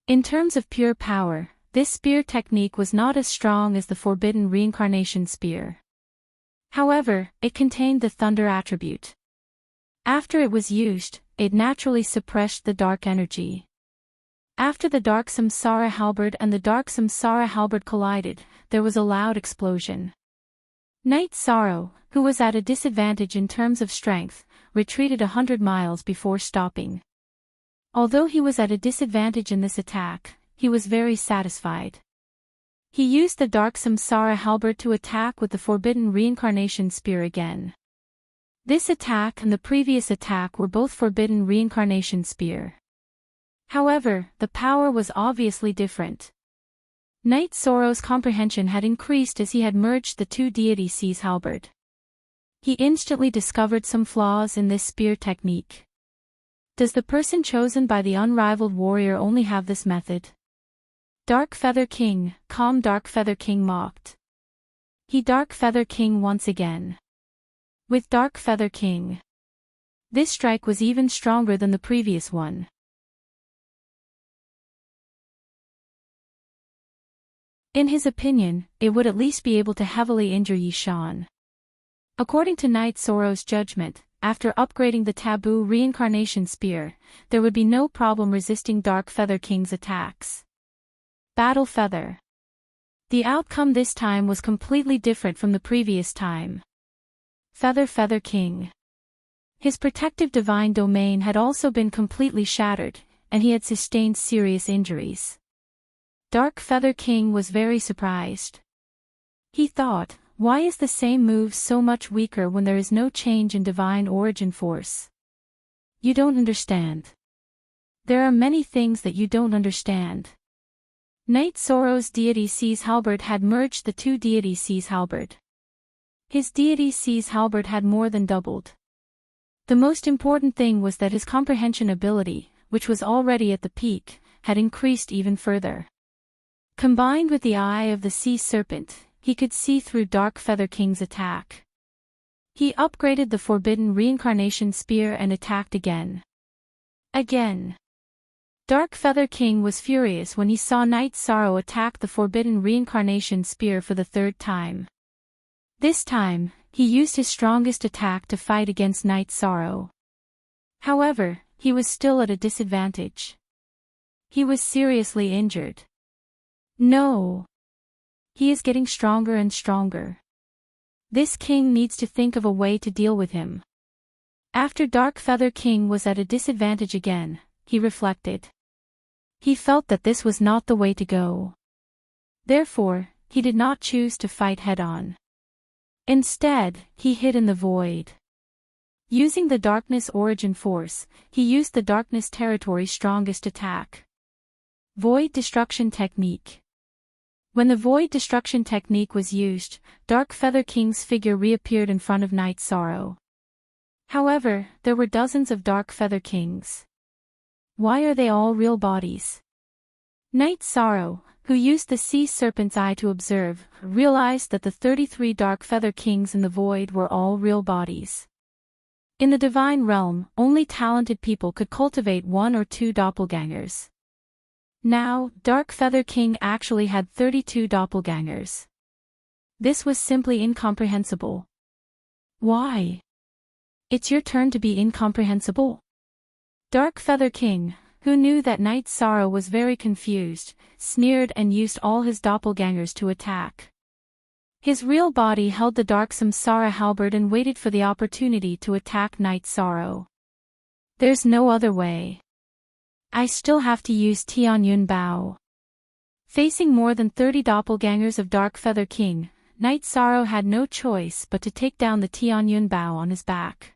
In terms of pure power, this spear technique was not as strong as the Forbidden Reincarnation Spear. However, it contained the Thunder attribute. After it was used, it naturally suppressed the dark energy. After the Dark Samsara halberd and the Dark Samsara halberd collided, there was a loud explosion. Night Sorrow, who was at a disadvantage in terms of strength, retreated 100 miles before stopping. Although he was at a disadvantage in this attack, he was very satisfied. He used the Dark Samsara halberd to attack with the Forbidden Reincarnation Spear again. This attack and the previous attack were both Forbidden Reincarnation Spear. However, the power was obviously different. Night Sorrow's comprehension had increased as he had merged the two deity seas halberd. He instantly discovered some flaws in this spear technique. Does the person chosen by the unrivaled warrior only have this method? Dark Feather King, calm Dark Feather King mocked. He Dark Feather King once again. With Dark Feather King. This strike was even stronger than the previous one. In his opinion, it would at least be able to heavily injure Yishan. According to Night Sorrow's judgment, after upgrading the Taboo Reincarnation Spear, there would be no problem resisting Dark Feather King's attacks. Battle Feather. The outcome this time was completely different from the previous time. Feather King. His protective divine domain had also been completely shattered, and he had sustained serious injuries. Dark Feather King was very surprised. He thought, why is the same move so much weaker when there is no change in divine origin force? You don't understand. There are many things that you don't understand. Knight Sorrow's deity Sea's halberd had merged the two deities Sea's halberd. His deity Sea's halberd had more than doubled. The most important thing was that his comprehension ability, which was already at the peak, had increased even further. Combined with the eye of the sea serpent, he could see through Dark Feather King's attack. He upgraded the forbidden reincarnation spear and attacked again. Again. Dark Feather King was furious when he saw Knight Sorrow attack the forbidden reincarnation spear for the third time. This time, he used his strongest attack to fight against Knight Sorrow. However, he was still at a disadvantage. He was seriously injured. No. He is getting stronger and stronger. This king needs to think of a way to deal with him. After Dark Feather King was at a disadvantage again, he reflected. He felt that this was not the way to go. Therefore, he did not choose to fight head-on. Instead, he hid in the void. Using the Darkness Origin Force, he used the Darkness Territory's strongest attack. Void Destruction Technique. When the Void Destruction Technique was used, Dark Feather King's figure reappeared in front of Knight Sorrow. However, there were dozens of Dark Feather Kings. Why are they all real bodies? Knight Sorrow, who used the sea serpent's eye to observe, realized that the 33 Dark Feather Kings in the void were all real bodies. In the divine realm, only talented people could cultivate 1 or 2 doppelgangers. Now, Dark Feather King actually had 32 doppelgangers. This was simply incomprehensible. Why? It's your turn to be incomprehensible? Dark Feather King, who knew that Knight Sorrow was very confused, sneered and used all his doppelgangers to attack. His real body held the Dark Samsara halberd and waited for the opportunity to attack Knight Sorrow. There's no other way. I still have to use Tianyun Bao. Facing more than 30 doppelgangers of Dark Feather King, Knight Sorrow had no choice but to take down the Tianyun Bao on his back.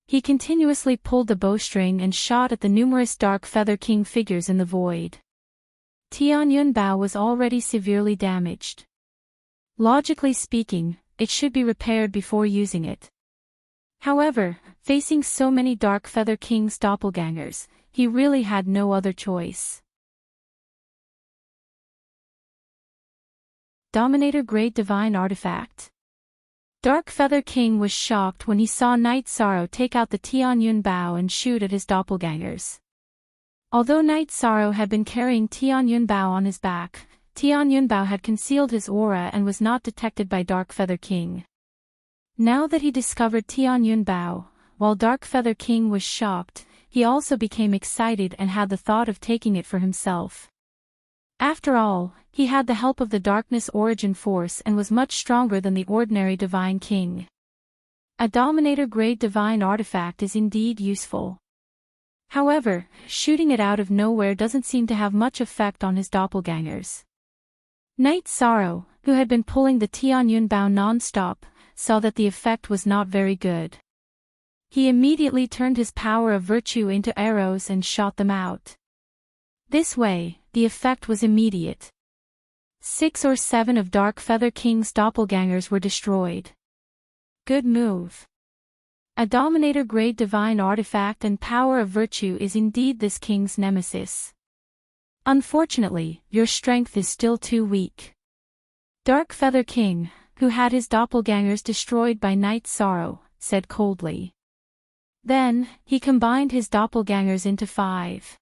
He continuously pulled the bowstring and shot at the numerous Dark Feather King figures in the void. Tianyun Bao was already severely damaged. Logically speaking, it should be repaired before using it. However, facing so many Dark Feather King's doppelgangers, he really had no other choice. Dominator Grade Divine Artifact. Dark Feather King was shocked when he saw Knight Sorrow take out the Tianyun Bao and shoot at his doppelgangers. Although Knight Sorrow had been carrying Tianyun Bao on his back, Tianyun Bao had concealed his aura and was not detected by Dark Feather King. Now that he discovered Tianyun Bao, while Dark Feather King was shocked, he also became excited and had the thought of taking it for himself. After all, he had the help of the Darkness Origin Force and was much stronger than the ordinary Divine King. A Dominator Grade Divine Artifact is indeed useful. However, shooting it out of nowhere doesn't seem to have much effect on his doppelgangers. Knight Sorrow, who had been pulling the Tianyun Bao non-stop, saw that the effect was not very good. He immediately turned his power of virtue into arrows and shot them out. This way, the effect was immediate. 6 or 7 of Dark Feather King's doppelgangers were destroyed. Good move. A Dominator Grade Divine Artifact and Power of Virtue is indeed this king's nemesis. Unfortunately, your strength is still too weak. Dark Feather King, who had his doppelgangers destroyed by Knight Sorrow, said coldly. Then, he combined his doppelgangers into 5.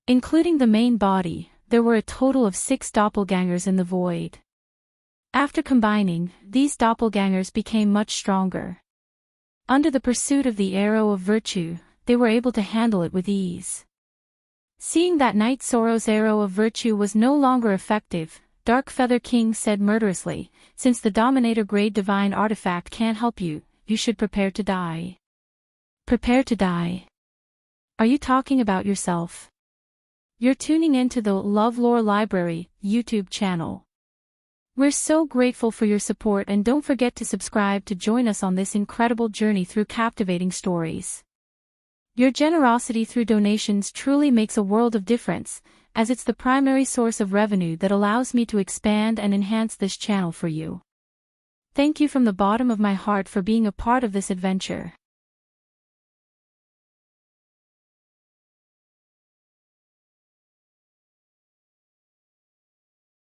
Including the main body, there were a total of 6 doppelgangers in the void. After combining, these doppelgangers became much stronger. Under the pursuit of the arrow of virtue, they were able to handle it with ease. Seeing that Knight Sorrow's arrow of virtue was no longer effective, Dark Feather King said murderously, "Since the Dominator Grade Divine Artifact can't help you, you should prepare to die." Prepare to die? Are you talking about yourself? You're tuning into the LoveLore Library YouTube channel. We're so grateful for your support, and don't forget to subscribe to join us on this incredible journey through captivating stories. Your generosity through donations truly makes a world of difference, as it's the primary source of revenue that allows me to expand and enhance this channel for you. Thank you from the bottom of my heart for being a part of this adventure.